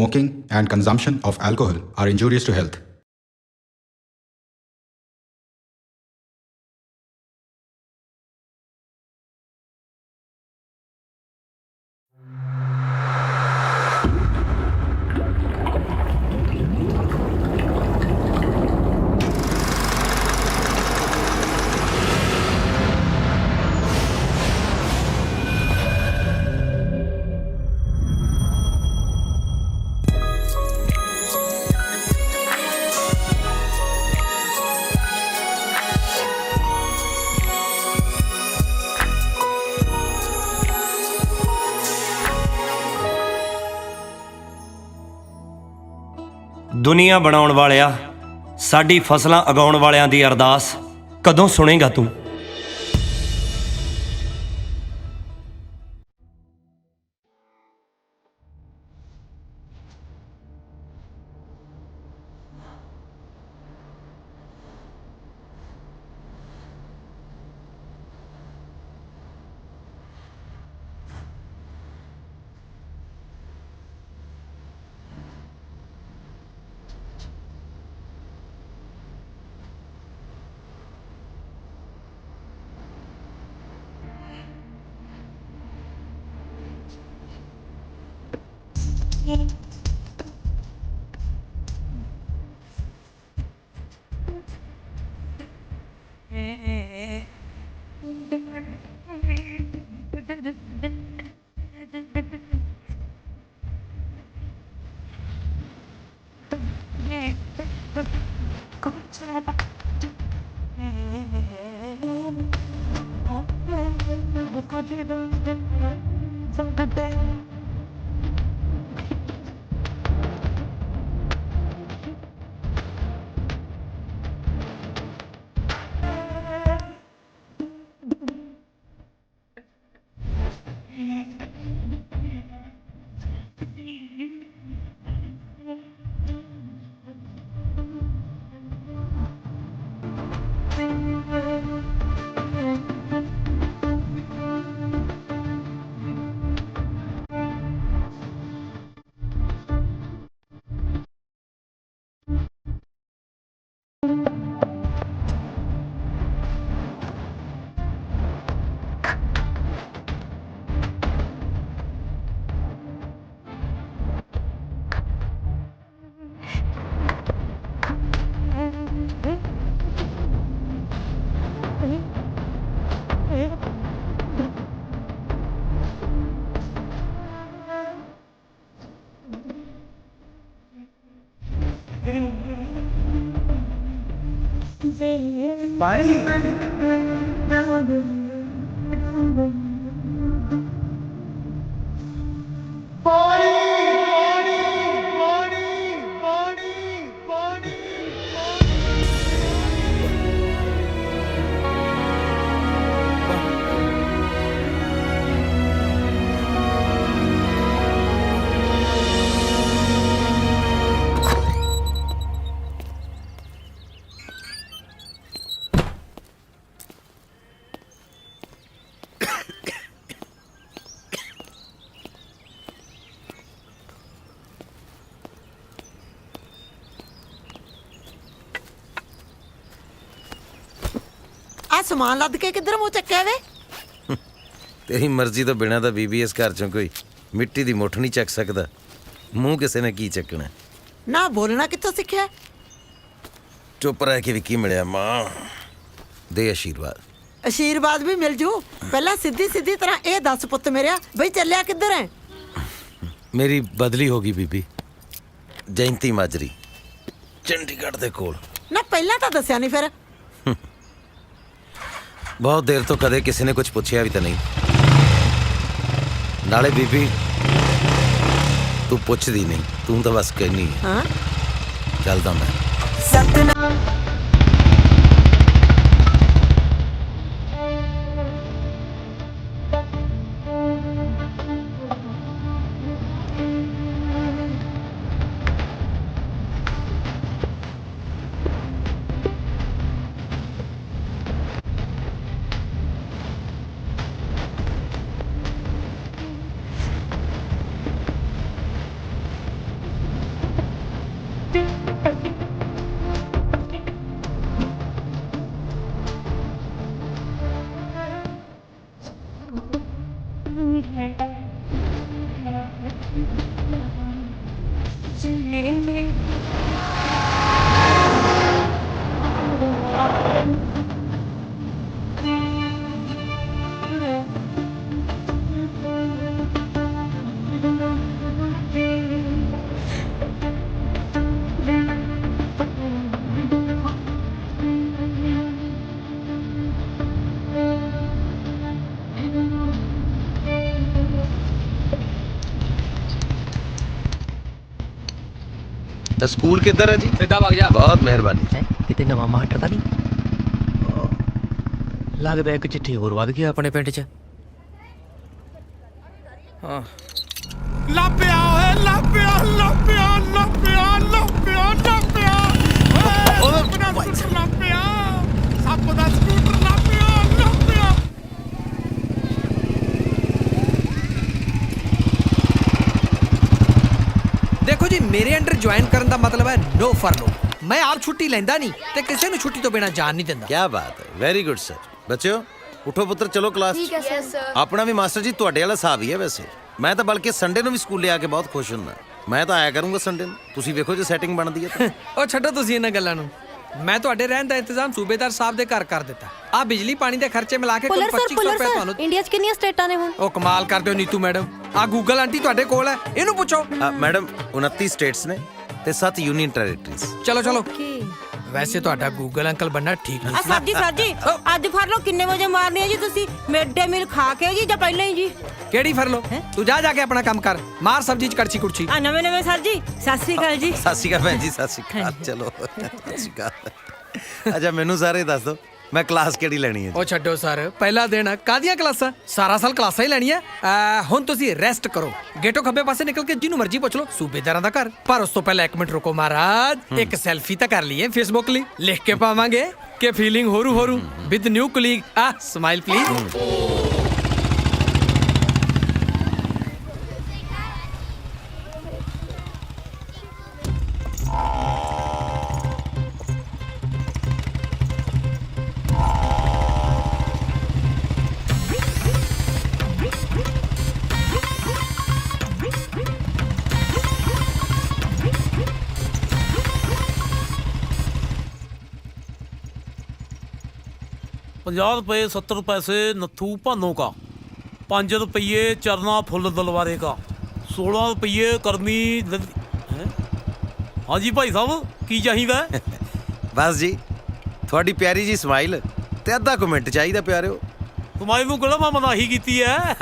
smoking and consumption of alcohol are injurious to health. ਦੁਨੀਆ ਬਣਾਉਣ ਵਾਲਿਆ, ਸਾਡੀ ਫਸਲਾਂ ਉਗਾਉਣ ਵਾਲਿਆਂ ਦੀ ਅਰਦਾਸ ਕਦੋਂ ਸੁਣੇਗਾ ਤੂੰ? समान लद के किधर मुँह चक्या वे? तेरी मर्जी तो बिना तो बीबी इस घर चों कोई मिट्टी दी मुठ नहीं चक सकता। मूँह किसी ने की चकना? ना बोलना कित्थों सिक्ख्या? चुप रह के भी की मिलिया मां, दे आशीर्वाद। आशीर्वाद भी मिल जू, पहला सीधी सीधी तरह ए दस पुत्त मेरिया बई चलिया किधर है? मेरी बदली होगी बीबी, जयंती माजरी, चंडीगढ़ दे कोल। ना पहला तो दसिया नहीं फिर। बहुत देर तो कदे किसी ने कुछ पूछया भी तो नहीं। नाले बीबी तू पुछदी नहीं, तू तो बस कहनी है। हाँ? चलदा मैं। सतनाम ਤਾਂ ਸਕੂਲ ਕਿੱਧਰ ਹੈ ਜੀ? ਸਿੱਧਾ ਵਗ ਜਾ। ਬਹੁਤ ਮਿਹਰਬਾਨੀ। ਹੈਂ, ਕਿਤੇ ਨਵਾਂ ਮਾਸਟਰ ਤਾਂ ਨਹੀਂ? ਲੱਗਦਾ ਇੱਕ ਚਿੱਠੀ ਹੋਰ ਵੱਧ ਗਿਆ ਆਪਣੇ ਪਿੰਡ 'ਚ। ਹਾਂ, ਲੱਭਿਆ ਓਏ ਲੱਭਿਆ ਲੱਭਿਆ ਲੱਭਿਆ ਲੱਭਿਆ ਲੱਭਿਆ ਲੱਭਿਆ ਸੱਪ ਦਾ ਸਕੂਟਰ ਲੱਭਿਆ ਲੱਭਿਆ। ਦੇਖੋ ਜੀ, ਮੇਰੇ ਅੰਡਰ ਜੁਆਇਨ ਕਰਨ ਦਾ ਮਤਲਬ ਹੈ ਨੋ ਫਰਲੋ। ਮੈਂ ਆਪ ਛੁੱਟੀ ਲੈਂਦਾ ਨਹੀਂ ਤੇ ਕਿਸੇ ਨੂੰ ਛੁੱਟੀ ਤੋਂ ਬਿਨਾਂ ਜਾਣ ਨਹੀਂ ਦਿੰਦਾ। ਕੀ ਬਾਤ ਹੈ, ਵੈਰੀ ਗੁੱਡ ਸਰ। ਬੱਚਿਓ ਉਠੋ ਪੁੱਤਰ, ਚਲੋ ਕਲਾਸ। ਠੀਕ ਹੈ ਸਰ। ਆਪਣਾ ਵੀ ਮਾਸਟਰ ਜੀ ਤੁਹਾਡੇ ਵਾਲਾ ਹਿਸਾਬ ਹੀ ਹੈ ਵੈਸੇ। ਮੈਂ ਤਾਂ ਬਲਕਿ ਸੰਡੇ ਨੂੰ ਵੀ ਸਕੂਲੇ ਆ ਕੇ ਬਹੁਤ ਖੁਸ਼ ਹੁੰਦਾ। ਮੈਂ ਤਾਂ ਆਇਆ ਕਰੂੰਗਾ ਸੰਡੇ ਨੂੰ, ਤੁਸੀਂ ਵੇਖੋ ਜੇ ਸੈਟਿੰਗ ਬਣਦੀ ਹੈ ਤਾਂ। ਉਹ ਛੱਡੋ ਤੁਸੀਂ ਇਹਨਾਂ ਗੱਲਾਂ ਨੂੰ। ਮੈਂ ਤੁਹਾਡੇ ਰਹਿਣ ਦਾ ਇੰਤਜ਼ਾਮ ਸੂਬੇਦਾਰ ਸਾਹਿਬ ਦੇ ਘਰ ਕਰ ਦਿੱਤਾ। ਆ ਬਿਜਲੀ ਪਾਣੀ ਦੇ ਖਰਚੇ ਮਿਲਾ ਕੇ ਕੁੱਲ 2500 ਰੁਪਏ ਤੁਹਾਨੂੰ। ਇੰਡੀਆ 'ਚ ਕਿੰਨੀਆਂ ਸਟੇਟਾਂ ਨੇ ਹੁਣ? ਉਹ ਕਮਾਲ ਕਰਦੇ ਹੋ ਨੀਤੂ ਮੈਡਮ। ਆ ਗੂਗਲ ਆਂਟੀ ਤੁਹਾਡੇ ਕੋਲ ਹੈ, ਇਹਨੂੰ ਪੁੱਛੋ। ਮੈਡਮ 29 ਸਟੇਟਸ ਨੇ ਤੇ 7 ਯੂਨੀਅਨ ਟੈਰੀਟਰੀਜ਼। ਚਲੋ ਚਲੋ। ਵੈਸੇ ਤੁਹਾਡਾ ਗੂਗਲ ਅੰਕਲ ਬੰਨਾ ਠੀਕ ਨਹੀਂ। ਸਰ ਜੀ ਅੱਜ ਫੜ ਲਓ। ਕਿੰਨੇ ਵਜੇ ਮਾਰਨੀ ਹੈ ਜੀ ਤੁਸੀਂ? ਮਿਡ ਡੇ ਮੀਲ ਖਾ ਕੇ ਜੀ ਜਾਂ ਪਹਿਲਾਂ ਹੀ ਜੀ? ਕਿਹੜੀ ਫਰ ਲੋ? ਤੂੰ ਜਾ ਕੇ ਆਪਣਾ ਕੰਮ ਕਰ, ਮਾਰ ਸਬਜ਼ੀ 'ਚ ਕੜਛੀ ਕੁੜਛੀ। ਆ ਨਵੇਂ ਸਰ ਜੀ। ਸਤਿ ਸ੍ਰੀ ਅਕਾਲ ਜੀ। ਸਤਿ ਸ਼੍ਰੀ ਅਕਾਲ ਭੈਣ ਜੀ, ਸਤਿ ਸ਼੍ਰੀ ਅਕਾਲ। ਚਲੋ ਸਤਿ ਸ਼੍ਰੀ ਅਕਾਲ। ਅੱਛਾ ਮੈਨੂੰ ਸਾਰੇ ਦੱਸ ਦਿਓ, ਮੈਂ ਕਲਾਸ ਕਿਹੜੀ ਲੈਣੀ ਹੈ? ਉਹ ਛੱਡੋ ਸਰ, ਪਹਿਲਾ ਦਿਨ ਕਾਹਦੀਆਂ ਕਲਾਸਾਂ? ਸਾਰਾ ਸਾਲ ਕਲਾਸਾਂ ਹੀ ਲੈਣੀਆਂ। ਹੁਣ ਤੁਸੀਂ ਰੈਸਟ ਕਰੋ। ਗੇਟੋ ਖੱਬੇ ਪਾਸੇ ਨਿਕਲ ਕੇ ਜਿਹਨੂੰ ਮਰਜ਼ੀ ਪੁੱਛ ਲਓ, ਸੂਬੇਦਾਰਾਂ ਦਾ ਘਰ। ਪਰ ਉਸ ਤੋਂ ਪਹਿਲਾਂ 1 ਮਿੰਟ ਰੁਕੋ ਮਹਾਰਾਜ, ਇੱਕ ਸੈਲਫੀ ਤਾਂ ਕਰ ਲਈਏ ਫੇਸਬੁੱਕ ਲਈ। ਲਿਖ ਕੇ ਪਾਵਾਂਗੇ ਕਿ ਫੀਲਿੰਗ ਹੋਰੂ with new colleague. Smile please. ₹50 70 पैसे नथू भानों का, 5 रुपये चरना फुल दलवारे का, 16 रुपये करमी हैं? हाँ जी भाई साहब की चाहिए? ਬਸ ਜੀ ਤੁਹਾਡੀ ਪਿਆਰੀ ਜੀ ਸਮਾਈਲ ਤੇ ਅੱਧਾ ਕਮੈਂਟ ਚਾਹੀਦਾ ਪਿਆਰਿਓ। तुम्हारी ਨੂੰ ਕਿਹੜਾ ਮੈਂ ਮਨਾਹੀ ਕੀਤੀ ਹੈ?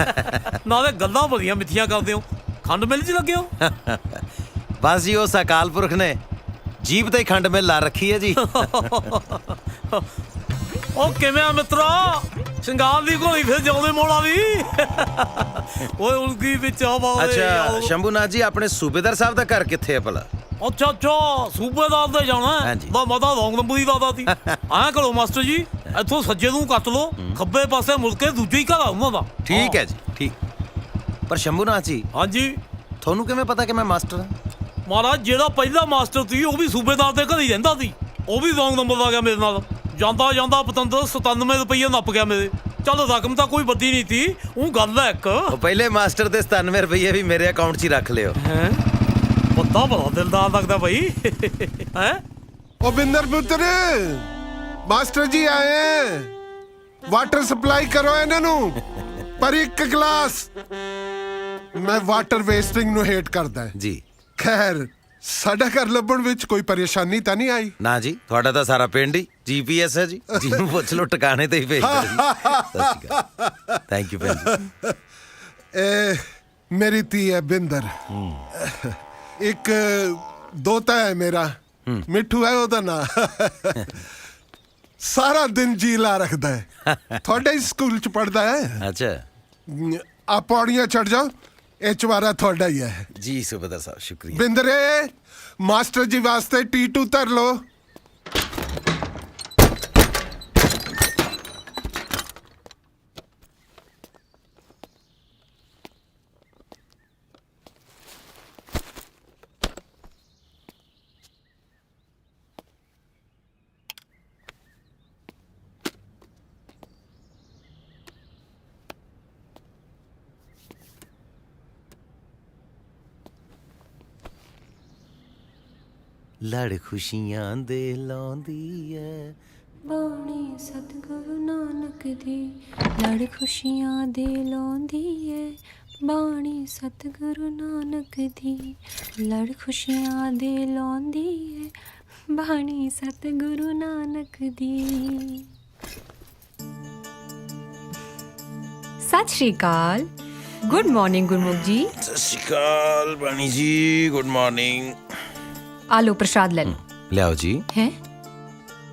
ਨਾਲੇ ਗੱਲਾਂ ਬੜੀਆਂ ਮਿੱਠੀਆਂ ਕਰਦੇ ਹੋ। ਖੰਡ ਮਿਲ 'ਚ ਲੱਗੇ ਹੋ? ਬਸ ਜੀ ਉਸ ਅਕਾਲ ਪੁਰਖ ਨੇ ਜੀਭ ਤੇ ਖੰਡ ਮਿਲ ਲਾ ਰੱਖੀ ਹੈ ਜੀ। ਉਹ ਕਿਵੇਂ ਆ ਮਿੱਤਰਾ? ਸ਼ਿੰਗਾਰ ਦੀ ਘੋੜੀ ਫਿਰ ਜਾਉਂਦੇ ਮੋੜਾ ਵੀ। ਓਏ ਉਲਗੀ ਵਿੱਚ ਆਵਾ। ਅੱਛਾ ਸ਼ੰਭੂਨਾਥ ਜੀ, ਆਪਣੇ ਸੂਬੇਦਾਰ ਸਾਹਿਬ ਦਾ ਘਰ ਕਿੱਥੇ ਹੈ ਭਲਾ? ਅੱਛਾ ਸੂਬੇਦਾਰ ਦੇ ਜਾਣਾ ਹਾਂਜੀ। ਦਾ ਮਤਾ ਰੌਂਗ ਨੰਬਰ ਦੀ ਦਾਦਾ ਸੀ। ਐਂ ਕਰੋ ਮਾਸਟਰ ਜੀ, ਇੱਥੋਂ ਸੱਜੇ ਨੂੰ ਕੱਟ ਲਓ, ਖੱਬੇ ਪਾਸੇ ਮੁੜ ਕੇ ਦੂਜੇ ਹੀ ਘਰ ਆ ਉਹਨਾਂ ਦਾ। ਠੀਕ ਹੈ ਜੀ, ਠੀਕ। ਪਰ ਸ਼ੰਭੂਨਾਥ ਜੀ, ਹਾਂਜੀ ਤੁਹਾਨੂੰ ਕਿਵੇਂ ਪਤਾ ਕਿ ਮੈਂ ਮਾਸਟਰ ਹਾਂ? ਮਹਾਰਾਜ ਜਿਹੜਾ ਪਹਿਲਾ ਮਾਸਟਰ ਸੀ ਉਹ ਵੀ ਸੂਬੇਦਾਰ ਦੇ ਘਰ ਹੀ ਰਹਿੰਦਾ ਸੀ। ਉਹ ਵੀ ਰੌਂਗ ਨੰਬਰ ਆ ਗਿਆ ਮੇਰੇ ਨਾਲ। ਜਾਂਦਾ ਪਤੰਦਰ 97 ਰੁਪਏ ਨੱਪ ਗਿਆ ਮੇਰੇ। ਚੱਲ ਰਕਮ ਤਾਂ ਕੋਈ ਵੱਡੀ ਨਹੀਂ ਸੀ, ਉਹ ਗੱਲ ਹੈ ਇੱਕ। ਉਹ ਪਹਿਲੇ ਮਾਸਟਰ ਦੇ 97 ਰੁਪਏ ਵੀ ਮੇਰੇ ਅਕਾਊਂਟ 'ਚ ਹੀ ਰੱਖ ਲਿਓ। ਹੈ ਪਤਾ ਬੜਾ ਦਿਲਦਾਰ ਲੱਗਦਾ ਭਾਈ। ਹੈ ਉਹ ਬਿੰਦਰ ਪੁੱਤਰ, ਮਾਸਟਰ ਜੀ ਆਏ ਹੈ। ਵਾਟਰ ਸਪਲਾਈ ਕਰੋ ਇਹਨਾਂ ਨੂੰ, ਪਰ ਇੱਕ ਗਲਾਸ। ਮੈਂ ਵਾਟਰ ਵੇਸਟਿੰਗ ਨੂੰ ਹੇਟ ਕਰਦਾ ਜੀ। ਖੈਰ ਸਾਡਾ ਘਰ ਲੱਭਣ ਵਿੱਚ ਕੋਈ ਪਰੇਸ਼ਾਨੀ ਤਾਂ ਨਹੀਂ ਆਈ? ਨਾ ਜੀ, ਤੁਹਾਡਾ ਤਾਂ ਸਾਰਾ ਪਿੰਡ ਹੀ GPS ਹੈ ਜੀ। ਜਿਹਨੂੰ ਪੁੱਛ ਲਓ ਟਿਕਾਣੇ ਤੇ ਹੀ ਭੇਜਦਾ ਜੀ। ਥੈਂਕ ਯੂ ਭੈਣ ਜੀ। ਇਹ ਮੇਰੀ ਧੀ ਹੈ ਬਿੰਦਰ। ਇੱਕ ਦੋਤਾ ਹੈ ਮੇਰਾ, ਮਿੱਠੂ ਹੈ ਉਹਦਾ ਨਾਂ। ਸਾਰਾ ਦਿਨ ਜੀ ਲਾ ਰੱਖਦਾ ਹੈ। ਤੁਹਾਡੇ ਸਕੂਲ ਚ ਪੜਦਾ ਹੈ। ਅੱਛਾ ਆ ਪੌੜੀਆਂ ਚੜ ਜਾਓ, ਇਹ ਚਵਾਰਾ ਤੁਹਾਡਾ ਹੀ ਹੈ ਜੀ। ਸੁਬੇਦਾਰ ਸਾਹਿਬ ਸ਼ੁਕਰੀਆ। ਬਿੰਦਰੇ, ਮਾਸਟਰ ਜੀ ਵਾਸਤੇ T2 ਧਰ ਲੋ। ਲੜ ਖੁਸ਼ੀਆਂ ਦੇ ਲਾਉਂਦੀ ਐ ਬਾਣੀ ਸਤਿਗੁਰੂ ਨਾਨਕ ਦੀ, ਲੜ ਖੁਸ਼ੀਆਂ ਦੇ ਲਾਉਂਦੀ ਏ। ਬਾਣੀ ਸਤਿਗੁਰੂ ਨਾਨਕ ਦੀ, ਲੜ ਖੁਸ਼ੀਆਂ ਦੇ ਲਾਉਂਦੀ ਏ। ਬਾਣੀ ਸਤਿਗੁਰੂ ਨਾਨਕ ਦੀ। ਸਤਿ ਸ਼੍ਰੀ ਅਕਾਲ। ਗੁੱਡ ਮਾਰਨਿੰਗ ਗੁਰਮੁਖ ਜੀ। ਸਤਿ ਸ਼੍ਰੀ ਅਕਾਲ ਬਾਣੀ ਜੀ, ਗੁੱਡ ਮਾਰਨਿੰਗ। ਆ ਲਓ ਪ੍ਰਸ਼ਾਦ ਲੈ ਲਓ। ਲਿਆਓ ਜੀ। ਹੈ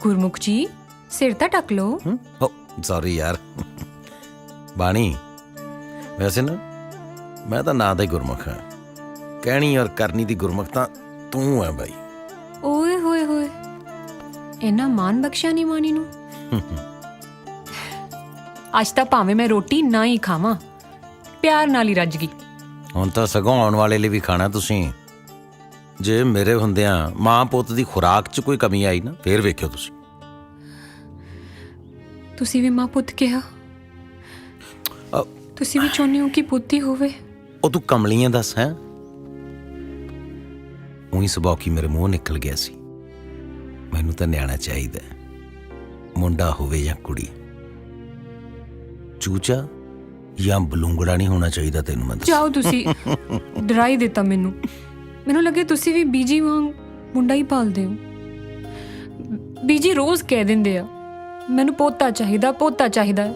ਗੁਰਮੁਖ ਜੀ ਸਿਰ ਤਾਂ ਢੱਕ ਲਓ। ਓ ਸੌਰੀ ਯਾਰ। ਬਾਣੀ, ਵੈਸੇ ਨਾ ਮੈਂ ਤਾਂ ਨਾਂ ਦਾ ਹੀ ਗੁਰਮੁਖ ਹਾਂ, ਕਹਿਣੀ ਔਰ ਕਰਨੀ ਦੀ ਗੁਰਮੁਖ ਤਾਂ ਤੂੰ ਹੈ ਬਾਈ। ਓਏ ਹੋਏ ਹੋਏ, ਇੰਨਾ ਮਾਨ ਬਖਸ਼ਿਆ ਨਹੀਂ ਮਾਨੀ ਨੂੰ। ਅੱਜ ਤਾਂ ਭਾਵੇਂ ਮੈਂ ਰੋਟੀ ਨਾ ਹੀ ਖਾਵਾਂ, ਪਿਆਰ ਨਾਲ ਹੀ ਰੱਜ ਗਈ। ਹੁਣ ਤਾਂ ਸਗੋਂ ਆਉਣ ਵਾਲੇ ਲਈ ਵੀ ਖਾਣਾ ਤੁਸੀਂ। ਜੇ ਮੇਰੇ ਹੁੰਦਿਆਂ ਮਾਂ ਪੁੱਤ ਦੀ ਖੁਰਾਕ 'ਚ ਕੋਈ ਕਮੀ ਆਈ ਨਾ, ਫੇਰ ਵੇਖਿਓ ਤੁਸੀਂ। ਤੁਸੀਂ ਵੀ ਮਾਂ ਪੁੱਤ ਕਿਹਾ, ਤੁਸੀਂ ਵੀ ਚਾਹੁੰਦੇ ਹੋ ਕਿ ਪੁੱਤ ਹੀ ਹੋਵੇ। ਉਹ ਤੂੰ ਕਮਲੀਆਂ ਦੱਸ ਹੈ। ਉਹੀ ਸੁਭਾਅ ਕੀ ਮੇਰੇ ਮੂੰਹ ਨਿਕਲ ਗਿਆ ਸੀ। ਮੈਨੂੰ ਤਾਂ ਨਿਆਣਾ ਚਾਹੀਦਾ, ਮੁੰਡਾ ਹੋਵੇ ਜਾਂ ਕੁੜੀ। ਚੂਚਾ ਜਾਂ ਬਲੂੰਗੜਾ ਨਹੀਂ ਹੋਣਾ ਚਾਹੀਦਾ ਤੈਨੂੰ। ਮੈਂ ਜਾਓ, ਤੁਸੀਂ ਡਰਾ ਹੀ ਦਿੱਤਾ ਮੈਨੂੰ। ਮੈਨੂੰ ਲੱਗੇ ਤੁਸੀਂ ਵੀ ਬੀਜੀ ਵਾਂਗ ਮੁੰਡਾ ਹੀ ਪਾਲਦੇ ਹੋ। ਬੀਜੀ ਰੋਜ਼ ਕਹਿ ਦਿੰਦੇ ਆ ਮੈਨੂੰ ਪੋਤਾ ਚਾਹੀਦਾ, ਪੋਤਾ ਚਾਹੀਦਾ।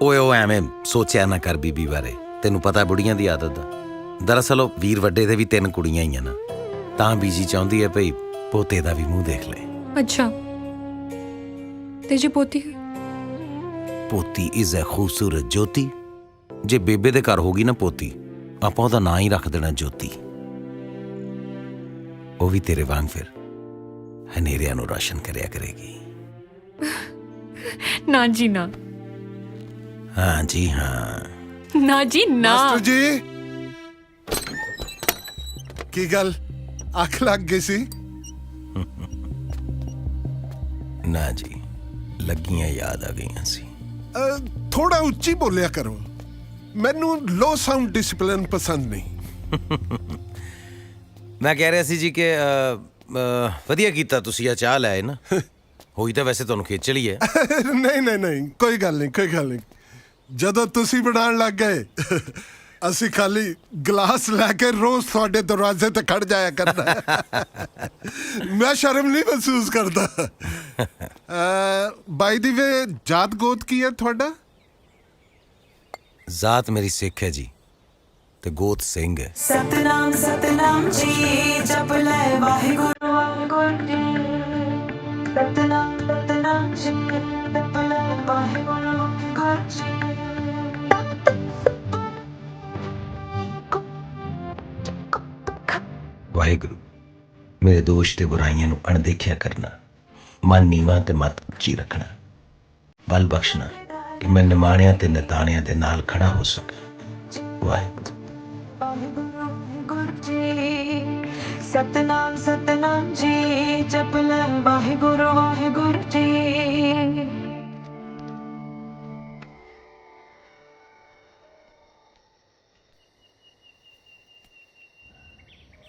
ਓਏ ਉਹ ਐਵੇਂ ਸੋਚਿਆ ਨਾ ਕਰ ਬੀਬੀ ਬਾਰੇ, ਤੈਨੂੰ ਪਤਾ ਬੁੜੀਆਂ ਦੀ ਆਦਤ ਦਾ। ਦਰਅਸਲ ਉਹ ਵੀਰ ਵੱਡੇ ਦੇ ਵੀ 3 ਕੁੜੀਆਂ ਹੀ ਆ ਨਾ, ਤਾਂ ਬੀਜੀ ਚਾਹੁੰਦੀ ਹੈ ਭਈ ਪੋਤੇ ਦਾ ਵੀ ਮੂੰਹ ਦੇਖ ਲੈ। ਅੱਛਾ, ਤੇ ਜੇ ਪੋਤੀ? ਪੋਤੀ ਇਜ਼ ਅ ਖੂਬਸੂਰਤ ਜੋਤੀ। ਜੇ ਬੇਬੇ ਦੇ ਘਰ ਹੋਗੀ ਨਾ ਪੋਤੀ, ਆਪਾਂ ਉਹਦਾ ਨਾਂ ਹੀ ਰੱਖ ਦੇਣਾ ਜੋਤੀ। ਉਹ ਵੀ ਤੇਰੇ ਵਾਂਗ ਫਿਰ ਹਨੇਰਿਆਂ ਨੂੰ ਰੋਸ਼ਨ ਕਰਿਆ ਕਰੇਗੀ। ਨਾ ਜੀ ਨਾ। ਹਾਂ ਜੀ ਹਾਂ। ਨਾ ਜੀ ਨਾ। ਮਾਸਟਰ ਜੀ, ਕੀ ਗੱਲ ਅੱਖ ਲੱਗ ਗਈ ਸੀ? ਨਾ ਜੀ, ਲੱਗੀਆਂ ਯਾਦ ਆ ਗਈਆਂ ਸੀ। ਥੋੜਾ ਉੱਚੀ ਬੋਲਿਆ ਕਰੋ, ਮੈਨੂੰ ਲੋ ਸਾਊਂਡ ਡਿਸਪਲਿਨ ਪਸੰਦ ਨਹੀਂ। ਮੈਂ ਕਹਿ ਰਿਹਾ ਸੀ ਜੀ ਕਿ ਵਧੀਆ ਕੀਤਾ ਤੁਸੀਂ ਆ ਚਾਹ ਲੈ ਨਾ। ਹੋਈ ਤਾਂ ਵੈਸੇ ਤੁਹਾਨੂੰ ਖੇਚਲ ਹੀ ਹੈ। ਨਹੀਂ ਨਹੀਂ ਨਹੀਂ, ਕੋਈ ਗੱਲ ਨਹੀਂ, ਕੋਈ ਗੱਲ ਨਹੀਂ। ਜਦੋਂ ਤੁਸੀਂ ਬਣਾਉਣ ਲੱਗ ਗਏ, ਅਸੀਂ ਖਾਲੀ ਗਲਾਸ ਲੈ ਕੇ ਰੋਜ਼ ਤੁਹਾਡੇ ਦਰਵਾਜ਼ੇ ਤੇ ਖੜ ਜਾਇਆ ਕਰਦਾ। ਮੈਂ ਸ਼ਰਮ ਨਹੀਂ ਮਹਿਸੂਸ ਕਰਦਾ। ਬਾਈ ਦੀ ਵੇ, ਜਾਤ ਗੋਤ ਕੀ ਹੈ ਤੁਹਾਡਾ? ਜ਼ਾਤ ਮੇਰੀ ਸਿੱਖ ਹੈ ਜੀ, ਤੇ ਗੋਤ ਸਿੰਘ ਹੈ। ਸਤਨਾਮ ਸਤਨਾਮ ਜੀ, ਜਪ ਲੈ ਵਾਹਿਗੁਰੂ ਵਾਹਿਗੁਰੂ ਜੀ। ਸਤਨਾਮ ਸਤਨਾਮ ਜੀ, ਜਪ ਲੈ ਵਾਹਿਗੁਰੂ ਵਾਹਿਗੁਰੂ ਜੀ। ਵਾਹਿਗੁਰੂ, ਮੇਰੇ ਦੋਸ਼ ਤੇ ਬੁਰਾਈਆਂ ਨੂੰ ਅਣਦੇਖਿਆ ਕਰਨਾ, ਮਨ ਨੀਵਾਂ ਤੇ ਮਤ ਉੱਚੀ ਰੱਖਣਾ, ਬਲ ਬਖਸ਼ਣਾ ਕਿ ਮੈਂ ਨਿਮਾਣਿਆਂ ਤੇ ਨਿਤਾਣਿਆਂ ਦੇ ਨਾਲ ਖੜਾ ਹੋ ਸਕਾਂ। ਵਾਹਿਗੁਰੂ ਵਾਹਿਗੁਰੂ ਜੀ। ਸਤਨਾਮ ਸਤਨਾਮ ਜੀ, ਜਪ ਲੈ ਵਾਹਿਗੁਰੂ ਵਾਹਿਗੁਰੂ ਜੀ।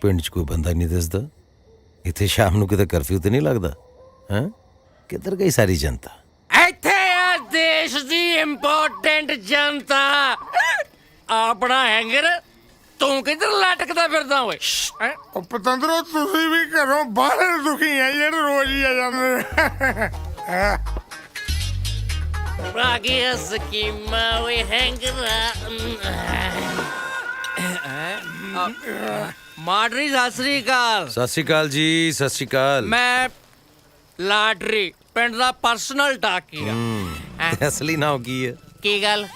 ਪਿੰਡ 'ਚ ਕੋਈ ਬੰਦਾ ਨਹੀਂ ਦਿਸਦਾ। ਇੱਥੇ ਸ਼ਾਮ ਨੂੰ ਕਿਤੇ ਕਰਫਿਊ ਤੇ ਨਹੀਂ ਲੱਗਦਾ? ਹੈਂ, ਕਿੱਧਰ ਗਈ ਸਾਰੀ ਜਨਤਾ? ਇੱਥੇ ਆ ਦੇਸ਼ ਦੀ ਇੰਪੋਰਟੈਂਟ ਜਨਤਾ। ਆਪਣਾ ਹੈਂਗਰ ਤੂੰ ਕਿੱਧਰ ਲਟਕਦਾ ਫਿਰਦਾ ਓਏ? ਉਹ ਪਤੰਦਰੋ, ਤੁਸੀਂ ਵੀ ਘਰੋਂ ਬਾਹਰ ਦੁਖੀ ਆ ਜਿਹੜੇ ਰੋਜ਼ ਹੀ ਆ ਜਾਂਦੇ। ਰਾਗਿਆ ਸਕੀਮਾ ਓਏ ਹੈਂਗਰਾ। ਮਾਡਰੀ ਸਤਿ ਸ੍ਰੀ ਅਕਾਲ। ਸਤਿ ਸ਼੍ਰੀ ਅਕਾਲ ਜੀ, ਸਤਿ ਸ਼੍ਰੀ ਅਕਾਲ। ਮੈਂ ਲਾਟਰੀ ਪਿੰਡ ਦਾ ਪਰਸਨਲ ਟਾਕੀ ਆ। ਤੇ ਅਸਲੀ ਨਾਮ ਕੀ ਹੈ? ਕੀ ਗੱਲ,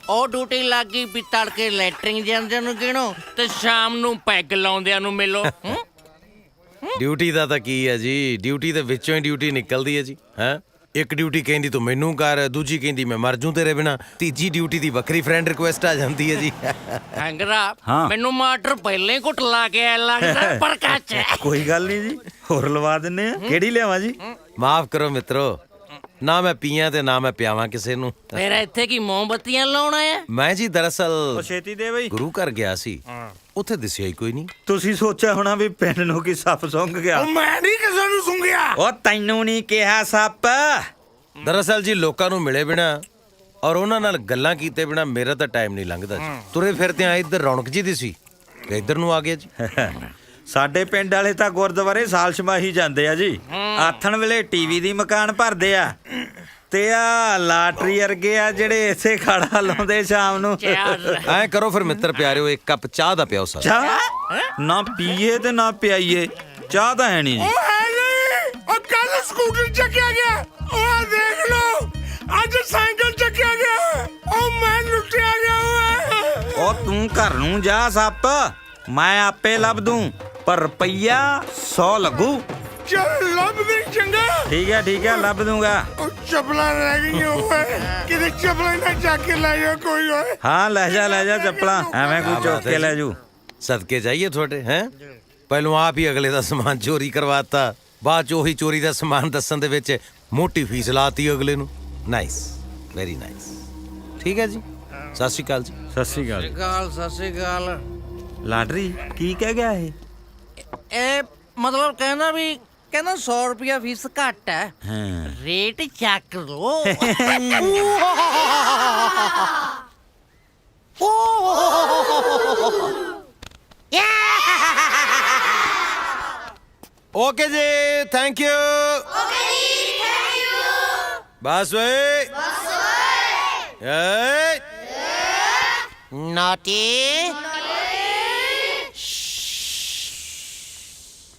ਉਹ ਡਿਊਟੀ ਲੱਗ ਗਈ ਵੀ ਤੜਕੇ ਲੈਟਰਿੰਗ ਜਾਂਦਿਆਂ ਨੂੰ ਗਿਣੋ ਤੇ ਸ਼ਾਮ ਨੂੰ ਪੈਗ ਲਾਉਂਦਿਆਂ ਨੂੰ ਮਿਲੋ। ਡਿਊਟੀ ਦਾ ਤਾਂ ਕੀ ਹੈ ਜੀ, ਡਿਊਟੀ ਦੇ ਵਿੱਚੋਂ ਹੀ ਡਿਊਟੀ ਨਿਕਲਦੀ ਹੈ ਜੀ। ਹੈਂ, ਇੱਕ ਡਿਊਟੀ ਕਹਿੰਦੀ ਤੂੰ ਮੈਨੂੰ ਕਰ, ਦੂਜੀ ਕਹਿੰਦੀ ਮੈਂ ਮਰ ਜੂ ਤੇਰੇ ਬਿਨਾ, ਤੀਜੀ ਡਿਊਟੀ ਦੀ ਵੱਖਰੀ ਫਰੈਂਡ ਰਿਕੁਐਸਟ ਆ ਜਾਂਦੀ ਹੈ ਜੀ। ਹੈਂਗਰਾ, ਮੈਨੂੰ ਮਾਸਟਰ ਪਹਿਲਾਂ ਹੀ ਘੁੱਟ ਲਾ ਕੇ ਆਇਆ ਲੱਗਦਾ। ਪਰ ਕੱਚ ਕੋਈ ਗੱਲ ਨਹੀਂ ਜੀ, ਹੋਰ ਲਵਾ ਦਿੰਨੇ ਆ। ਕਿਹੜੀ ਲਿਆਵਾਂ ਜੀ? ਮਾਫ ਕਰੋ ਮਿੱਤਰੋ, ਨਾ ਮੈਂ ਪੀਆਂ ਤੇ ਨਾ ਮੈਂ ਪਿਆਵਾਂ ਕਿਸੇ ਨੂੰ। ਫਿਰ ਇੱਥੇ ਕੀ ਮੋਮਬੱਤੀਆਂ ਲਾਉਣਾ ਹੈ? ਮੈਂ ਜੀ ਦਰਅਸਲ ਛੇਤੀ ਦੇ ਬਈ। ਗੁਰੂ ਘਰ ਗਿਆ ਸੀ, ਉੱਥੇ ਦਿਸਿਆ ਹੀ ਕੋਈ ਨਹੀਂ। ਤੁਸੀਂ ਸੋਚਿਆ ਹੋਣਾ ਵੀ ਪਿੰਡ ਨੂੰ ਕੀ ਸੱਪ ਸੁੰਘ ਗਿਆ। ਮੈਂ ਨਹੀਂ ਕਿਸੇ ਨੂੰ ਸੁੰਘਿਆ। ਉਹ ਤੈਨੂੰ ਨਹੀਂ ਕਿਹਾ ਸੱਪ। ਦਰਅਸਲ ਜੀ ਲੋਕਾਂ ਨੂੰ ਮਿਲੇ ਬਿਨਾ ਔਰ ਉਹਨਾਂ ਨਾਲ ਗੱਲਾਂ ਕੀਤੇ ਬਿਨਾ ਮੇਰਾ ਤਾਂ ਟਾਈਮ ਨਹੀਂ ਲੰਘਦਾ ਜੀ। ਤੁਰੇ ਫਿਰਦੇ ਆ, ਇੱਧਰ ਰੌਣਕ ਜੀ ਦੀ ਸੀ ਤੇ ਇੱਧਰ ਨੂੰ ਆ ਗਿਆ ਜੀ। ਸਾਡੇ ਪਿੰਡ ਵਾਲੇ ਤਾਂ ਗੁਰਦੁਆਰੇ ਸਾਲ ਛਮਾਹੀ ਜਾਂਦੇ ਆ ਜੀ। ਆਥਣ ਵੇਲੇ ਟੀਵੀ ਦੀ ਮਕਾਨ ਭਰਦੇ ਆ, ਤੇ ਆ ਲਾਟਰੀ ਵਰਗੇ ਆ ਜਿਹੜੇ ਇਸੇ ਖਾੜਾ ਲਾਉਂਦੇ ਸ਼ਾਮ ਨੂੰ। ਐਂ ਕਰੋ ਫਿਰ ਮਿੱਤਰ ਪਿਆਰਿਓ, ਇੱਕ ਕੱਪ ਚਾਹ ਦਾ ਪਿਆਓ ਸਰ। ਚਾਹ ਨਾ ਪੀਏ ਤੇ ਨਾ ਪਿਆਈਏ, ਚਾਹ ਤਾਂ ਹੈ ਨਹੀਂ ਜੀ। ਉਹ ਹੈ ਨਹੀਂ, ਉਹ ਕੱਲ ਸਕੂਟਰ ਚੱਕਿਆ ਗਿਆ, ਉਹ ਦੇਖ ਲਓ ਅੱਜ ਸਾਈਕਲ ਚੱਕਿਆ ਗਿਆ, ਉਹ ਮੈਂ ਲੁੱਟਿਆ ਗਿਆ ਓਏ। ਉਹ ਤੂੰ ਘਰ ਨੂੰ ਜਾ ਸੱਪ, ਮੈਂ ਆਪੇ ਲੱਭ ਦੂੰ, ਪਰ ਰੁਪਈਆ 100 ਲੱਗੂ। ਚੱਲ ਲੱਭ ਦੇ ਚੰਗਾ। ਠੀਕ ਹੈ ਲੱਭ ਦੂੰਗਾ। ਉਹ ਚੱਪਲਾਂ ਰਹਿ ਗਈਆਂ ਓਏ, ਕਿਤੇ ਚੱਪਲਾਂ ਨਾ ਚੱਕ ਕੇ ਲੈ ਜਾ ਕੋਈ ਓਏ। ਹਾਂ ਲੈ ਜਾ ਚੱਪਲਾਂ, ਐਵੇਂ ਕੋਈ ਚੁੱਕ ਕੇ ਲੈ ਜੂ। ਸਦਕੇ ਜਾਈਏ ਤੁਹਾਡੇ ਹੈ ਪਹਿਲੋਂ ਆਪ ਹੀ ਅਗਲੇ ਦਾ ਸਮਾਨ ਚੋਰੀ ਕਰਵਾਤਾ, ਬਾਅਦ ਚ ਉਹੀ ਚੋਰੀ ਦਾ ਸਮਾਨ ਦੱਸਣ ਦੇ ਵਿੱਚ ਮੋਟੀ ਫੀਸ ਲਾਤੀ ਅਗਲੇ ਨੂੰ। Nice, very nice. ਠੀਕ ਹੈ ਜੀ, ਸਤਿ ਸ਼੍ਰੀ ਅਕਾਲ ਜੀ। ਸਤਿ ਸ਼੍ਰੀ ਅਕਾਲ। ਸਤਿ ਸ੍ਰੀ ਅਕਾਲ। ਲਾਟਰੀ ਕੀ ਕਹਿ ਗਿਆ ਇਹ? ਇਹ ਮਤਲਬ ਕਹਿੰਦਾ 100 ਰੁਪਿਆ ਫੀਸ ਘੱਟ ਹੈ, ਹਾਂ ਰੇਟ ਚੱਕ ਲੋ। ਓਕੇ ਜੀ, ਥੈਂਕ ਯੂ। ਬਸ ਓਏ ਏ ਨਾਟੀ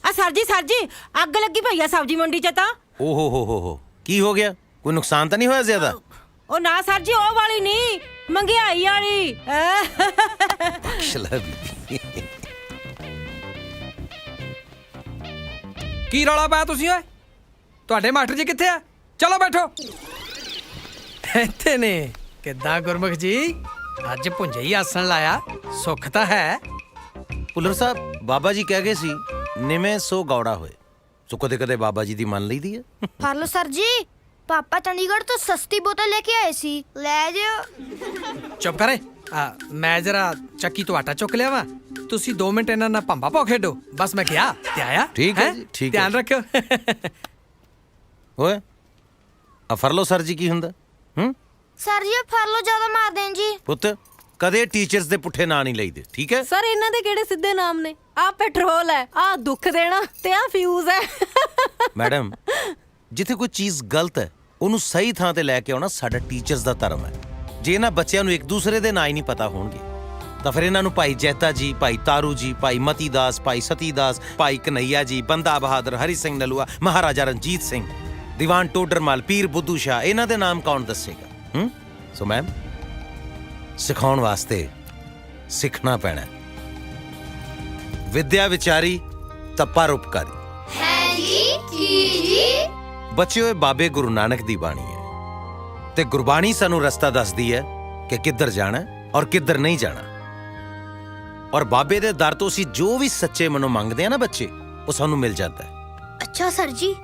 ਆ ਸਰ ਜੀ ਅੱਗ ਲੱਗੀ ਪਈ ਆ ਸਬਜ਼ੀ ਮੰਡੀ 'ਚ ਤਾਂ। ਓਹੋ ਹੋ ਕੀ ਹੋ ਗਿਆ? ਕੋਈ ਨੁਕਸਾਨ ਤਾਂ ਨਹੀਂ ਹੋਇਆ ਜ਼ਿਆਦਾ? ਉਹ ਨਾ ਸਰ ਜੀ, ਉਹ ਵਾਲੀ ਨਹੀਂ, ਮਹਿੰਗਾਈ ਵਾਲੀ। ਕੀ ਰੌਲਾ ਪਾਇਆ ਤੁਸੀਂ ਓਏ? ਤੁਹਾਡੇ ਮਾਸਟਰ ਜੀ ਕਿੱਥੇ ਆ? ਚਲੋ ਬੈਠੋ। ਇੱਥੇ ਨੇ। ਕਿੱਦਾਂ ਗੁਰਮੁਖ ਜੀ, ਅੱਜ ਪੁੰਜੇ ਹੀ ਆਸਣ ਲਾਇਆ, ਸੁੱਖ ਤਾਂ ਹੈ। ਪੁੱਲਰ ਸਾਹਿਬ, ਬਾਬਾ ਜੀ ਕਹਿ ਗਏ ਸੀ ਨਿਵੇਂ ਸੋ ਗੌੜਾ ਹੋਏ, ਸੋ ਕਦੇ ਕਦੇ ਬਾਬਾ ਜੀ ਦੀ ਮੰਨ ਲਈਦੀ ਹੈ। ਫੜ ਲਓ ਸਰ ਜੀ, ਪਾਪਾ ਚੰਡੀਗੜ੍ਹ ਤੋਂ ਸਸਤੀ ਬੋਤਲ ਲੈ ਕੇ ਆਏ ਸੀ, ਲੈ ਜਿਓ। ਚੁੱਪ ਕਰੇ। ਮੈਂ ਜਰਾ ਚੱਕੀ ਤੋਂ ਆਟਾ ਚੁੱਕ ਲਿਆ ਵਾ, ਤੁਸੀਂ 2 ਮਿੰਟ ਇਹਨਾਂ ਨਾਲ ਭੰਬਾ ਪਾਓ ਖੇਡੋ। ਬਸ ਮੈਂ ਕਿਹਾ ਤੇ ਆਇਆ। ਠੀਕ ਹੈ ਜੀ, ਠੀਕ ਹੈ। ਧਿਆਨ ਰੱਖਿਓ। ਓਏ ਆ ਫੜ ਲਓ ਸਰ ਜੀ ਕੀ ਹੁੰਦਾ? ਸਰ ਜੀ ਫੜ ਲਓ, ਜ਼ਿਆਦਾ ਮਾਰ ਦੇਣ ਜੀ। ਪੁੱਤ ਕਦੇ ਟੀਚਰਸ ਦੇ ਪੁੱਠੇ ਨਾਂ ਨਹੀਂ ਲਈਦੇ, ਠੀਕ ਹੈ? ਸਰ ਇਹਨਾਂ ਦੇ ਕਿਹੜੇ ਸਿੱਧੇ ਨਾਮ ਨੇ? ਆ ਪੈਟਰੋਲ ਹੈ, ਆ ਦੁੱਖ ਦੇਣਾ, ਤੇ ਆ ਫਿਊਜ਼ ਹੈ। ਮੈਡਮ, ਜਿੱਥੇ ਕੋਈ ਚੀਜ਼ ਗਲਤ ਹੈ ਉਹਨੂੰ ਸਹੀ ਥਾਂ ਤੇ ਲੈ ਕੇ ਆਉਣਾ ਸਾਡਾ ਟੀਚਰਸ ਦਾ ਧਰਮ ਹੈ। ਜੇ ਇਹਨਾਂ ਬੱਚਿਆਂ ਨੂੰ ਇੱਕ ਦੂਸਰੇ ਦੇ ਨਾਂ ਹੀ ਨਹੀਂ ਪਤਾ ਹੋਣਗੇ ਤਾਂ ਫਿਰ ਇਹਨਾਂ ਨੂੰ ਭਾਈ ਜੈਤਾ ਜੀ, ਭਾਈ ਤਾਰੂ ਜੀ, ਭਾਈ ਮਤੀ ਦਾਸ, ਭਾਈ ਸਤੀ ਦਾਸ, ਭਾਈ ਕਨਈਆ ਜੀ, ਬੰਦਾ ਬਹਾਦਰ, ਹਰੀ ਸਿੰਘ ਨਲੂਆ, ਮਹਾਰਾਜਾ ਰਣਜੀਤ ਸਿੰਘ, ਦੀਵਾਨ ਟੋਡਰਮਲ, ਪੀਰ ਬੁੱਧੂ ਸ਼ਾਹ, ਇਹਨਾਂ ਦੇ ਨਾਮ ਕੌਣ ਦੱਸੇਗਾ? ਸੋ ਮੈਮ, ਸਿਖਾਉਣ ਵਾਸਤੇ ਸਿੱਖਣਾ ਪੈਣਾ। ਵਿਦਿਆ ਵਿਚਾਰੀ ਤਾਂ ਪਰਉਪਕਾਰੀ। ਹੈ ਜੀ। ਬੱਚਿਓ, ਇਹ ਬਾਬੇ ਗੁਰੂ ਨਾਨਕ ਦੀ ਬਾਣੀ ਹੈ ਤੇ ਗੁਰਬਾਣੀ ਸਾਨੂੰ ਰਸਤਾ ਦੱਸਦੀ ਹੈ ਕਿ ਕਿੱਧਰ ਜਾਣਾ ਔਰ ਕਿੱਧਰ ਨਹੀਂ ਜਾਣਾ। ਔਰ ਬਾਬੇ ਦੇ ਦਰ ਤੋਂ ਅਸੀਂ ਜੋ ਵੀ ਸੱਚੇ ਮਨੋਂ ਮੰਗਦੇ ਆ ਨਾ ਬੱਚੇ, ਉਹ ਸਾਨੂੰ ਮਿਲ ਜਾਂਦਾ ਹੈ। ਅੱਛਾ ਸਰ ਜੀ,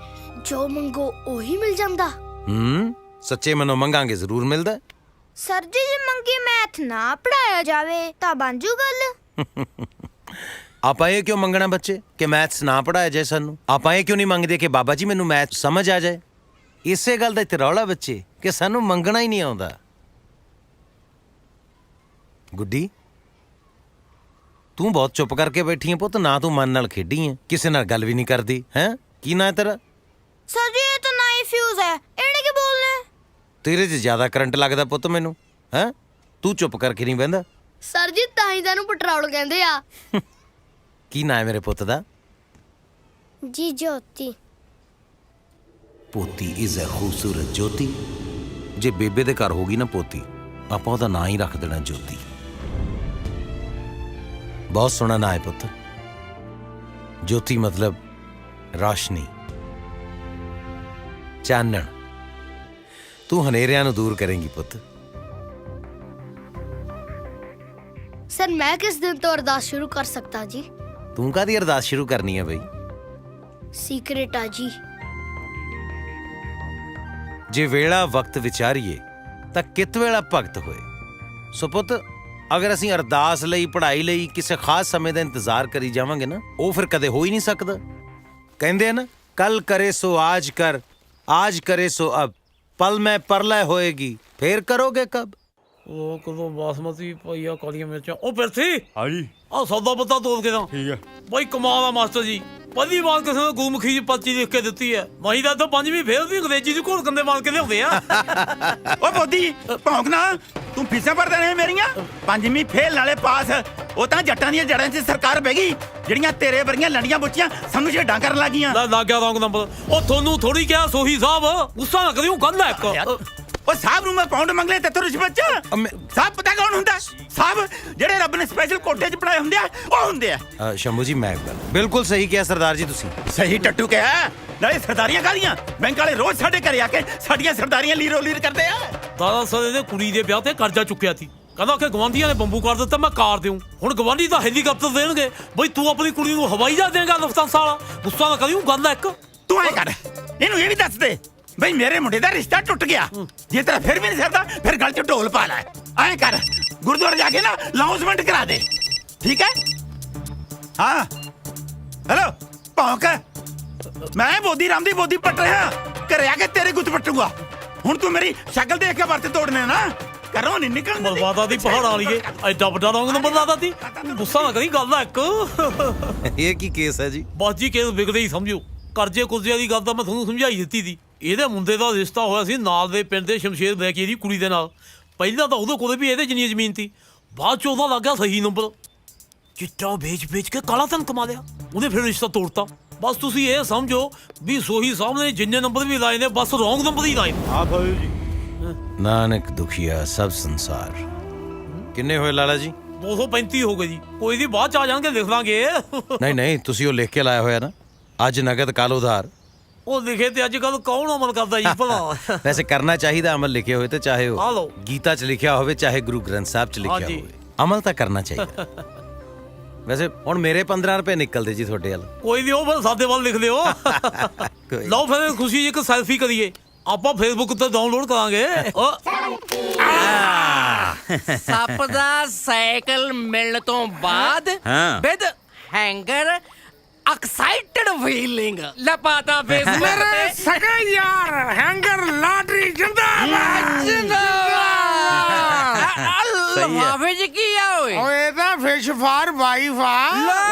ਜੋ ਮੰਗੋ ਉਹੀ ਮਿਲ ਜਾਂਦਾ? ਸੱਚੇ ਮਨੋਂ ਮੰਗਾਂਗੇ ਜ਼ਰੂਰ ਮਿਲਦਾ। ਸਰ ਜੀ ਜੇ ਮੰਗੀ ਮੈਥ ਨਾ ਪੜਾਇਆ ਜਾਵੇ ਤਾਂ ਬਣ ਜੂ ਗੱਲ। ਆਪਾਂ ਇਹ ਕਿਉਂ ਮੰਗਣਾ ਬੱਚੇ ਕਿ ਮੈਥਸ ਨਾ ਪੜਾਇਆ ਜਾਏ ਸਾਨੂੰ? ਆਪਾਂ ਇਹ ਕਿਉਂ ਨਹੀਂ ਮੰਗਦੇ ਕਿ ਬਾਬਾ ਜੀ ਮੈਨੂੰ ਮੈਥ ਸਮਝ ਆ ਜਾਏ? ਇਸੇ ਗੱਲ ਦਾ ਇੱਥੇ ਰੌਲਾ ਬੱਚੇ ਕਿ ਸਾਨੂੰ ਮੰਗਣਾ ਹੀ ਨਹੀਂ ਆਉਂਦਾ। ਗੁੱਡੀ, ਤੂੰ ਬਹੁਤ ਚੁੱਪ ਕਰਕੇ ਬੈਠੀ ਹੈ ਪੁੱਤ, ਨਾ ਤੂੰ ਮਨ ਨਾਲ ਖੇਡੀ ਹੈ, ਕਿਸੇ ਨਾਲ ਗੱਲ ਵੀ ਨਹੀਂ ਕਰਦੀ ਹੈ। ਕੀ ਨਾਂ ਹੈ ਤੇਰਾ? ਸਰ ਜੀ ਇਹ ਤਾਂ ਨਾ ਹੀ ਫਿਊਜ਼ ਹੈ, ਇਹਨੇ ਕੀ ਬੋਲਣਾ? ਤੇਰੇ 'ਚ ਜ਼ਿਆਦਾ ਕਰੰਟ ਲੱਗਦਾ ਪੁੱਤ ਮੈਨੂੰ, ਹੈ? ਤੂੰ ਚੁੱਪ ਕਰਕੇ ਨਹੀਂ ਬਹਿੰਦਾ? ਸਰ ਜੀ ਤਾਂ ਹੀ ਤੈਨੂੰ ਪੈਟਰੋਲ ਕਹਿੰਦੇ ਆ। ਕੀ ਨਾਂ ਹੈ ਮੇਰੇ ਪੁੱਤ ਦਾ? ਜੀ ਜੋਤੀ। ਪੋਤੀ ਇਜ਼ ਅ ਖੂਬਸੂਰਤ ਜੋਤੀ। ਜੇ ਬੇਬੇ ਦੇ ਘਰ ਹੋਗੀ ਨਾ ਪੋਤੀ, ਆਪਾਂ ਉਹਦਾ ਨਾਂ ਹੀ ਰੱਖ ਦੇਣਾ ਜੋਤੀ। ਬਹੁਤ ਸੋਹਣਾ ਨਾਂ ਹੈ ਪੁੱਤ। ਜੋਤੀ ਮਤਲਬ ਰੌਸ਼ਨੀ, ਚਾਨਣ। ਤੂੰ ਹਨੇਰਿਆਂ ਨੂੰ ਦੂਰ ਕਰੇਂਗੀ ਪੁੱਤ। ਸਰ ਮੈਂ ਕਿਸ ਦਿਨ ਤੋਂ ਅਰਦਾਸ ਸ਼ੁਰੂ ਕਰ ਸਕਦਾ ਜੀ? ਤੂੰ ਕਾਹਦੀ ਅਰਦਾਸ ਸ਼ੁਰੂ ਕਰਨੀ ਹੈ ਬਈ? ਸੀਕ੍ਰੇਟ ਆ ਜੀ। ਜੇ ਵੇਲਾ ਵਕਤ ਵਿਚਾਰੀਏ ਤਾਂ ਕਿਤ ਵੇਲਾ ਭਗਤ ਹੋਏ। ਸੋ ਪੁੱਤ, ਅਗਰ ਅਸੀਂ ਅਰਦਾਸ ਲਈ, ਪੜ੍ਹਾਈ ਲਈ ਕਿਸੇ ਖਾਸ ਸਮੇਂ ਦਾ ਇੰਤਜ਼ਾਰ ਕਰੀ ਜਾਵਾਂਗੇ ਨਾ, ਉਹ ਫਿਰ ਕਦੇ ਹੋ ਹੀ ਨਹੀਂ ਸਕਦਾ। ਕਹਿੰਦੇ ਆ ਨਾ, ਕੱਲ ਕਰੇ ਸੋ ਆਜ ਕਰ, ਆਜ ਕਰੇ ਸੋ ਅਬ, ਪਲ ਮੈਂ ਪਰਲੈ ਹੋਏਗੀ, ਫੇਰ ਕਰੋਗੇ ਕਬ? ਉਹ ਕਦੋਂ ਬਾਸਮਤੀ ਪਈਆ ਕਾਲੀਆਂ ਮਿਰਚਾਂ। ਉਹ ਪਿਰਥੀ, ਹਾਂਜੀ ਆ ਸੌਦਾ ਪੱਤਾ ਤੋਲ ਕੇ ਤਾਂ। ਠੀਕ ਹੈ ਬਾਈ, ਕਮਾਲ ਆ ਮਾਸਟਰ ਜੀ। ਪਹਿਲੀ ਵਾਰ ਕਿਸੇ ਨੇ ਗੁਰਮੁਖੀ ਦੀ ਪਰਚੀ ਲਿਖ ਕੇ ਦਿੱਤੀ ਹੈ। ਮਾਈ ਦਾ ਤਾਂ 5ਵੀਂ ਫੇਲ ਵੀ ਅੰਗਰੇਜ਼ੀ ਦੀ ਘੋਲ ਕੰਦੇ ਮਾਰ ਕੇ ਲਿਆਉਂਦੇ ਆ। ਓ ਬੋਦੀ ਭੌਂਕਣਾ, ਤੂੰ ਫੀਸਾਂ ਭਰਦਾ ਨਹੀਂ ਮੇਰੀਆਂ? 5ਵੀਂ ਫੇਲ ਨਾਲੇ ਪਾਸ, ਉਹ ਤਾਂ ਜੱਟਾਂ ਦੀਆਂ ਜੜਾਂ 'ਚ ਸਰਕਾਰ ਬਹਿ ਗਈ ਜਿਹੜੀਆਂ ਤੇਰੇ ਵਰਗੀਆਂ ਲੰਡੀਆਂ ਬੁੱਚੀਆਂ ਸਾਨੂੰ ਛੇਡਾਂ ਕਰਨ ਲੱਗੀਆਂ। ਲੱਗ ਗਿਆ ਰੌਂਗ ਨੰਬਰ। ਉਹ ਤੁਹਾਨੂੰ ਥੋੜੀ ਕਿਹਾ ਸੋਹੀ ਸਾਹਿਬ, ਗੁੱਸਾ ਨਾ ਕਰਿਓ, ਗੱਲ ਹੈ ਇੱਕ। ਉਹ ਸਾਹਿਬ ਨੂੰ ਮੈਂ ਪਾਉਂਡ ਮੰਗ ਲਿਆ ਤੇ ਰਿਸ਼ਵਤ 'ਚ। ਸਾਹਿਬ ਪਤਾ ਕੌਣ ਹੁੰਦਾ? ਸਾਹਿਬ ਜਿਹੜੇ ਰੱਬ ਨੇ ਸਪੈਸ਼ਲ ਕੋਟੇ 'ਚ ਬਣਾਏ ਹੁੰਦੇ ਆ, ਉਹ ਹੁੰਦੇ ਆ। ਸ਼ੰਭੂ ਜੀ ਮੈਂ ਬਿਲਕੁਲ ਸਹੀ ਕਿਹਾ ਸਰਦਾਰ ਜੀ ਤੁਸੀਂ। ਸਹੀ ਟੱਟੂ ਕਿਹਾ। ਨਾਲੇ ਸਰਦਾਰੀਆਂ ਕਾਹਦੀਆਂ, ਬੈਂਕ ਵਾਲੇ ਰੋਜ਼ ਸਾਡੇ ਘਰੇ ਆ ਕੇ ਸਾਡੀਆਂ ਸਰਦਾਰੀਆਂ ਲੀਰੋ ਲੀਰ ਕਰਦੇ ਆ। ਦਾਦਾ ਸਰ ਇਹਦੇ ਕੁੜੀ ਦੇ ਵਿਆਹ ਤੇ ਕਰਜ਼ਾ ਚੁੱਕਿਆ ਸੀ, ਕਹਿੰਦਾ ਕਿ ਗਵਾਂਢੀਆਂ ਨੇ ਬੰਬੂ ਕਰ ਦਿੱਤਾ, ਮੈਂ ਕਾਰ ਦਿਉ। ਹੁਣ ਗਵਾਂਢੀ ਤਾਂ ਹੈਲੀਕਾਪਟਰ ਦੇਣਗੇ, ਬਈ ਤੂੰ ਆਪਣੀ ਕੁੜੀ ਨੂੰ ਹਵਾਈ ਜਹਾਜ਼ ਦੇਂਗਾ ਲਫਤਾਂਸਾ ਵਾਲਾ। ਗੁੱਸਾ ਨਾ ਕਰਿਓ, ਗੱਲ ਹੈ ਇੱਕ। ਤੂੰ ਐ ਕਰ, ਇਹਨੂੰ ਇਹ ਵੀ ਦੱਸ ਦੇ ਬਈ ਮੇਰੇ ਮੁੰਡੇ ਦਾ ਰਿਸ਼ਤਾ ਟੁੱਟ ਗਿਆ। ਜੇ ਤੇਰਾ ਫਿਰ ਵੀ ਨਹੀਂ ਸਰਦਾ, ਫਿਰ ਗਲ 'ਚ ਢੋਲ ਪਾ ਲੈ। ਐ ਕਰ, ਗੁਰਦੁਆਰੇ ਜਾ ਕੇ ਨਾ ਅਨਾਉਂਸਮੈਂਟ ਕਰਾ ਦੇ, ਠੀਕ ਹੈ? ਹਾਂ ਹੈਲੋ ਭੌਂਕ, ਮੈਂ ਬੋਦੀ ਰਾਮ ਦੀ ਬੋਦੀ ਪੱਟ ਰਿਹਾ, ਘਰੇ ਆ ਕੇ ਤੇਰੇ ਗੁੱਤ ਪੱਟੂਗਾ। ਹੁਣ ਤੂੰ ਮੇਰੀ ਸ਼ਕਲ ਦੇਖ ਕੇ ਵਰਤ ਤੋੜਨੇ ਨਾ, ਘਰੋਂ ਨਹੀਂ ਨਿਕਲਣ ਦਿੰਦੀ। ਬਰਬਾਦਾ ਦੀ ਪਹਾੜ ਵਾਲੀਏ, ਐਡਾ ਵੱਡਾ ਰੌਂਗ ਨੰਬਰ ਲਾਦਾ ਸੀ। ਗੁੱਸਾ ਨਾ ਕਰੀ, ਗੱਲ ਹੈ ਇੱਕ। ਇਹ ਕੀ ਕੇਸ ਹੈ ਜੀ? ਬਸ ਜੀ ਕੇਸ ਵਿਗੜੇ ਹੀ ਸਮਝੋ। ਕਰਜ਼ੇ ਕੁਰਜ਼ੇ ਦੀ ਗੱਲ ਤਾਂ ਮੈਂ ਤੁਹਾਨੂੰ ਸਮਝਾਈ ਦਿੱਤੀ ਸੀ। ਇਹਦੇ ਮੁੰਡੇ ਦਾ ਰਿਸ਼ਤਾ ਹੋਇਆ ਸੀ ਨਾਲ ਦੇ ਪਿੰਡ ਦੇ ਸ਼ਮਸ਼ੇਰ ਲੈ ਕੇ ਇਹਦੀ ਕੁੜੀ ਦੇ ਨਾਲ। ਪਹਿਲਾਂ ਤਾਂ ਉਹਦੇ ਕੋਲ ਵੀ ਇਹਦੇ ਜਿੰਨੀ ਜ਼ਮੀਨ ਸੀ, ਬਾਅਦ 'ਚ ਉਹਦਾ ਲੱਗ ਗਿਆ ਸਹੀ ਨੰਬਰ। ਚਿੱਟਾ ਵੇਚ ਕੇ ਕਾਲਾ ਧਨ ਕਮਾ ਲਿਆ, ਉਹਨੇ ਫਿਰ ਰਿਸ਼ਤਾ ਤੋੜਤਾ। ਬਸ ਤੁਸੀਂ ਇਹ ਸਮਝੋ ਵੀ ਸੋਹੀ ਸਾਹਿਬ ਨੇ ਜਿੰਨੇ ਨੰਬਰ ਵੀ ਲਾਏ ਨੇ, ਬਸ ਰੌਂਗ ਨੰਬਰ ਹੀ ਲਾਏ। ਆ ਭਾਈ ਜੀ, ਨਾਨਕ ਦੁਖੀਆ ਸਭ ਸੰਸਾਰ। ਕਿੰਨੇ ਹੋਏ ਲਾਲਾ ਜੀ? 235 ਹੋ ਗਏ ਜੀ। ਕੋਈ ਦੀ ਬਾਅਦ 'ਚ ਆ ਜਾਣਗੇ, ਲਿਖ ਲਾਂਗੇ। ਨਹੀਂ ਤੁਸੀਂ ਉਹ ਲਿਖ ਕੇ ਲਾਇਆ ਹੋਇਆ ਨਾ, ਅੱਜ ਨਗਦ ਕੱਲ ਉਧਾਰ। ਉਹ ਲਿਖੇ ਤੇ ਅੱਜ ਕੱਲ ਕੌਣ ਅਮਲ ਕਰਦਾ ਜੀ ਭਲਾ? ਵੈਸੇ ਕਰਨਾ ਚਾਹੀਦਾ ਅਮਲ, ਲਿਖੇ ਹੋਏ ਤੇ ਚਾਹੇ ਆ ਲਓ। ਉਹ ਗੀਤਾ 'ਚ ਲਿਖਿਆ ਹੋਵੇ ਚਾਹੇ ਗੁਰੂ ਗ੍ਰੰਥ ਸਾਹਿਬ 'ਚ ਲਿਖਿਆ ਹੋਵੇ, ਅਮਲ ਤਾਂ ਕਰਨਾ ਚਾਹੀਦਾ। ਵੈਸੇ ਹੁਣ ਮੇਰੇ 15 ਰੁਪਏ ਨਿਕਲਦੇ ਜੀ ਤੁਹਾਡੇ ਵੱਲ। ਕੋਈ ਨਹੀਂ, ਉਹ ਫਿਰ ਸਾਡੇ ਵੱਲ ਲਿਖ ਲਿਓ। ਲਓ ਫਿਰ ਖੁਸ਼ੀ ਇੱਕ ਸੈਲਫੀ ਕਰੀਏ, ਆਪਾਂ ਫੇਸਬੁੱਕ ਤੇ ਡਾਊਨਲੋਡ ਕਰਾਂਗੇ। ਸੱਪ ਦਾ ਸਾਈਕਲ ਮਿਲਣ ਤੋਂ ਬਾਅਦ ਵਿਦ ਹੈਂਗਰ ਐਕਸਾਈਟਡ ਫੀਲਿੰਗ ਲਪਾਤਾ ਫੇਸ ਮੇਰੇ ਸਗਾ ਯਾਰ ਹੈਂਗਰ ਲਾਟਰੀ ਜਿੰਦਾਬਾਦ ਮਾਫੀ ਜੀ ਕੀ ਆ ਓਏ? ਓਏ ਤਾਂ ਫਿਸ਼ ਫਾਰ ਵਾਈਫ ਆ।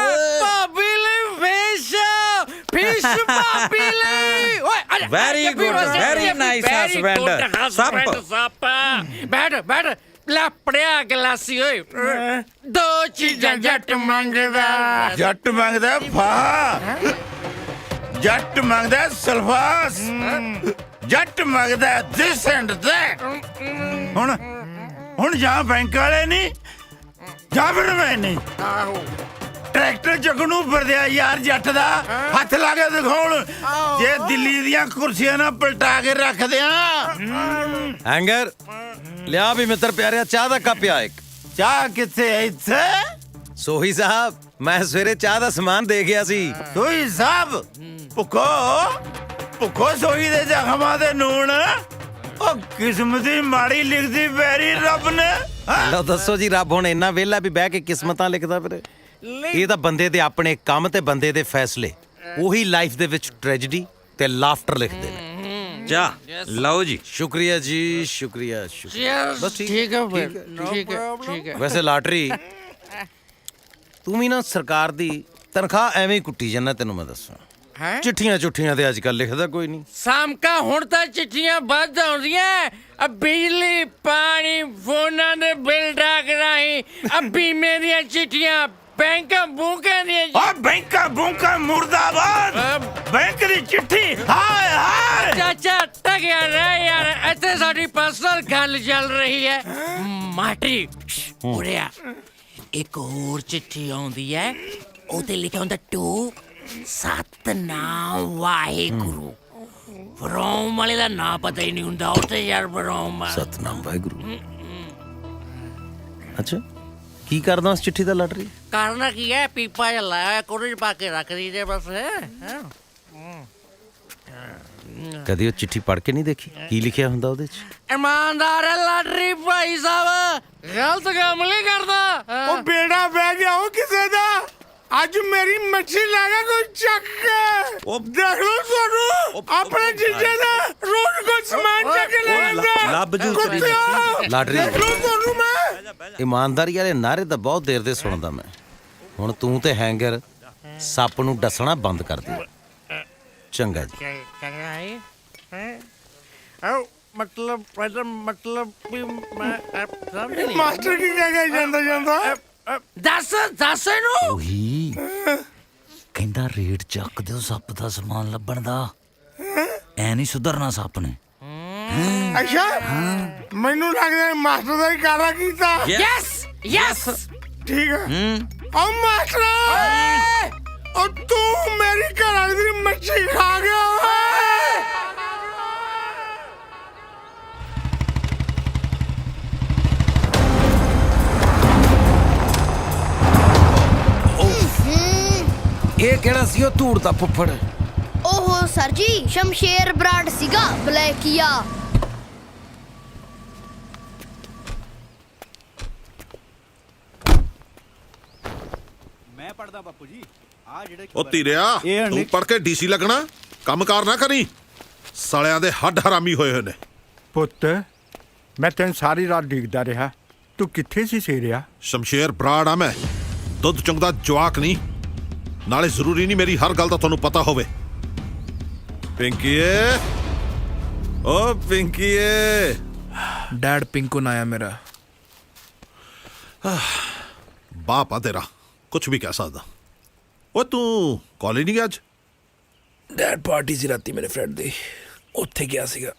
ਭਾਬੀ ਲਈ ਫਿਸ਼ ਭਾਬੀ ਲਈ। ਓਏ very good, very nice husband. ਸੱਪ ਬੈਠ ਲੈ ਪੜਿਆ ਗਲਾਸੀ ਓਏ। ਦੋ ਚੀਜ਼ਾਂ ਜੱਟ ਮੰਗਦਾ। ਜੱਟ ਮੰਗਦਾ ਫਾਹ, ਜੱਟ ਮੰਗਦਾ ਸਲਫਾਸ, ਜੱਟ ਮੰਗਦਾ ਦਿਸ ਐਂਡ ਦੈਟ। ਹੁਣ ਜਾਂ ਬੈਂਕ ਵਾਲੇ ਨਹੀਂ ਜਾਂ ਫਿਰ ਮੈਂ ਨਹੀਂ, ਟਰੈਕਟਰ ਚੱਕ ਨੂੰ ਫਿਰਦਿਆ ਯਾਰ ਜੱਟ ਦਾ ਹੱਥ ਲਾ ਕੇ ਦਿਖਾਉਣ, ਜੇ ਦਿੱਲੀ ਦੀਆਂ ਕੁਰਸੀਆਂ ਨਾਲ ਪਲਟਾ ਕੇ ਰੱਖਦੇ ਆ। ਹੈਂਗਰ ਲਿਆ ਵੀ ਮਿੱਤਰ ਪਿਆਰਿਆ, ਚਾਹ ਦਾ ਕੱਪ ਆ ਇੱਕ। ਚਾਹ ਕਿੱਥੇ ਇੱਥੇ? ਸੋਹੀ ਸਾਹਿਬ, ਮੈਂ ਸਵੇਰੇ ਚਾਹ ਦਾ ਸਮਾਨ ਦੇ ਗਿਆ ਸੀ। ਸੋਹੀ ਸਾਹਿਬ ਭੁੱਖੋ ਸੋਹੀ ਦੇ ਜ਼ਖਮਾਂ ਦੇ ਨੂਣ। ਉਹ ਕਿਸਮਤ ਦੀ ਮਾੜੀ ਲਿਖਦੀ ਪੈਰੀ ਰੱਬ ਨੇ। ਲਓ ਦੱਸੋ ਜੀ, ਰੱਬ ਹੁਣ ਇੰਨਾ ਵਿਹਲਾ ਵੀ ਬਹਿ ਕੇ ਕਿਸਮਤਾਂ ਲਿਖਦਾ ਫਿਰ? ਇਹ ਤਾਂ ਬੰਦੇ ਦੇ ਆਪਣੇ ਕੰਮ ਤੇ ਬੰਦੇ ਦੇ ਫੈਸਲੇ, ਉਹੀ ਲਾਈਫ ਦੇ ਵਿੱਚ ਟ੍ਰੈਜੇਡੀ ਤੇ ਲਾਫਟਰ ਲਿਖਦੇ ਨੇ। ਜਾ ਲਓ ਜੀ। ਸ਼ੁਕਰੀਆ ਜੀ, ਸ਼ੁਕਰੀਆ। ਬਸ ਠੀਕ ਹੈ ਫਿਰ, ਠੀਕ ਹੈ। ਵੈਸੇ ਲਾਟਰੀ ਤੂੰ ਵੀ ਨਾ ਸਰਕਾਰ ਦੀ ਤਨਖਾਹ ਐਵੇਂ ਹੀ ਕੁੱਟੀ ਜਾਂਦਾ, ਤੈਨੂੰ ਮੈਂ ਦੱਸਾਂ। ਚਿੱਠੀਆਂ ਤੇ ਅੱਜ ਕੱਲ ਲਿਖਦਾ ਕੋਈ ਨਹੀਂ। ਸਾਮਕਾ ਹੁਣ ਤਾਂ ਚਿੱਠੀਆਂ ਵੱਧ ਆਉਂਦੀਆਂ। ਬਿਜਲੀ ਪਾਣੀ ਫੋਨਾਂ ਦੇ ਬਿੱਲ ਡਾਕ ਰਾਹੀਂ, ਬੀਮੇ ਦੀਆਂ ਚਿੱਠੀਆਂ, ਬੈਂਕਾਂ ਬੂਕਾਂ ਦੀਆਂ। ਬੈਂਕਾਂ ਬੂਕਾਂ ਮੁਰਦਾਬਾਦ। ਬੈਂਕ ਦੀ ਚਿੱਠੀ ਹਾਏ ਹਾਏ। ਚਾਚਾ ਟਕਿਆ ਰਹਿ ਯਾਰ, ਇੱਥੇ ਸਾਡੀ ਪਰਸਨਲ ਗੱਲ ਚੱਲ ਰਹੀ ਹੈ। ਮਾਟਰੀ ਉਰਿਆ ਇੱਕ ਹੋਰ ਚਿੱਠੀ ਆਉਂਦੀ ਹੈ, ਉਹਤੇ ਲਿਖਿਆ ਹੁੰਦਾ ਟੂ ਸਤਨਾਮ ਵਾਹਿਗੁਰੂ। ਫਰੋਮ ਵਾਲੇ ਦਾ ਨਾਂ ਪਤਾ ਹੀ ਨਹੀਂ ਹੁੰਦਾ ਉੱਥੇ ਯਾਰ। ਫਰੋਮ ਸਤਨਾਮ ਵਾਹਿਗੁਰੂ। ਅੱਛਾ, ਕੀ ਕਰਦਾ ਉਸ ਚਿੱਠੀ ਦਾ ਲਾਟਰੀ? ਕਰਨਾ ਕੀ ਹੈ, ਪੀਪਾ ਜਿਹਾ ਲਾਇਆ ਕੁੜੀ ਪਾ ਕੇ ਰੱਖ ਦੀ ਜੇ ਬਸ। ਕਦੀ ਉਹ ਚਿੱਠੀ ਪੜ੍ਹ ਕੇ ਨਹੀਂ ਦੇਖੀ? ਕੀ ਲਿਖਿਆ ਹੁੰਦਾ ਉਹਦੇ 'ਚ? ਇਮਾਨਦਾਰ ਹੈ ਲਾਟਰੀ ਭਾਈ ਸਾਹਿਬ, ਗਲਤ ਕੰਮ ਨਹੀਂ ਕਰਦਾ। ਉਹ ਬੇੜਾ ਬਹਿ ਗਿਆ ਉਹ ਕਿਸੇ ਦਾ। ਅੱਜ ਮੇਰੀ ਮੱਛੀ ਲੈ ਗਿਆ ਕੋਈ ਚੱਕ ਕੇ। ਦੇਖ ਲਓ ਤੁਹਾਨੂੰ ਆਪਣੇ ਜੀਜੇ ਦਾ ਰੋਜ਼ ਕੋਈ ਸਮਾਨ ਚੱਕ ਲੈ ਲੈਂਦਾ। ਲੱਭ ਜੂ ਲਾਟਰੀ ਦੇਖ ਲਓ ਤੁਹਾਨੂੰ ਮੈਂ। ਇਮਾਨਦਾਰੀ ਵਾਲੇ ਨਾਰੇ ਤਾਂ ਬਹੁਤ ਦੇਰ ਦੇ ਸੁਣਦਾ ਮੈਂ। ਹੁਣ ਤੂੰ ਤੇ ਹੈਂਗਰ ਸੱਪ ਨੂੰ ਡਸਣਾ ਬੰਦ ਕਰ ਦੇ। ਚੰਗਾ ਜੀ। ਮਤਲਬ ਵੀ ਮੈਂ ਸਮਝ ਨਹੀਂ। ਮਾਸਟਰ ਕੀ ਕਹਿ ਗਿਆ ਜਾਂਦਾ ਦੱਸ ਦੱਸ ਇਹਨੂੰ ਉਹੀ ਕਹਿੰਦਾ ਰੇਟ ਚੱਕ ਦਿਓ ਸੱਪ ਦਾ ਸਮਾਨ ਲੱਭਣ ਦਾ ਐ ਨਹੀਂ ਸੁਧਰਨਾ ਸੱਪ ਨੇ। ਅੱਛਾ ਮੈਨੂੰ ਲੱਗਦਾ ਮਾਸਟਰ ਦਾ ਹੀ ਕਾਰਾ ਕੀਤਾ। ਯੈਸ ਯੈਸ ਠੀਕ ਹੈ ਓ ਮਾਸਟਰ ਓ ਤੂੰ ਮੇਰੀ ਘਰ ਵਾਲੀ ਦੀ ਮੱਛੀ ਖਾ ਗਿਆ ਓਏ। ਇਹ ਕਿਹੜਾ ਸੀ ਉਹ ਧੂੜ ਦਾ ਫੁੱਫੜ? ਓਹੋ ਸਰ ਜੀ ਸ਼ਮਸ਼ੇਰ ਬਰਾੜ ਸੀਗਾ ਬਲੈਕੀਆ। ਉਹ ਧੀਰਿਆ ਤੂੰ ਪੜ ਕੇ ਡੀਸੀ ਲੱਗਣਾ ਕੰਮਕਾਰ ਨਾ ਕਰੀ ਸਾਲਿਆਂ ਦੇ ਹੱਡ ਹਰਾਮੀ ਹੋਏ ਹੋਏ ਨੇ। ਪੁੱਤ ਮੈਂ ਤੈਨੂੰ ਸਾਰੀ ਰਾਤ ਡਿੱਗਦਾ ਰਿਹਾ ਤੂੰ ਕਿੱਥੇ ਸੀ ਸੇਰਿਆ? ਸ਼ਮਸ਼ੇਰ ਬਰਾੜ ਆ ਮੈਂ, ਦੁੱਧ ਚੁੰਗਦਾ ਜਵਾਕ ਨਹੀਂ। ਨਾਲੇ ਜ਼ਰੂਰੀ ਨਹੀਂ ਮੇਰੀ ਹਰ ਗੱਲ ਦਾ ਤੁਹਾਨੂੰ ਪਤਾ ਹੋਵੇ। ਪਿੰਕੀਏ ਓ ਪਿੰਕੀਏ। ਡੈਡ ਪਿੰਕੂ ਨਾ ਆਇਆ ਮੇਰਾ। ਬਾਪ ਆ ਤੇਰਾ ਕੁਝ ਵੀ ਕਹਿ ਸਕਦਾ। ਓ ਤੂੰ ਕਾਲਜ ਨਹੀਂ ਗਿਆ ਅੱਜ? ਡੈਡ ਪਾਰਟੀ ਸੀ ਰਾਤੀ ਮੇਰੇ ਫਰੈਂਡ ਦੀ, ਉੱਥੇ ਗਿਆ ਸੀਗਾ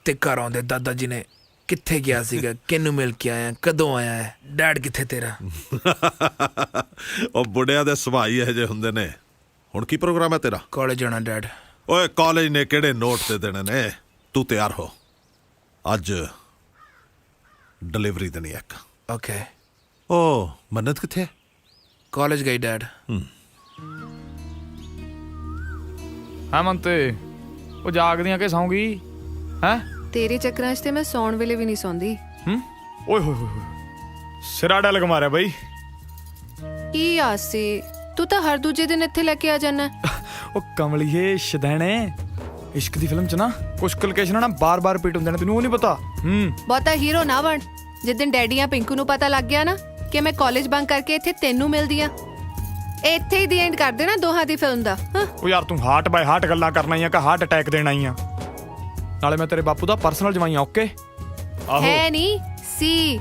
ਤੇ ਘਰ ਆਉਂਦੇ ਦਾਦਾ ਜੀ ਨੇ ਕਿੱਥੇ ਗਿਆ ਸੀਗਾ, ਕਿਹਨੂੰ ਮਿਲ ਕੇ ਆਇਆ, ਕਦੋਂ ਆਇਆ ਹੈ, ਡੈਡ ਕਿੱਥੇ ਤੇਰਾ? ਉਹ ਬੁੱਢਿਆਂ ਦੇ ਸੁਭਾਅ ਹੀ ਇਹੋ ਜਿਹੇ ਹੁੰਦੇ ਨੇ। ਹੁਣ ਕੀ ਪ੍ਰੋਗਰਾਮ ਹੈ ਤੇਰਾ? ਕਾਲਜ ਜਾਣਾ ਡੈਡ। ਓਏ ਕਾਲਜ ਨੇ ਕਿਹੜੇ ਨੋਟ ਤੇ ਦੇਣੇ ਨੇ? ਤੂੰ ਤਿਆਰ ਹੋ, ਅੱਜ ਡਿਲੀਵਰੀ ਦੇਣੀ ਇੱਕ। ਓਕੇ। ਓ ਮੰਨਤ ਕਿੱਥੇ ਹੈ? ਕਾਲਜ ਗਈ ਡੈਡ। ਹਾਂ ਮੰਤੇ ਉਹ ਜਾਗਦੀਆਂ ਕਿ ਸੌਂਗੀ ਹੈ? ਤੇਰੇ ਚੱਕਰਾਂ 'ਚ ਤੇ ਮੈਂ ਸੌਣ ਵੇਲੇ ਵੀ ਨਹੀਂ ਸੌਂਦੀ। ਓਏ ਹੋਏ ਹੋਏ ਸਿਰਾ ਡਲ ਮਾਰਿਆ ਬਈ। ਕੀ ਆਸ ਸੀ? ਤੂੰ ਤਾਂ ਹਰ ਦੂਜੇ ਦਿਨ ਇੱਥੇ ਲੈ ਕੇ ਆ ਜਾਣਾ। ਉਹ ਕਮਲੀਏ ਸ਼ਦੈਣੇ, ਇਸ਼ਕ ਦੀ ਫਿਲਮ 'ਚ ਨਾ ਕੁਛ ਲੋਕੇਸ਼ਨਾਂ ਨਾ ਬਾਰ-ਬਾਰ ਰਿਪੀਟ ਹੁੰਦੇ ਨੇ, ਤੈਨੂੰ ਉਹ ਨਹੀਂ ਪਤਾ? ਬਹੁਤਾ ਹੀਰੋ ਨਾ ਬਣ। ਜਿੱਦਣ ਡੈਡੀ ਆ ਪਿੰਕੂ ਨੂੰ ਪਤਾ ਲੱਗ ਗਿਆ ਨਾ ਕਿ ਮੈਂ ਕਾਲਜ ਬੰਕ ਕਰਕੇ ਇੱਥੇ ਤੈਨੂੰ ਮਿਲਦੀ ਆ, ਇੱਥੇ ਹੀ ਦੀ ਐਂਡ ਕਰ ਦੇਣਾ ਦੋਹਾਂ ਦੀ ਫਿਲਮ ਦਾ। ਉਹ ਯਾਰ ਤੂੰ ਹਾਰਟ ਬਾਈ ਹਾਰਟ ਗੱਲਾਂ ਕਰਨਾ ਹੀ ਆ ਕਿ ਹਾਰਟ ਅਟੈਕ ਦੇਣਾ ਹੀ ਆ? ਨਾਲੇ ਮੈਂ ਤੇਰੇ ਬਾਪੂ ਦਾ ਪਰਸਨਲ ਜਵਾਈ ਆ। ਓਕੇ ਹੈ ਨਹੀਂ ਸੀ,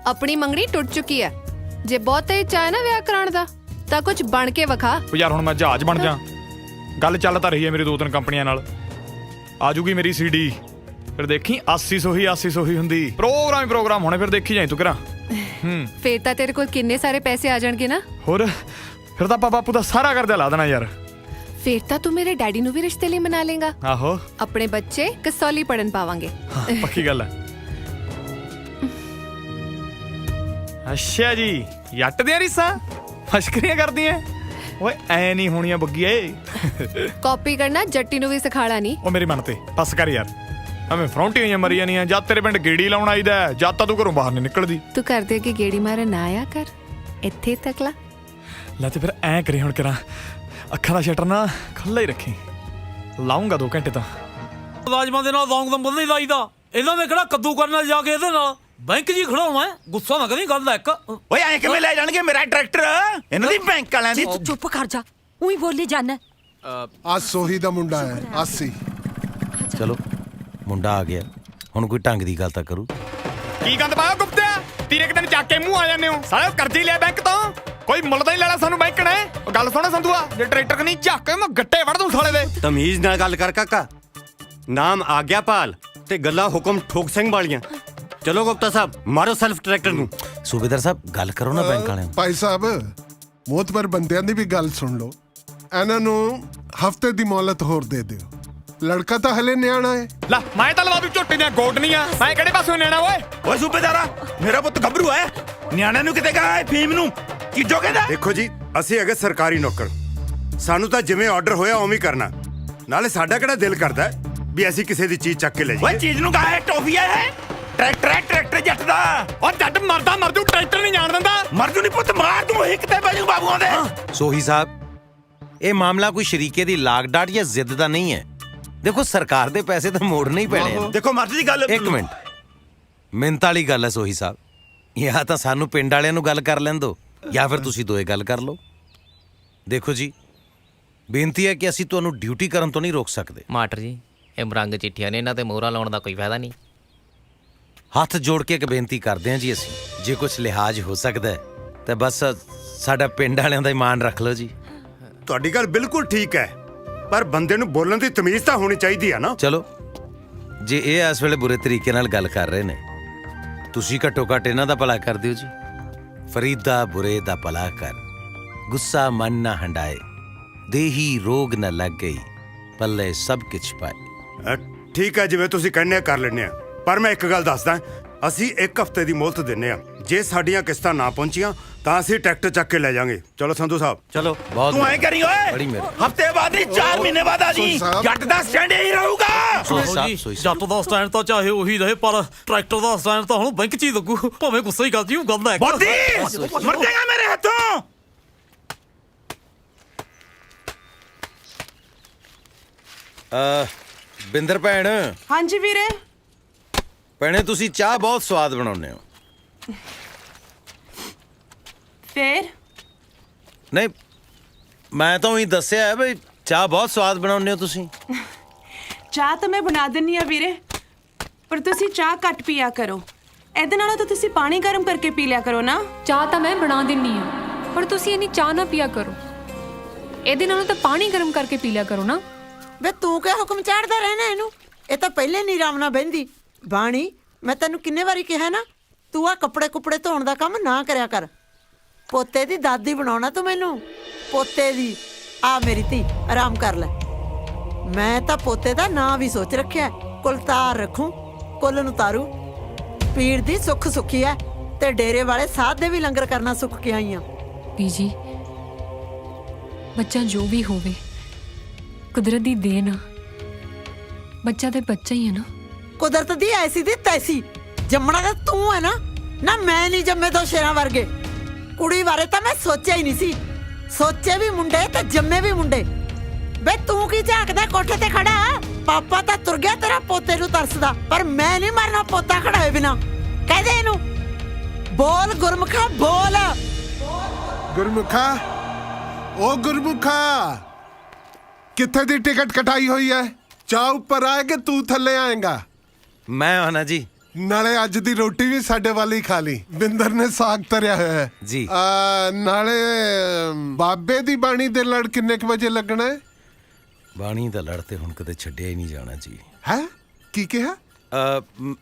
ਆਪਣੀ ਮੰਗਣੀ ਟੁੱਟ ਚੁੱਕੀ ਆ। ਜੇ ਬਹੁਤਾ ਹੀ ਚਾਹ ਨਾ ਵਿਆਹ ਕਰਾਉਣ ਦਾ ਤਾਂ ਕੁਝ ਬਣ ਕੇ ਵਿਖਾ। ਉਹ ਯਾਰ ਹੁਣ ਮੈਂ ਜਹਾਜ਼ ਬਣ ਜਾ? ਗੱਲ ਚੱਲ ਤਾਂ ਰਹੀ ਹੈ ਮੇਰੀ 2-3 ਕੰਪਨੀਆਂ ਨਾਲ, ਆ ਜੂਗੀ ਮੇਰੀ CD, ਫਿਰ ਦੇਖੀ 80 ਹੀ ਹੁੰਦੀ। ਪ੍ਰੋਗਰਾਮ ਹੀ ਪ੍ਰੋਗਰਾਮ ਹੋਣੇ, ਫਿਰ ਦੇਖੀ ਜਾਈ ਤੂੰ ਕਰਾਂ। ਫੇਰ ਤਾਂ ਤੇਰੇ ਕੋਲ ਕਿੰਨੇ ਸਾਰੇ ਪੈਸੇ ਆ ਜਾਣਗੇ ਨਾ। ਹੋਰ ਫਿਰ ਤਾਂ ਆਪਾਂ ਬਾਪੂ ਦਾ ਸਾਰਾ ਕਰਜ਼ਾ ਲਾ ਦੇਣਾ ਯਾਰ। ਫੇਰ ਤਾਂ ਤੂੰ ਮੇਰੇ ਡੈਡੀ ਨੂੰ ਵੀ ਰਿਸ਼ਤੇ ਲਈ ਮਨਾ ਲੇਗਾ। ਆਹੋ ਆਪਣੇ ਬੱਚੇ ਕਸੌਲੀ ਪੜਨ ਪਾਵਾਂਗੇ। ਪੱਕੀ ਗੱਲ ਹੈ। ਅੱਛਾ ਜੀ, ਜੱਟ ਦੀਆਂ ਰੀਸਾਂ ਮਸ਼ਕਰੀਆਂ ਕਰਦੀਆਂ। ਓਏ ਐ ਨਹੀਂ ਹੋਣੀਆਂ ਬੱਗੀਏ। ਕਾਪੀ ਕਰਨਾ ਜੱਟੀ ਨੂੰ ਵੀ ਸਿਖਾਲਾ ਨਹੀਂ। ਉਹ ਮੇਰੀ ਮਨ ਤੇ ਬਸ ਕਰ ਯਾਰ, ਐਵੇਂ ਫਰੌਂਟੀ ਹੋਈਆਂ ਮਰੀ ਜਾਣੀਆਂ। ਜਦ ਤੇਰੇ ਪਿੰਡ ਗੇੜੀ ਲਾਉਣ ਆਈਦਾ, ਜਦ ਤਾਂ ਤੂੰ ਘਰੋਂ ਬਾਹਰ ਨਹੀਂ ਨਿਕਲਦੀ। ਤੂੰ ਕਰਦੇ ਅੱਗੇ ਗੇੜੀ ਮਾਰਨ ਨਾ ਆਇਆ ਕਰ, ਇੱਥੇ ਤੱਕ ਲਾ। ਲੈ ਤੇ ਫਿਰ ਐ ਕਰੀ ਹੁਣ ਕਰਾਂ, ਅੱਖਾਂ ਦਾ ਸ਼ਟਰ ਨਾ ਖੁੱਲ੍ਹਾ ਹੀ ਰੱਖੀ, ਲਾਉਂਗਾ 2 ਘੰਟੇ ਤਾਂ। ਮੁਲਾਜ਼ਮਾਂ ਦੇ ਨਾਲ ਰੌਂਗ ਨੰਬਰ ਨਹੀਂ ਲਾਈਦਾ। ਇਹਨਾਂ ਨੇ ਕਿਹੜਾ ਕੱਦੂ ਕਰਨ ਨਾਲ ਜਾ ਕੇ ਇਹਦੇ ਨਾਲ ਬੈਂਕ ਜੀ ਖੜਾਉਣਾ? ਗੁੱਸਾ ਨਾ ਕਰੀ, ਗੱਲ ਦਾ ਇੱਕ। ਓਏ ਐਂ ਕਿਵੇਂ ਲੈ ਜਾਣਗੇ ਮੇਰਾ ਟਰੈਕਟਰ? ਇਹਨਾਂ ਦੀ ਬੈਂਕ ਵਾਲਿਆਂ ਦੀ। ਚੁੱਪ ਕਰ ਜਾ, ਉਹੀ ਬੋਲੀ ਜਾਣਾ। ਆ ਸੋਹੀ ਦਾ ਮੁੰਡਾ ਹੈ, 80। ਚਲੋ ਮੁੰਡਾ ਆ ਗਿਆ, ਹੁਣ ਕੋਈ ਢੰਗ ਦੀ ਗੱਲ ਤਾਂ ਕਰੂ। ਕੀ ਗੰਦ ਪਾਇਆ ਗੁਪਤਿਆ? ਤੀਰੇ ਇੱਕ ਦਿਨ ਚੱਕ ਕੇ ਮੂੰਹ ਆ ਜਾਂਦੇ ਹੋ ਸਾਰੇ। ਕਰਜ਼ੇ ਲਿਆ ਬੈਂਕ ਤੋਂ, ਕੋਈ ਮੁੱਲ ਤਾਂ ਨਹੀਂ ਲੈਣਾ ਸਾਨੂੰ ਬੈਂਕ ਨੇ। ਗੱਲ ਸੁਣ ਸੰਧੂਆ, ਜੇ ਟਰੈਕਟਰ ਨਹੀਂ ਝੱਕ ਕੇ ਮੈਂ ਗੱਟੇ ਵੜ ਦੂੰ ਸਾਲੇ ਦੇ। ਤਮੀਜ਼ ਨਾਲ ਗੱਲ ਕਰ ਕਾਕਾ, ਨਾਮ ਆਗਿਆਪਾਲ ਤੇ ਗੱਲਾਂ ਹੁਕਮ ਠੋਕ ਸਿੰਘ ਵਾਲੀਆਂ। ਚਲੋ ਗੁਪਤਾ ਸਾਹਿਬ ਮਾਰੋ ਸੈਲਫ ਟਰੈਕਟਰ ਨੂੰ। ਸੂਬੇਦਾਰ ਸਾਹਿਬ ਗੱਲ ਕਰੋ ਨਾ ਬੈਂਕ ਵਾਲਿਆਂ। ਭਾਈ ਸਾਹਿਬ ਮੋਤਬਰ ਬੰਦਿਆਂ ਦੀ ਵੀ ਗੱਲ ਸੁਣ ਲਓ। ਇਹਨਾਂ ਨੂੰ ਹਫਤੇ ਦੀ ਮੌਲਤ ਹੋਰ ਦੇ ਦਿਓ। ਲੜਕਾ ਤਾਂ ਹਲੇ ਨਿਆਣਾ ਹੈ। ਲੈ ਮੈਂ ਤਾਂ ਲਵਾ ਦੂ ਝੋਟੇ ਦੀਆਂ ਗੋਡਨੀਆਂ, ਮੈਂ ਕਿਹੜੇ ਪਾਸੋਂ ਨਿਆਣਾ? ਓਏ ਓਏ ਸੂਬੇਦਾਰਾ, ਮੇਰਾ ਪੁੱਤ ਗੱਭਰੂ ਹੈ, ਨਿਆਣਿਆਂ ਨੂੰ ਕਿਤੇ ਕਹਾਂ ਫੀਮ ਨੂੰ ਕੀ ਜੋ ਕਹਿੰਦਾ? ਦੇਖੋ ਜੀ, ਅਸੀਂ ਹੈਗੇ ਸਰਕਾਰੀ ਨੌਕਰ, ਸਾਨੂੰ ਤਾਂ ਜਿਵੇਂ ਆਰਡਰ ਹੋਇਆ ਉਵੇਂ ਕਰਨਾ। ਨਾਲੇ ਸਾਡਾ ਕਿਹੜਾ ਦਿਲ ਕਰਦਾ ਵੀ ਅਸੀਂ ਕਿਸੇ ਦੀ ਚੀਜ਼ ਚੱਕ ਕੇ ਲੈ ਜਾਈਏ। ਓਏ ਚੀਜ਼ ਨੂੰ ਕਹਾਂ ਟੋਫੀਆ ਹੈ? ਟਰੈਕਟਰ ਜੱਟ ਦਾ। ਓ ਜੱਟ ਮਰਦਾ ਮਰ ਜੂ, ਟਰੈਕਟਰ ਨਹੀਂ ਜਾਣ ਦਿੰਦਾ। ਮਰ ਜੂ ਨਹੀਂ ਪੁੱਤ, ਮਾਰ ਦੂੰ ਹਿੱਕ ਤੇ ਬਜੂ ਬਾਬੂਆਂ ਦੇ। ਸੋਹੀ ਸਾਹਿਬ, ਇਹ ਮਾਮਲਾ ਕੋਈ ਸ਼ਰੀਕੇ ਦੀ ਲਾਗ ਡਾਟ ਜਾਂ ਜ਼ਿੱਦ ਦਾ ਨਹੀਂ ਹੈ। ਦੇਖੋ ਸਰਕਾਰ ਦੇ ਪੈਸੇ ਤਾਂ ਮੋੜਨੇ ਹੀ ਪੈਣੇ ਆ। ਦੇਖੋ ਮਰਜ਼ੀ ਦੀ ਗੱਲ। ਇੱਕ ਮਿੰਟ, ਮਿੰਤ ਵਾਲੀ ਗੱਲ ਹੈ ਸੋਹੀ ਸਾਹਿਬ। ਜਾਂ ਤਾਂ ਸਾਨੂੰ ਪਿੰਡ ਵਾਲਿਆਂ ਨੂੰ ਗੱਲ ਕਰ ਲੈਣ ਦਿਓ, ਜਾਂ ਫਿਰ ਤੁਸੀਂ ਦੋਏ ਗੱਲ ਕਰ ਲਓ। ਦੇਖੋ ਜੀ, ਬੇਨਤੀ ਹੈ ਕਿ ਅਸੀਂ ਤੁਹਾਨੂੰ ਡਿਊਟੀ ਕਰਨ ਤੋਂ ਨਹੀਂ ਰੋਕ ਸਕਦੇ। ਮਾਸਟਰ ਜੀ, ਇਹ ਮਰੰਗ ਚਿੱਠੀਆਂ ਨੇ, ਇਹਨਾਂ ਤੇ ਮੋਹਰਾਂ ਲਾਉਣ ਦਾ ਕੋਈ ਫਾਇਦਾ ਨਹੀਂ। ਹੱਥ ਜੋੜ ਕੇ ਇੱਕ ਬੇਨਤੀ ਕਰਦੇ ਹਾਂ ਜੀ ਅਸੀਂ, ਜੇ ਕੁਝ ਲਿਹਾਜ਼ ਹੋ ਸਕਦਾ ਹੈ ਤੇ ਬਸ ਸਾਡਾ ਪਿੰਡ ਵਾਲਿਆਂ ਦਾ ਹੀ ਮਾਣ ਰੱਖ ਲਓ ਜੀ। ਤੁਹਾਡੀ ਗੱਲ ਬਿਲਕੁਲ ਠੀਕ ਹੈ, ਪਰ ਬੰਦੇ ਨੂੰ ਬੋਲਣ ਦੀ ਤਮੀਜ਼ ਤਾਂ ਹੋਣੀ ਚਾਹੀਦੀ ਆ ਨਾ। ਚਲੋ ਜੇ ਇਹ ਇਸ ਵੇਲੇ ਬੁਰੇ ਤਰੀਕੇ ਨਾਲ ਗੱਲ ਕਰ ਰਹੇ ਨੇ, ਤੁਸੀਂ ਘੱਟੋ ਘੱਟ ਇਹਨਾਂ ਦਾ ਭਲਾ ਕਰ ਦਿਓ ਜੀ। ਫਰੀਦਾ ਬੁਰੇ ਦਾ ਭਲਾ ਕਰ, ਗੁੱਸਾ ਮਨ ਨਾ ਹੰਡਾਏ, ਦੇਹੀ ਰੋਗ ਨਾ ਲੱਗ ਗਈ, ਪੱਲੇ ਸਭ ਕੁਛ ਪਾਏ। ਠੀਕ ਹੈ, ਜਿਵੇਂ ਤੁਸੀਂ ਕਹਿੰਦੇ ਕਰ ਲੈਂਦੇ ਆ, ਪਰ ਮੈਂ ਇੱਕ ਗੱਲ ਦੱਸਦਾ, ਅਸੀਂ 1 ਹਫ਼ਤੇ ਦੀ ਮੋਹਲਤ ਦਿੰਨੇ ਆ। ਜੇ ਸਾਡੀਆਂ ਕਿਸ਼ਤਾਂ ਨਾ ਪਹੁੰਚੀਆਂ ਤਾਂ ਅਸੀਂ ਟਰੈਕਟਰ ਚੱਕ ਕੇ ਲੈ ਜਾਾਂਗੇ। ਚਲੋ ਸੰਧੂ ਸਾਹਿਬ ਚਲੋ। ਬਹੁਤ ਤੂੰ ਐ ਕਰੀ ਓਏ, ਬੜੀ ਮਿਹਰ। ਹਫਤੇ ਬਾਅਦ ਹੀ 4 ਮਹੀਨੇ ਬਾਅਦ ਆ ਜੀ, ਜੱਟ ਦਾ ਸਟੈਂਡ ਹੀ ਰਹੂਗਾ। ਜੱਟ ਦਾ ਸਟੈਂਡ ਤਾਂ ਚਾਹੇ ਉਹੀ ਰਹੇ, ਪਰ ਟਰੈਕਟਰ ਦਾ ਸਟੈਂਡ ਤਾਂ ਹੁਣ ਬੈਂਕ 'ਚ ਹੀ ਲੱਗੂ, ਭਾਵੇਂ ਗੁੱਸਾ ਹੀ ਕਰ ਜੀ। ਉਹ ਗੱਲ ਹੈ ਮਰ ਜਾਏਗਾ ਮੇਰੇ ਹੱਥੋਂ। ਬਿੰਦਰ ਭੈਣ। ਹਾਂਜੀ ਵੀਰੇ। ਭੈਣੇ ਤੁਸੀਂ ਚਾਹ ਬਹੁਤ ਸਵਾਦ ਬਣਾਉਂਦੇ ਹੋ। ਫੇਰ ਨਹੀਂ, ਮੈਂ ਤਾਂ ਉਹੀ ਦੱਸਿਆ ਬਈ ਚਾਹ ਬਹੁਤ ਸਵਾਦ ਬਣਾਉਂਦੇ ਹੋ ਤੁਸੀਂ। ਚਾਹ ਤਾਂ ਮੈਂ ਬਣਾ ਦਿੰਨੀ ਆ ਵੀਰੇ, ਪਰ ਤੁਸੀਂ ਚਾਹ ਘੱਟ ਪੀਆ ਕਰੋ। ਇਹਦੇ ਨਾਲੋਂ ਤਾਂ ਤੁਸੀਂ ਪਾਣੀ ਗਰਮ ਕਰਕੇ ਪੀ ਲਿਆ ਕਰੋ ਨਾ। ਚਾਹ ਤਾਂ ਮੈਂ ਬਣਾ ਦਿੰਨੀ ਆ, ਪਰ ਤੁਸੀਂ ਇੰਨੀ ਚਾਹ ਨਾ ਪੀਆ ਕਰੋ। ਇਹਦੇ ਨਾਲੋਂ ਤਾਂ ਪਾਣੀ ਗਰਮ ਕਰਕੇ ਪੀ ਲਿਆ ਕਰੋ ਨਾ। ਵੇ ਤੂੰ ਕਿਆ ਹੁਕਮ ਚਾੜਦਾ ਰਹਿਣਾ ਇਹਨੂੰ? ਇਹ ਤਾਂ ਪਹਿਲੇ ਨਹੀਂ ਆਰਾਮ ਨਾਲ ਬਹਿੰਦੀ। ਬਾਣੀ, ਮੈਂ ਤੈਨੂੰ ਕਿੰਨੇ ਵਾਰੀ ਕਿਹਾ ਨਾ, ਤੂੰ ਆ ਕੱਪੜੇ ਕੁਪੜੇ ਧੋਣ ਦਾ ਕੰਮ ਨਾ ਕਰਿਆ ਕਰ। ਪੋਤੇ ਦੀ ਦਾਦੀ ਬਣਾਉਣਾ ਤੂੰ ਮੈਨੂੰ, ਪੋਤੇ ਦੀ। ਆ ਮੇਰੀ ਧੀ, ਆਰਾਮ ਕਰ ਲੈ। ਮੈਂ ਤਾਂ ਪੋਤੇ ਦਾ ਨਾਂ ਵੀ ਸੋਚ ਰੱਖਿਆ, ਕੁਲਤਾਰ ਰੱਖੂੰ, ਕੁੱਲ ਨੂੰ ਤਾਰੂ। ਪੀੜ ਦੀ ਸੁੱਖ ਸੁੱਖੀ ਐ, ਤੇ ਡੇਰੇ ਵਾਲੇ ਸਾਧ ਦੇ ਵੀ ਲੰਗਰ ਕਰਨਾ ਸੁੱਖ ਕੇ ਆਈ ਆ। ਬੀਜੀ, ਬੱਚਾ ਜੋ ਵੀ ਹੋਵੇ ਕੁਦਰਤ ਦੀ ਦੇਣ ਆ। ਬੱਚਾ ਤੇ ਬੱਚਾ ਹੀ ਹੈ ਨਾ। ਕੁਦਰਤ ਦੀ ਐਸੀ ਦੀ ਤੈਸੀ। ਜੰਮਣਾ ਤਾਂ ਤੂੰ ਹੈ ਨਾ। ਨਾ ਮੈਂ ਨਹੀਂ ਜੰਮੇ ਦੋ ਸ਼ੇਰਾਂ ਵਰਗੇ। ਕੁੜੀ ਬਾਰੇ ਤਾਂ ਮੈਂ ਸੋਚਿਆ ਹੀ ਨਹੀਂ ਸੀ। ਸੋਚੇ ਵੀ ਮੁੰਡੇ ਤੇ ਜੰਮੇ ਵੀ ਮੁੰਡੇ। ਬੇ ਤੂੰ ਕੀ ਝਾਕਦਾ ਕੋਠੇ ਤੇ ਖੜਾ? ਪਾਪਾ ਤਾਂ ਤੁਰ ਗਿਆ ਤੇਰਾ ਪੋਤੇ ਨੂੰ ਤਰਸਦਾ, ਪਰ ਮੈਂ ਨਹੀਂ ਮਰਨਾ ਪੋਤਾ ਖੜਾ ਹੋਏ ਬਿਨਾ। ਕਹਦੇ ਇਹਨੂੰ ਬੋਲ ਗੁਰਮੁਖਾ, ਬੋਲ। ਗੁਰਮੁਖਾ, ਉਹ ਗੁਰਮੁਖਾ, ਕਿੱਥੇ ਦੀ ਟਿਕਟ ਕਟਾਈ ਹੋਈ ਹੈ? ਚਾਹ ਉੱਪਰ ਆਏ ਕਿ ਤੂੰ ਥੱਲੇ ਆਏਗਾ? ਮੈਂ ਆਣਾ ਜੀ। ਨਾਲੇ ਅੱਜ ਦੀ ਰੋਟੀ ਵੀ ਸਾਡੇ ਵਾਲੀ ਹੀ ਖਾ ਲਈ। ਬਿੰਦਰ ਨੇ ਸਾਗ ਤਰਿਆ ਹੋਇਆ ਹੈ ਜੀ। ਨਾਲੇ ਬਾਬੇ ਦੀ ਬਾਣੀ ਦੇ ਲੜ ਕਿੰਨੇ ਕੁ ਵਜੇ ਲੱਗਣਾ ਹੈ? ਬਾਣੀ ਦਾ ਲੜ ਤੇ ਹੁਣ ਕਦੇ ਛੱਡਿਆ ਹੀ ਨਹੀਂ ਜਾਣਾ ਜੀ। ਹੈ ਕੀ ਕਿਹਾ?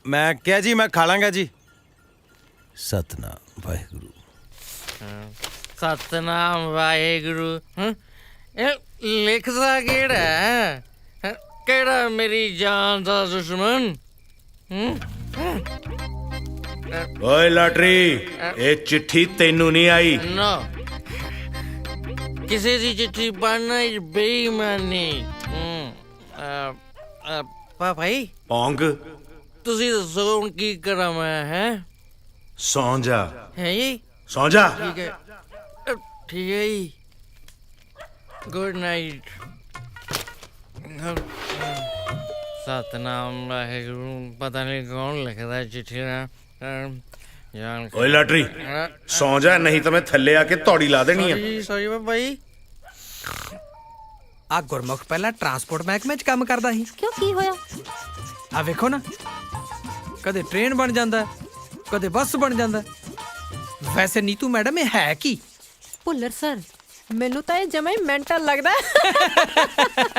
ਮੈਂ ਕਿਹਾ ਜੀ ਮੈਂ ਖਾ ਲਾਂਗਾ ਜੀ। ਸਤਨਾਮ ਵਾਹਿਗੁਰੂ। ਸਤਨਾਮ ਵਾਹਿਗੁਰੂ। ਇਹ ਲਿਖਦਾ ਕਿਹੜਾ ਹੈ? ਕਿਹੜਾ ਮੇਰੀ ਜਾਨ ਦਾ ਦੁਸ਼ਮਣ? ਓਏ ਲਾਟਰੀ, ਇਹ ਚਿੱਠੀ ਤੈਨੂੰ ਨਹੀਂ ਆਈ। ਨਾ, ਕਿਸੇ ਦੀ ਚਿੱਠੀ ਪੜ੍ਹਨਾ ਬੇਈਮਾਨੀ। ਭਾਈ ਪੌਂਗ, ਤੁਸੀਂ ਦੱਸੋ ਹੁਣ ਕੀ ਕਰਾਂ ਮੈਂ? ਹੈ ਸੌਂ ਜਾ। ਹੈ ਜੀ, ਸੌਂ ਜਾ। ਠੀਕ ਹੈ, ਠੀਕ ਹੈ ਜੀ। Good night. ਸਤਨਾਮ ਵਾਹਿਗੁਰੂ। ਪਤਾ ਨਹੀਂ ਕੌਣ ਲਿਖਦਾ ਚਿੱਠੀ ਨਾ। ਓਏ ਲਾਟਰੀ, ਸੌਂ ਜਾ, ਨਹੀਂ ਤਾਂ ਮੈਂ ਥੱਲੇ ਆ ਕੇ ਤੌੜੀ ਲਾ ਦੇਣੀ ਆ। ਸੌਰੀ ਬਾਬਾ ਜੀ। ਆ ਗੁਰਮੁਖ ਪਹਿਲਾਂ ਟਰਾਂਸਪੋਰਟ ਮਹਿਕਮੇ 'ਚ ਕੰਮ ਕਰਦਾ ਸੀ। ਕਿਉਂ, ਕੀ ਹੋਇਆ? ਆ ਵੇਖੋ ਨਾ, ਕਦੇ ਟ੍ਰੇਨ ਬਣ ਜਾਂਦਾ, ਕਦੇ ਬੱਸ ਬਣ ਜਾਂਦਾ। ਵੈਸੇ ਨੀਤੂ ਮੈਡਮ ਇਹ ਹੈ ਕੀ? ਭੁੱਲਰ ਸਰ, ਮੈਨੂੰ ਤਾਂ ਇਹ ਜਮਾ ਹੀ ਮੈਂਟਲ ਲੱਗਦਾ।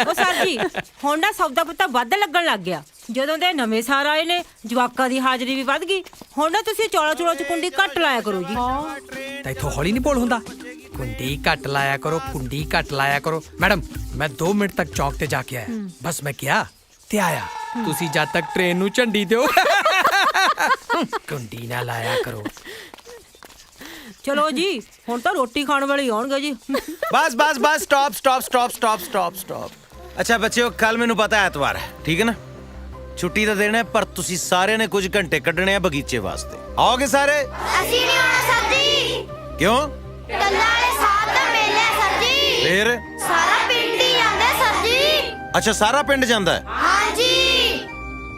ਉਹ ਸਰ ਜੀ, ਹੁਣ ਨਾ ਸੌਦਾ ਪੱਤਾ ਵੱਧ ਲੱਗਣ ਲੱਗ ਗਿਆ। ਜਦੋਂ ਦੇ ਨਵੇਂ ਸਾਰ ਆਏ ਨੇ, ਜਵਾਕਾਂ ਦੀ ਹਾਜ਼ਰੀ ਵੀ ਵੱਧ ਗਈ। ਹੁਣ ਨਾ ਤੁਸੀਂ ਚੌਲਾ ਚੌਲਾ ਚ ਕੁੰਡੀ ਘੱਟ ਲਾਇਆ ਕਰੋ ਜੀ। ਤਾਂ ਇੱਥੋਂ ਹੌਲੀ ਨਹੀਂ ਬੋਲ ਹੁੰਦਾ। ਕੁੰਡੀ ਘੱਟ ਲਾਇਆ ਕਰੋ, ਕੁੰਡੀ ਘੱਟ ਲਾਇਆ ਕਰੋ। ਮੈਡਮ, ਮੈਂ 2 ਮਿੰਟ ਤੱਕ ਚੌਕ ਤੇ ਜਾ ਕੇ ਆਇਆ। ਬਸ ਮੈਂ ਕਿਹਾ ਤੇ ਆਇਆ। ਤੁਸੀਂ ਜਦ ਤੱਕ ਟ੍ਰੇਨ ਨੂੰ ਝੰਡੀ ਦਿਓ, ਕੁੰਡੀ ਨਾ ਲਾਇਆ ਕਰੋ। ਚਲੋ ਜੀ, ਹੁਣ ਤਾਂ ਰੋਟੀ ਖਾਣ ਵਾਲੇ ਹੀ ਆਉਣਗੇ ਜੀ। ਬਸ ਬਸ ਬਸ, stop stop stop stop stop stop. ਅੱਛਾ ਬੱਚਿਓ, ਕੱਲ ਮੈਨੂੰ ਪਤਾ ਐਤਵਾਰ ਹੈ, ਠੀਕ ਹੈ ਨਾ? ਛੁੱਟੀ ਦਾ ਦਿਨ ਹੈ, ਪਰ ਤੁਸੀਂ ਸਾਰਿਆਂ ਨੇ ਕੁਝ ਘੰਟੇ ਕੱਢਣੇ ਆ ਬਗੀਚੇ ਵਾਸਤੇ। ਆਓਗੇ ਸਾਰੇ? ਅਸੀਂ ਨਹੀਂ ਆਉਣਾ ਸਰ ਜੀ। ਕਿਉਂ? ਟੱਲਾ ਵਾਲੇ ਸਾਹਿਬ ਦਾ ਮੇਲਾ ਹੈ ਸਰ ਜੀ। ਫੇਰ? ਸਾਰਾ ਪਿੰਡ ਹੀ ਜਾਂਦਾ ਸਰ ਜੀ। ਅੱਛਾ, ਸਾਰਾ ਪਿੰਡ ਜਾਂਦਾ ਹੈ? ਹਾਂਜੀ।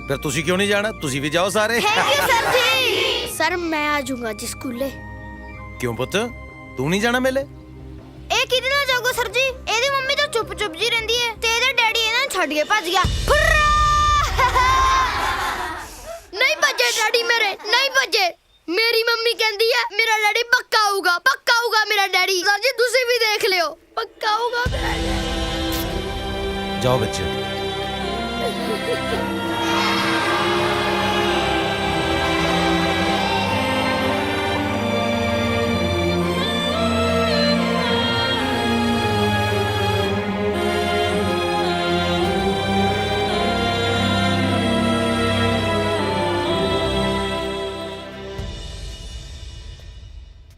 ਫਿਰ ਤੁਸੀਂ ਕਿਉਂ ਨਹੀਂ ਜਾਣਾ? ਤੁਸੀਂ ਵੀ ਜਾਓ ਸਾਰੇ। ਥੈਂਕ ਯੂ ਸਰ ਜੀ। ਸਰ ਮੈਂ ਆ ਜਾਊਂਗਾ ਜੀ ਸਕੂਲੇ। ਕਿਉਂ ਪੁੱਤ, ਤੂੰ ਨਹੀਂ ਜਾਣਾ ਮੇਲੇ? ਇਹ ਕਿਹਦੇ ਨਾਲ ਜਾਊਗਾ ਸਰ ਜੀ? ਇਹਦੀ ਮੰਮੀ ਤਾਂ ਚੁੱਪ ਚੁੱਪ ਜੀ ਰਹਿੰਦੀ ਹੈ, ਤੇ ਇਹਦਾ ਡੈਡੀ ਇਹਨਾਂ ਨੂੰ ਛੱਡ ਕੇ ਭੱਜ ਗਿਆ। ਨਹੀਂ ਭੱਜੇ ਡੈਡੀ ਮੇਰੇ, ਨਹੀਂ ਭੱਜੇ। ਮੇਰੀ ਮੰਮੀ ਕਹਿੰਦੀ ਹੈ ਮੇਰਾ ਡੈਡੀ ਪੱਕਾ ਆਊਗਾ ਮੇਰਾ ਡੈਡੀ। ਸਰ ਜੀ ਤੁਸੀਂ ਵੀ ਦੇਖ ਲਿਓ, ਪੱਕਾ ਆਊਗਾ ਮੇਰਾ ਡੈਡੀ। ਜਾਓ ਬੱਚੇ।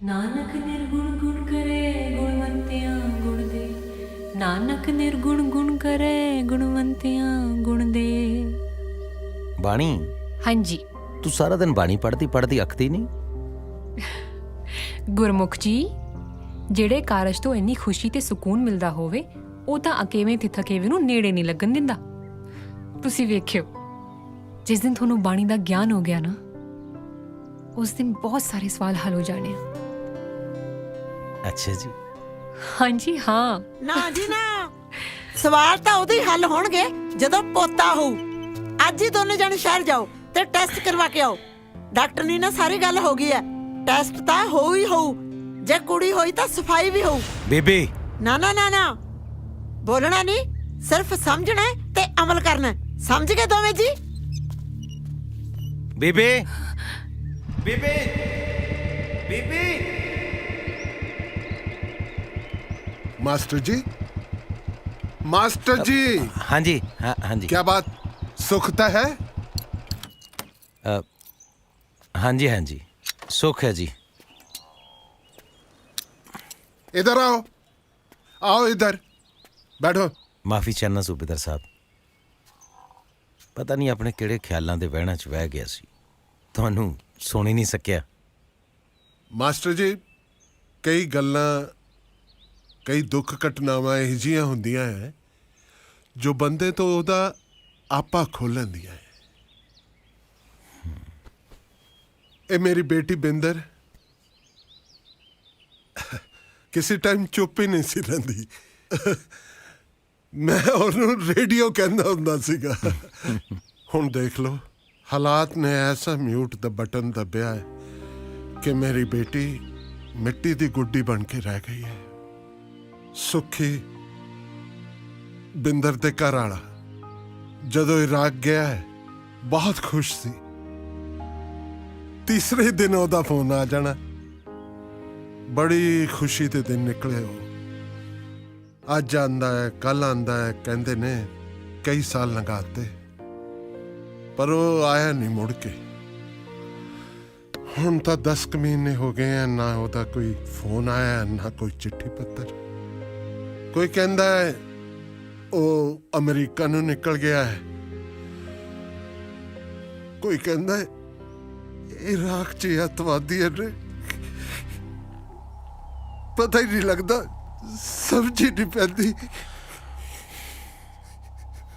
ਨਾਨਕ ਨਿਰਗੁਣ ਗੁਣ ਕਰੇ ਗੁਣਵੰਤਿਆਂ ਗੁਣ ਦੇ, ਨਾਨਕ ਨਿਰਗੁਣ ਗੁਣ ਕਰੇ ਗੁਣਵੰਤਿਆਂ ਗੁਣ ਦੇ। ਬਾਣੀ, ਹਾਂਜੀ ਤੂੰ ਸਾਰਾ ਦਿਨ ਬਾਣੀ ਪੜ੍ਹਦੀ ਅੱਖਦੀ ਨਹੀਂ? ਗੁਰਮੁਖ ਜੀ, ਜਿਹੜੇ ਕਾਰਜ ਤੋਂ ਇੰਨੀ ਖੁਸ਼ੀ ਤੇ ਸਕੂਨ ਮਿਲਦਾ ਹੋਵੇ ਉਹ ਤਾਂ ਅਕੇਵੇਂ ਤੇ ਥਕੇਵੇਂ ਨੂੰ ਨੇੜੇ ਨਹੀਂ ਲੱਗਣ ਦਿੰਦਾ। ਤੁਸੀਂ ਵੇਖਿਓ, ਜਿਸ ਦਿਨ ਤੁਹਾਨੂੰ ਬਾਣੀ ਦਾ ਗਿਆਨ ਹੋ ਗਿਆ ਨਾ, ਉਸ ਦਿਨ ਬਹੁਤ ਸਾਰੇ ਸਵਾਲ ਹੱਲ ਹੋ ਜਾਣੇ ਆ। ਅੱਛਾ ਜੀ। ਹਾਂਜੀ ਹਾਂ। ਨਾ ਜੀ ਨਾ, ਸਵਾਲ ਤਾਂ ਉਦੋਂ ਹੀ ਹੱਲ ਹੋਣਗੇ ਜਦੋਂ ਪੋਤਾ ਹੋਊ। ਅੱਜ ਹੀ ਦੋਨੇ ਜਣੇ ਸ਼ਹਿਰ ਜਾਓ ਤੇ ਟੈਸਟ ਕਰਵਾ ਕੇ ਆਓ। ਡਾਕਟਰ ਨੇ ਨਾ ਸਾਰੀ ਗੱਲ ਹੋ ਗਈ ਹੈ, ਟੈਸਟ ਤਾਂ ਹੋਊ ਹੀ ਹੋਊ। ਜੇ ਕੁੜੀ ਹੋਈ ਤਾਂ ਸਫਾਈ ਵੀ ਹੋਊ। ਬੇਬੇ ਨਾ ਨਾ ਨਾ ਨਾ, ਬੋਲਣਾ ਨਹੀਂ, ਸਿਰਫ ਸਮਝਣਾ ਹੈ ਤੇ ਅਮਲ ਕਰਨਾ ਹੈ। ਸਮਝ ਗਏ ਦੋਵੇਂ ਜੀ? ਬੇਬੇ ਬੀਬੀ ਬੀਬੀ। मास्टर जी, मास्टर जी। हाँ जी, हाँ जी। क्या बात, सुखता है? हाँ जी, हाँ जी, सुख है जी। इधर आओ, आओ इधर बैठो। माफी चाहना सूबेदार साहब, पता नहीं अपने किहड़े ख्यालों के वहणा च वह गया सी, तुहानू सुन ही नहीं सकिया। मास्टर जी, कई गल्लां, कई दुख घटनावां ਇਹੋ ਜਿਹੀਆਂ ਹੁੰਦੀਆਂ ਹੈ ਜੋ ਬੰਦੇ ਤੋਂ ਉਹਦਾ ਆਪਾ ਖੋਹ ਲੈਂਦੀਆਂ ਹੈ। ਇਹ ਮੇਰੀ ਬੇਟੀ ਬਿੰਦਰ ਕਿਸੇ ਟਾਈਮ ਚੁੱਪ ਹੀ ਨਹੀਂ ਸੀ ਰਹਿੰਦੀ। ਮੈਂ ਉਹਨੂੰ ਰੇਡੀਓ ਕਹਿੰਦਾ ਹੁੰਦਾ ਸੀਗਾ। ਹੁਣ ਦੇਖ ਲਓ, ਹਾਲਾਤ ਨੇ ਐਸਾ ਮਿਊਟ ਦਾ ਬਟਨ ਦੱਬਿਆ ਹੈ ਕਿ ਮੇਰੀ ਬੇਟੀ ਮਿੱਟੀ ਦੀ ਗੁੱਡੀ ਬਣ ਕੇ ਰਹਿ ਗਈ ਹੈ। ਸੁਖੀ ਬਿੰਦਰ ਦੇ ਘਰ ਵਾਲਾ ਜਦੋਂ ਇਰਾਕ ਗਿਆ ਹੈ ਬਹੁਤ ਖੁਸ਼ ਸੀ। ਤੀਸਰੇ ਦਿਨ ਉਹਦਾ ਫੋਨ ਆ ਜਾਣਾ। ਬੜੀ ਖੁਸ਼ੀ ਦੇ ਦਿਨ ਨਿਕਲੇ ਉਹ। ਅੱਜ ਆਂਦਾ ਹੈ, ਕੱਲ ਆਂਦਾ ਹੈ, ਕਹਿੰਦੇ ਨੇ ਕਈ ਸਾਲ ਲੰਘਾਤੇ, ਪਰ ਉਹ ਆਇਆ ਨਹੀਂ ਮੁੜ ਕੇ। ਹੁਣ ਤਾਂ 10 ਮਹੀਨੇ ਹੋ ਗਏ ਆ, ਨਾ ਉਹਦਾ ਕੋਈ ਫੋਨ ਆਇਆ ਨਾ ਕੋਈ ਚਿੱਠੀ ਪੱਤਰ। ਕੋਈ ਕਹਿੰਦਾ ਹੈ ਉਹ ਅਮਰੀਕਾ ਨੂੰ ਨਿਕਲ ਗਿਆ ਹੈ, ਕੋਈ ਕਹਿੰਦਾ ਹੈ ਇਰਾਕ 'ਚ ਅੱਤਵਾਦੀ ਨੇ। ਪਤਾ ਹੀ ਨਹੀਂ ਲੱਗਦਾ, ਸਮਝ ਹੀ ਨਹੀਂ ਪੈਂਦੀ।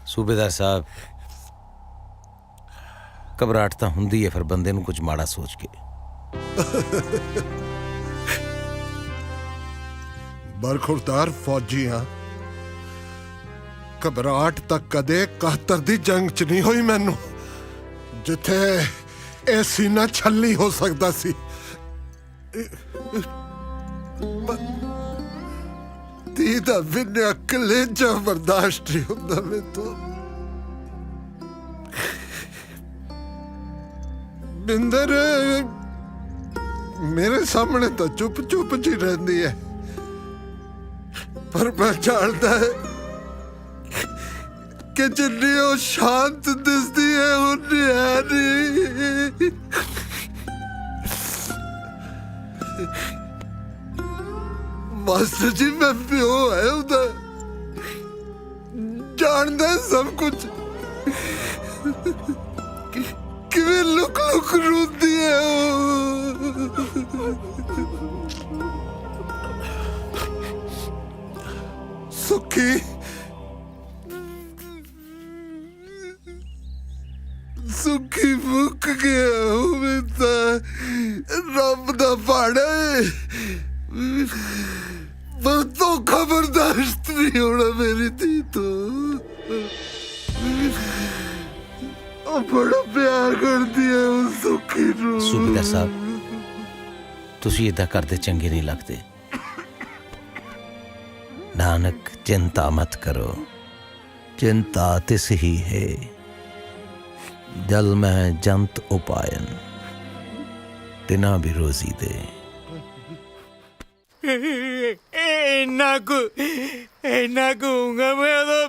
सूबेदार साहब, घबराहट तो हुंदी है फिर बंदे नूं कुछ माड़ा सोच के। बरखुरदार फौजी हाँ, घबराहट तक कदे 71 दी जंग च नहीं हुई मैनू, जिथे ए सीना छल्ली हो सकता सी। धी दा बिन्या कलेजा बर्दाश्त नहीं होंदा मैं तो। बिंदर मेरे सामने तो चुप चुप जी रहती है, पर मैं जानता है कि जिन्नी वो शांत दिसदी है उन्नी है नहीं। मास्टर जी मैं प्यो है उधर, जानता है सब कुछ। किवें लुक लुक रोती है सुखी। सुखी मुक गया हूं मैं तो, रब दा पाड़ा है। तो खबरदाश्त नहीं होना मेरी थी तो। बड़ा प्यार कर दिया उस सुखी रू। सूबेदार साहब, ਤੁਸੀਂ ਇਦਾਂ ਕਰਦੇ ਚੰਗੇ ਨਹੀਂ ਲੱਗਦੇ। ਨਾਨਕ ਚਿੰਤਾ ਮਤ ਕਰੋ, चिंता तिस ही है, जल में जंत उपायन, तिना भी रोजी दे। ਇੰਨਾ ਕਹੂੰਗਾ ਮੈਂ ਉਦੋਂ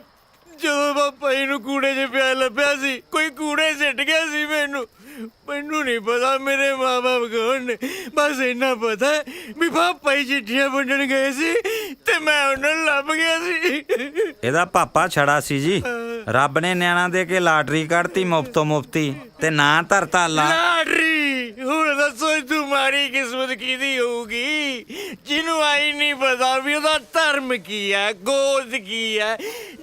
ਜਦੋਂ ਪਾਪਾ ਜੀ ਨੂੰ ਕੂੜੇ 'ਚ ਪਿਆ ਲੱਭਿਆ ਸੀ। ਕੋਈ ਕੂੜੇ ਸਿੱਟ ਗਿਆ ਸੀ ਮੈਨੂੰ ਨਹੀਂ ਪਤਾ ਮੇਰੇ ਮਾਂ-ਬਾਪ ਕੌਣ ਨੇ। ਬਸ ਇੰਨਾ ਪਤਾ ਵੀ ਪਾਪਾ ਜੀ ਚਿੱਠੀਆਂ ਵੰਡਣ ਗਏ ਸੀ ਤੇ ਮੈਂ ਉਹਨਾਂ ਨੂੰ ਲੱਭ ਗਿਆ ਸੀ। ਇਹਦਾ ਪਾਪਾ ਛੜਾ ਸੀ ਜੀ। ਰੱਬ ਨੇ ਨਿਆਣਾ ਦੇ ਕੇ ਲਾਟਰੀ ਕੱਢਤੀ ਮੁਫਤੀ ਤੇ ਨਾਂ ਧਰਤਾ ਲਾਟਰੀ। ਹੁਣ ਦੱਸੋ ਤੁਹਾਡੀ ਕਿਸਮਤ ਕਿਹਦੀ ਹੋਊਗੀ ਜਿਹਨੂੰ ਆਈ ਨਹੀਂ ਪਤਾ ਵੀ ਉਹਦਾ ਧਰਮ ਕੀ ਹੈ, ਗੋਦ ਕੀ ਹੈ,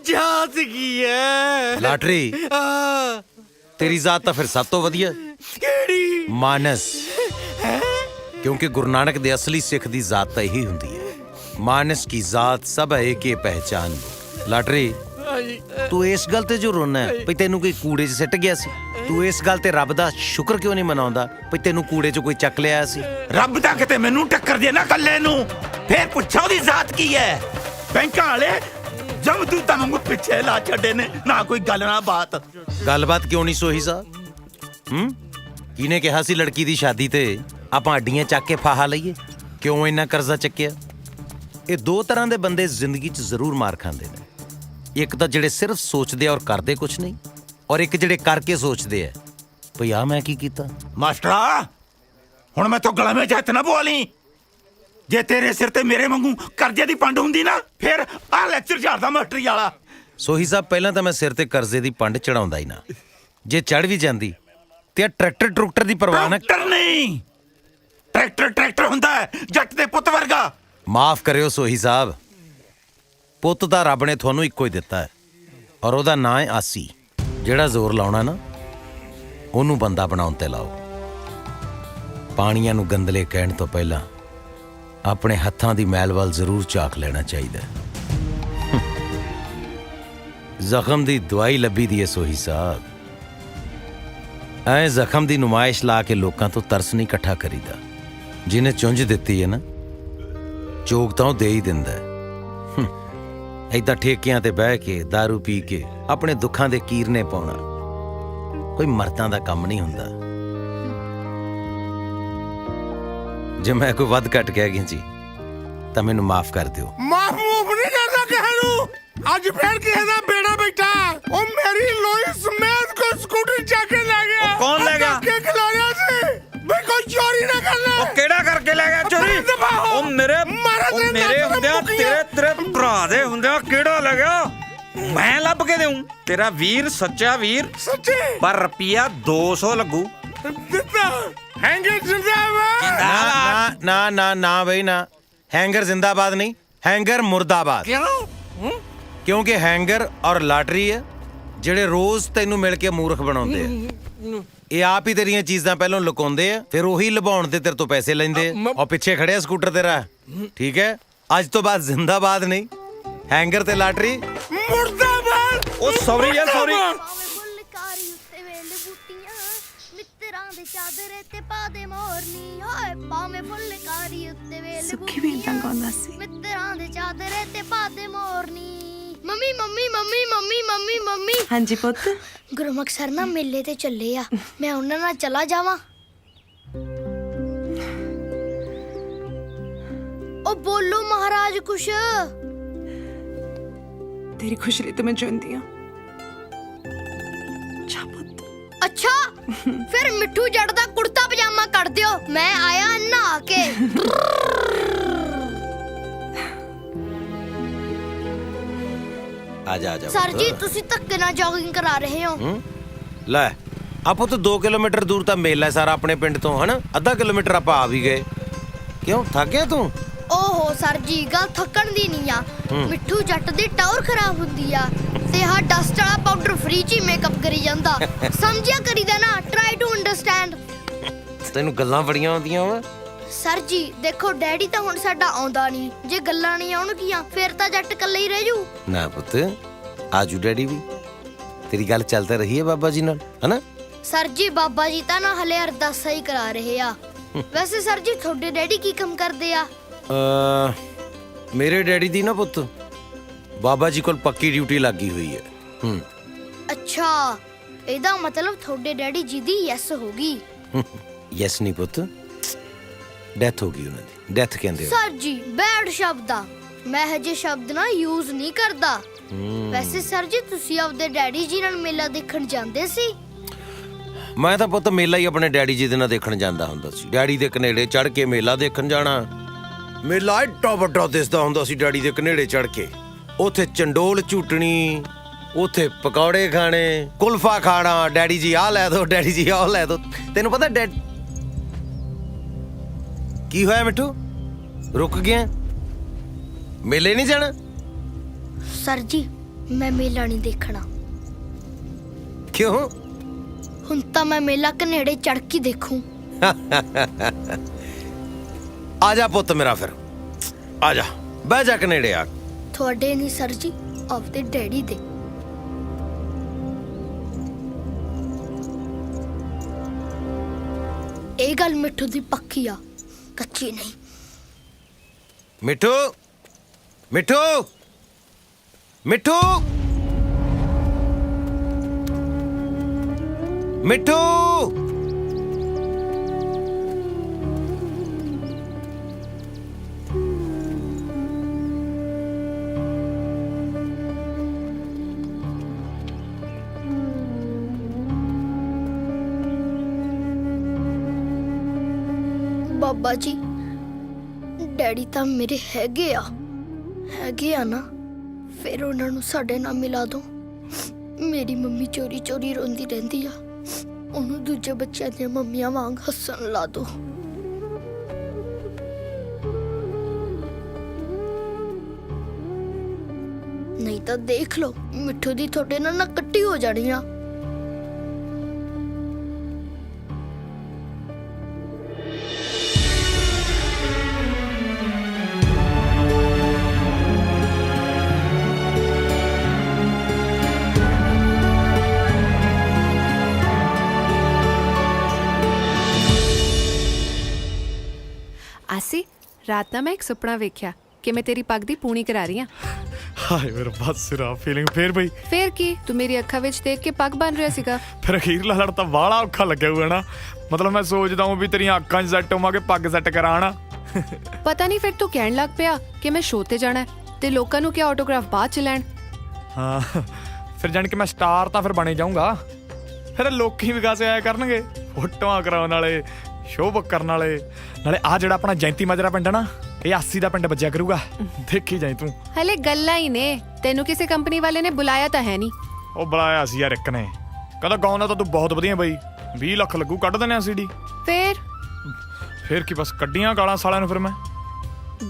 ਜਾਤ ਕੀ ਹੈ। ਲਾਟਰੀ तेरी जात तो फिर सब तो वधिया मानस, क्योंकि गुरु नानक दे असली सिख दी जात तो यही हुंदी है। मानस की जात सब है के पहचान। लाटरी तू इस गल ते जो रोना है भी तेनू कोई कूड़े च सिट गया सी, तू इस गल ते रब दा शुक्र क्यों नहीं मनाउंदा भी तेनू कूड़े च कोई चक लिया सी? रब दा किते मैनू टक्कर दे ना कल्ले नू, फिर पुछा ओदी जात की है। बैंकां वाले जब तू तमंगू पिछे ला छड़े ने ना कोई गल ना बात। गलबात क्यों नहीं सोही साहब? किने कहा सी लड़की दी शादी ते आपां अड्डियां चक के फाहा लईए? क्यों इन्ना कर्जा चक्किया? ये दो तरह दे बंदे जिंदगी च जरूर मार खांदे ने। एक तां जेड़े सिर्फ सोचदे और करदे कुछ नहीं, और एक जेड़े करके सोचदे है भई आ मैं की कीता। मास्टरा हुण मैं तो गला में हत्थ ना बोली। जे तेरे सिर ते मेरे वांगू कर्जे दी पंड हुंदी ना फिर आ लेक्चर झाड़दा मास्टरी वाला। सोही साहब पहला तो मैं सिर ते कर्जे दी पंड चढ़ाउंदा ही ना, जे चढ़ भी जांदी ते ट्रैक्टर ट्रुक्टर दी परवाह ना। ट्रैक्टर नहीं, ट्रैक्टर हुंदा है जट दे पुੱਤ वर्गा। माफ करियो सोही साहब, पुੱਤ ਤਾਂ ਰੱਬ ਨੇ ਤੁਹਾਨੂੰ ਇੱਕੋ ਹੀ ਦਿੱਤਾ ਹੈ, ਔਰ ਉਹਦਾ ਨਾਂ ਹੈ ਆਸੀ। ਜਿਹੜਾ ਜ਼ੋਰ ਲਾਉਣਾ ਨਾ ਉਹਨੂੰ ਬੰਦਾ ਬਣਾਉਣ ਤੇ ਲਾਓ। ਪਾਣੀਆਂ ਨੂੰ ਗੰਦਲੇ ਕਹਿਣ ਤੋਂ ਪਹਿਲਾਂ ਆਪਣੇ ਹੱਥਾਂ ਦੀ ਮੈਲ ਵੱਲ ਜ਼ਰੂਰ ਝਾਕ ਲੈਣਾ ਚਾਹੀਦਾ। ਜ਼ਖਮ ਦੀ ਦਵਾਈ ਲੱਭੀ ਦੀ ਹੈ ਸੋਹੀ ਸਾਹਿਬ। ਐ ਜ਼ਖਮ ਦੀ ਨੁਮਾਇਸ਼ ਲਾ ਕੇ ਲੋਕਾਂ ਤੋਂ ਤਰਸ ਨਹੀਂ ਇਕੱਠਾ ਕਰੀਦਾ। ਜਿਹਨੇ ਚੁੰਝ ਦਿੱਤੀ ਹੈ ਨਾ ਚੋਗ ਤਾਂ ਉਹ ਦੇ ਹੀ ਦਿੰਦਾ। ਏਦਾਂ ਠੇਕਿਆਂ ਤੇ ਬਹਿ ਕੇ ਦਾਰੂ ਪੀ ਕੇ ਆਪਣੇ ਦੁੱਖਾਂ ਦੇ ਕੀਰਨੇ ਪਾਉਣਾ ਕੋਈ ਮਰਦਾਂ ਦਾ ਕੰਮ ਨਹੀਂ ਹੁੰਦਾ। ਜੇ ਮੈਂ ਕੋਈ ਵੱਧ ਘੱਟ ਕਹਿ ਗਿਆ ਜੀ ਤਾਂ ਮੈਨੂੰ ਮਾਫ ਕਰ ਦਿਓ। ਮਾਫ ਨਹੀਂ ਕਰਦਾ ਕਿਸੇ ਨੂੰ। ਅੱਜ ਫੇਰ ਕਿਸੇ ਦਾ ਬੇੜਾ ਬੈਠਾ। ਉਹ ਮੇਰੀ ਲੋਈ ਸਮੇਤ ਕੋ ਸਕੂਟਰ ਚੱਕ ਕੇ ਲੈ ਗਿਆ। ਕੌਣ ਲੈ ਗਿਆ? ਕਿ ਖਿਲਾਰਿਆ ਸੀ ਬਈ ਕੋਈ ਚੋਰੀ ਨਾ ਕਰਨਾ। ਉਹ ਕਿਹੜਾ ਕਰਕੇ ਲੈ ਗਿਆ ਚੋਰੀ? ਉਹ ਮੇਰੇ ਹੁੰਦਿਆਂ ਤੇਰੇ ਭਰਾ ਦੇ ਹੁੰਦਿਆਂ ਕਿਹੜਾ ਲੈ ਗਿਆ? ਮੈਂ ਲੱਭ ਕੇ ਦੇਉਂ। ਤੇਰਾ ਵੀਰ ਸੱਚਾ ਵੀਰ ਸੱਚੇ, ਪਰ ਰੁਪਿਆ 200 ਲੱਗੂ। ਦਿੱਤਾ ਹੈਂਗਰ ਜਿੰਦਾਬਾਦ। ਨਾ ਨਾ ਨਾ ਬਈ ਨਾ, हैंगर जिंदाबाद नहीं, हैंगर मुर्दाबाद। क्यों? क्योंकि हैंगर और लाटरी है ਜਿਹੜੇ ਰੋਜ਼ ਤੈਨੂੰ ਮਿਲ ਕੇ ਮੂਰਖ ਬਣਾਉਂਦੇ ਆ। ਇਹ ਆਪ ਹੀ ਤੇਰੀਆਂ ਚੀਜ਼ਾਂ ਪਹਿਲਾਂ ਲੁਕਾਉਂਦੇ ਆ, ਫਿਰ ਉਹੀ ਲੁਭਾਉਣ ਦੇ ਤੇਰੇ ਤੋਂ ਪੈਸੇ ਲੈਂਦੇ ਆ। ਔਰ ਪਿੱਛੇ ਖੜਿਆ ਸਕੂਟਰ ਤੇਰਾ, ਠੀਕ ਹੈ? ਅੱਜ ਤੋਂ ਬਾਅਦ ਜ਼ਿੰਦਾਬਾਦ ਨਹੀਂ, ਹੈਂਗਰ ਤੇ ਲਾਟਰੀ ਮੁਰਦਾਬਾਦ। ਉਹ ਸੌਰੀ ਯਾਰ ਸੌਰੀ। ਚਾਦਰੇ ਤੇ ਪਾ ਦੇ ਮੋਰਨੀ ਹੋਏ ਪਾਵੇਂ ਫੁੱਲਕਾਰੀ ਉੱਤੇ ਵੇਲ ਸੁੱਖੀ ਵੀ ਇਦਾਂ ਗਾਉਂਦਾ ਸੀ। ਮਿੱਤਰਾਂ ਦੇ ਚਾਦਰੇ ਤੇ ਪਾ ਦੇ ਮੋਰਨੀ। Mummy mummy mummy mummy mummy mummy. ਹਾਂਜੀ ਪੁੱਤ। ਗੁਰਮੁਖ ਸਰ ਨਾ ਮੇਲੇ ਤੇ ਚੱਲੇ ਆ, ਮੈਂ ਉਹਨਾਂ ਨਾਲ ਚਲਾ ਜਾਵਾਂ? ਉਹ ਬੋਲੋ ਮਹਾਰਾਜ ਕੁਛ। ਤੇਰੀ ਖੁਸ਼ੀ ਲਈ ਤਾਂ ਮੈਂ ਜਿਉਂਦੀ ਆ। ਅੱਛਾ ਫਿਰ ਮਿੱਠੂ ਜੱਟ ਦਾ ਕੁੜਤਾ ਪਜਾਮਾ ਕੱਢ ਦਿਓ, ਮੈਂ ਆਇਆ ਨਹਾ ਕੇ। ਆਜਾ ਆਜਾ ਸਰ ਜੀ ਤੁਸੀਂ ਧੱਕੇ ਨਾਲ ਜੋਗਿੰਗ ਕਰਾ ਰਹੇ ਹੋ। ਲੈ ਆਪੋ ਤਾਂ 2 ਕਿਲੋਮੀਟਰ ਦੂਰ ਤਾਂ ਮੇਲਾ ਸਾਰਾ ਆਪਣੇ ਪਿੰਡ ਤੋਂ, ਹਨਾ? ਅੱਧਾ ਕਿਲੋਮੀਟਰ ਆਪਾਂ ਆ ਵੀ ਗਏ। ਕਿਉਂ ਥੱਕ ਗਿਆ ਤੂੰ? ਓਹੋ ਸਰ ਜੀ ਗੱਲ ਥੱਕਣ ਦੀ ਨਹੀਂ ਆ, ਮਿੱਠੂ ਜੱਟ ਦੀ ਟੌਰ ਖਰਾਬ ਹੁੰਦੀ ਆ ਤੇ ਹਾਂ ਡਸਟ ਵਾਲਾ ਪਾਊਡਰ ਫ੍ਰੀ ਚ ਮੇਕਅਪ ਕਰੀ ਜਾਂਦਾ। ਸਮਝਿਆ ਕਰੀਦਾ ਨਾ, ਟਰਾਈ ਟੂ ਅੰਡਰਸਟੈਂਡ। ਤੈਨੂੰ ਗੱਲਾਂ ਬੜੀਆਂ ਆਉਂਦੀਆਂ ਵਾ। ਸਰ ਜੀ ਦੇਖੋ ਡੈਡੀ ਤਾਂ ਹੁਣ ਸਾਡਾ ਆਉਂਦਾ ਨਹੀਂ, ਜੇ ਗੱਲਾਂ ਨਹੀਂ ਆਉਣਗੀਆਂ ਫਿਰ ਤਾਂ ਜੱਟ ਇਕੱਲੇ ਹੀ ਰਹਿ ਜੂ। ਨਾ ਪੁੱਤ ਆਜੂ ਡੈਡੀ ਵੀ, ਤੇਰੀ ਗੱਲ ਚੱਲਦਾ ਰਹੀ ਹੈ ਬਾਬਾ ਜੀ ਨਾਲ, ਹਨਾ? ਸਰ ਜੀ ਬਾਬਾ ਜੀ ਤਾਂ ਨਾ ਹਲੇ ਅਰਦਾਸਾਂ ਹੀ ਕਰਾ ਰਹੇ ਆ, ਵੈਸੇ ਸਰ ਜੀ ਤੁਹਾਡੇ ਡੈਡੀ ਕੀ ਕੰਮ ਕਰਦੇ ਆ? ਮੇਰੇ ਡੈਡੀ ਦੀ ਨਾ ਪੁੱਤ ਬਾਬਾ ਜੀ ਕੋਲ ਪੱਕੀ ਡਿਊਟੀ ਲੱਗੀ ਹੋਈ ਹੈ। ਅੱਛਾ, ਇਹਦਾ ਮਤਲਬ ਤੁਹਾਡੇ ਡੈਡੀ ਜੀ ਦੀ ਯੈਸ ਹੋ ਗਈ। ਯੈਸ ਨਹੀਂ ਪੁੱਤ, ਡੈਥ ਹੋ ਗਈ ਉਹਨਾਂ ਦੀ। ਡੈਥ ਕਹਿੰਦੇ ਆ। ਸਰ ਜੀ ਬੈਡ ਸ਼ਬਦ ਆ, ਮੈਂ ਹਜੇ ਸ਼ਬਦ ਨਾ ਯੂਜ਼ ਨਹੀਂ ਕਰਦਾ। ਵੈਸੇ ਸਰ ਜੀ ਤੁਸੀਂ ਆਪਦੇ ਡੈਡੀ ਜੀ ਨਾਲ ਮੇਲਾ ਦੇਖਣ ਜਾਂਦੇ ਸੀ? ਮੈਂ ਤਾਂ ਪੁੱਤ ਮੇਲਾ ਹੀ ਆਪਣੇ ਡੈਡੀ ਜੀ ਦੇ ਨਾਲ ਦੇਖਣ ਜਾਂਦਾ ਹੁੰਦਾ ਸੀ। ਡੈਡੀ ਦੇ ਕਨੇੜੇ ਚੜ ਕੇ ਮੇਲਾ ਦੇਖਣ ਜਾਣਾ। ਮੇਲਾ ਏਡਾ ਵੱਡਾ ਦਿਸਦਾ ਹੁੰਦਾ ਸੀ ਡੈਡੀ ਦੇ ਕਨੇੜੇ ਚੜ ਕੇ। ਉੱਥੇ ਚੰਡੋਲ ਝੂਟਣੀ, ਉੱਥੇ ਪਕੌੜੇ ਖਾਣੇ, ਕੁਲਫਾ ਖਾਣਾ। ਡੈਡੀ ਜੀ ਆਹ ਲੈ ਦੋ, ਡੈਡੀ ਜੀ ਆਹ ਲੈ ਦੋ। ਤੈਨੂੰ ਪਤਾ ਕੀ ਹੋਇਆ ਮਿੱਠੂ? ਰੁਕ ਗਿਆ? ਮੇਲੇ ਨਹੀਂ ਜਾਣਾ? ਸਰ ਜੀ ਮੈਂ ਮੇਲਾ ਨਹੀਂ ਦੇਖਣਾ। ਕਿਉਂ? ਹੁਣ ਤਾਂ ਮੈਂ ਮੇਲਾ ਕਨੇੜੇ ਚੜ ਕੇ ਦੇਖੂੰ। ਆ ਜਾ ਪੁੱਤ ਮੇਰਾ, ਫਿਰ ਆ ਜਾ, ਬਹਿ ਜਾ ਕਨੇੜੇ ਆ। ਤੁਹਾਡੇ ਨਹੀਂ ਸਰ ਜੀ, ਆਪਦੇ ਡੈਡੀ ਦੇ। ਇਹ ਗੱਲ ਮਿੱਠੂ ਦੀ ਪੱਕੀ ਆ, ਕੱਚੀ ਨਹੀਂ। ਮਿੱਠੂ, ਮਿੱਠੂ, ਮਿੱਠੂ, ਮਿੱਠੂ। ਬਾਬਾ ਜੀ ਡੈਡੀ ਤਾਂ ਮੇਰੇ ਹੈਗੇ ਆ ਨਾ, ਫਿਰ ਉਹਨਾਂ ਨੂੰ ਸਾਡੇ ਨਾਲ ਮਿਲਾ ਦੋ। ਮੇਰੀ ਮੰਮੀ ਚੋਰੀ ਚੋਰੀ ਰੋਂਦੀ ਰਹਿੰਦੀ ਆ, ਉਹਨੂੰ ਦੂਜੇ ਬੱਚਿਆਂ ਦੀਆਂ ਮੰਮੀਆਂ ਵਾਂਗ ਹੱਸਣ ਲਾ ਦੋ। ਨਹੀਂ ਤਾਂ ਦੇਖ ਲਓ ਮਿੱਠੂ ਦੀ ਤੁਹਾਡੇ ਨਾਲ ਨਾ ਕੱਟੀ ਹੋ ਜਾਣੀ ਆ। ਆਸੀ, ਰਾਤ ਨੂੰ ਮੈਂ ਇੱਕ ਸੁਪਨਾ ਵੇਖਿਆ ਕਿ ਮੈਂ ਤੇਰੀ ਪੱਗ ਦੀ ਪੂਣੀ ਕਰਾ ਰਹੀ ਹਾਂ। ਹਾਏ ਮੇਰਾ ਬਸ ਸਿਰਾ ਫੀਲਿੰਗ ਫੇਰ ਬਈ। ਫੇਰ ਕੀ, ਤੂੰ ਮੇਰੀ ਅੱਖਾਂ ਵਿੱਚ ਦੇਖ ਕੇ ਪੱਗ ਬਣ ਰਿਹਾ ਸੀਗਾ। ਫਿਰ ਅਖੀਰਲਾ ਲੜ ਤਾਂ ਬਾਹਲਾ ਔਖਾ ਲੱਗਿਆ ਹੋਇਆ ਨਾ। ਮਤਲਬ ਮੈਂ ਸੋਚਦਾ ਹਾਂ ਵੀ ਤੇਰੀਆਂ ਅੱਖਾਂ 'ਚ ਸੈੱਟ ਹੋਵਾਂ ਕਿ ਪੱਗ ਸੈੱਟ ਕਰਾਣਾ। ਪਤਾ ਨਹੀਂ ਫਿਰ ਤੂੰ ਕਹਿਣ ਲੱਗ ਪਿਆ ਕਿ ਮੈਂ ਸ਼ੋਅ ਤੇ ਜਾਣਾ ਤੇ ਲੋਕਾਂ ਨੂੰ ਕਿ ਆਟੋਗ੍ਰਾਫ ਬਾਅਦ ਚ ਲੈਣ। ਹਾਂ, ਫਿਰ ਜਾਣ ਕੇ ਮੈਂ ਸਟਾਰ ਤਾਂ ਫਿਰ ਬਣੇ ਜਾਊਂਗਾ। ਫਿਰ ਲੋਕੀ ਵਿਕਾਸ ਆਇਆ ਕਰਨਗੇ, ਫੋਟੋਆਂ ਕਰਾਉਣ ਵਾਲੇ, ਸ਼ੋਅ ਬੁੱਕ ਕਰਨ ਵਾਲੇ। ਨਾਲੇ ਆ ਜਿਹੜਾ ਆਪਣਾ ਜੈਂਤੀ ਮਾਜਰਾ ਪਿੰਡ ਨਾ, ਇਹ 80 ਦਾ ਪਿੰਡ ਵੱਜਿਆ ਕਰੂਗਾ। ਦੇਖੀ ਜਾਈ ਤੂੰ। ਹਲੇ ਗੱਲਾਂ ਹੀ ਨੇ, ਤੈਨੂੰ ਕਿਸੇ ਕੰਪਨੀ ਵਾਲੇ ਨੇ ਬੁਲਾਇਆ ਤਾਂ ਹੈ ਨਹੀਂ। ਉਹ ਬੁਲਾਇਆ ਸੀ ਯਾਰ ਇੱਕ ਨੇ, ਕਹਿੰਦਾ ਗਾਉਣਾ ਤਾਂ ਤੂੰ ਬਹੁਤ ਵਧੀਆ ਬਈ, 20 ਲੱਖ ਲੱਗੂ, ਕੱਢ ਦਿੰਦੇ ਆ CD। ਫਿਰ ਕੀ, ਬਸ ਕੱਢੀਆਂ ਗਾਲਾਂ ਸਾਲਿਆਂ ਨੂੰ। ਫਿਰ ਮੈਂ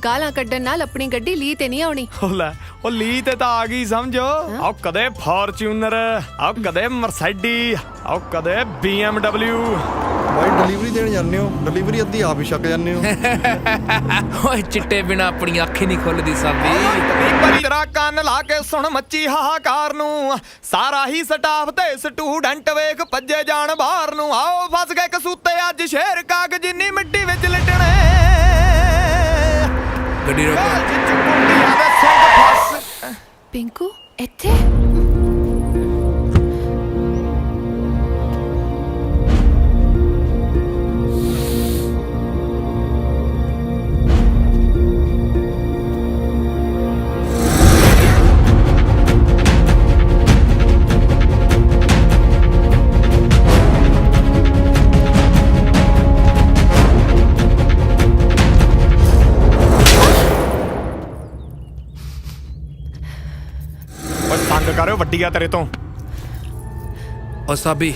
ਗਾਲਾਂ ਕੱਢਣ ਨਾਲ ਆਪਣੀ ਗੱਡੀ ਲੀ ਤੇ ਨਹੀਂ ਆਉਣੀ। ਉਹ ਲੈ, ਉਹ ਲੀ ਤੇ ਤਾਂ ਆ ਗਈ ਸਮਝੋ। ਆਓ ਕਦੇ ਫਾਰਚੂਨਰ, ਆਓ ਕਦੇ ਮਰਸਾਈਡੀ, ਆਓ ਕਦੇ BMW। ਭਾਈ ਡਿਲੀਵਰੀ ਦੇਣ ਜਾਂਦੇ ਹੋ, ਡਿਲੀਵਰੀ ਅੱਧੀ ਆਪ ਹੀ ਛੱਕ ਜਾਂਦੇ ਹੋ। ਓਏ ਚਿੱਟੇ ਬਿਨਾ ਆਪਣੀ ਅੱਖ ਨਹੀਂ ਖੁੱਲਦੀ ਸਾਬੀ। ਤੇਰਾ ਕੰਨ ਲਾ ਕੇ ਸੁਣ ਮੱਚੀ ਹਾਹਾਕਾਰ ਨੂੰ, ਸਾਰਾ ਹੀ ਸਟਾਫ ਤੇ ਸਟੂਡੈਂਟ ਵੇਖ ਭੱਜੇ ਜਾਣ ਬਾਹਰ ਨੂੰ। ਆਓ ਫਸ ਗਏ ਕਸੂਤੇ ਅੱਜ ਸ਼ੇਰ ਕਾਗਜ਼ ਜਿੰਨੀ ਮਿੱਟੀ ਵਿੱਚ ਲਿਟਣੇ। ਗੱਡੀ ਰੋਕੋ। ਪਿੰਕੂ ਇੱਥੇ? ਕਰਿਓ ਵੱਡੀ ਆ ਤੇਰੇ ਤੋਂ। ਓ ਸਾਬੀ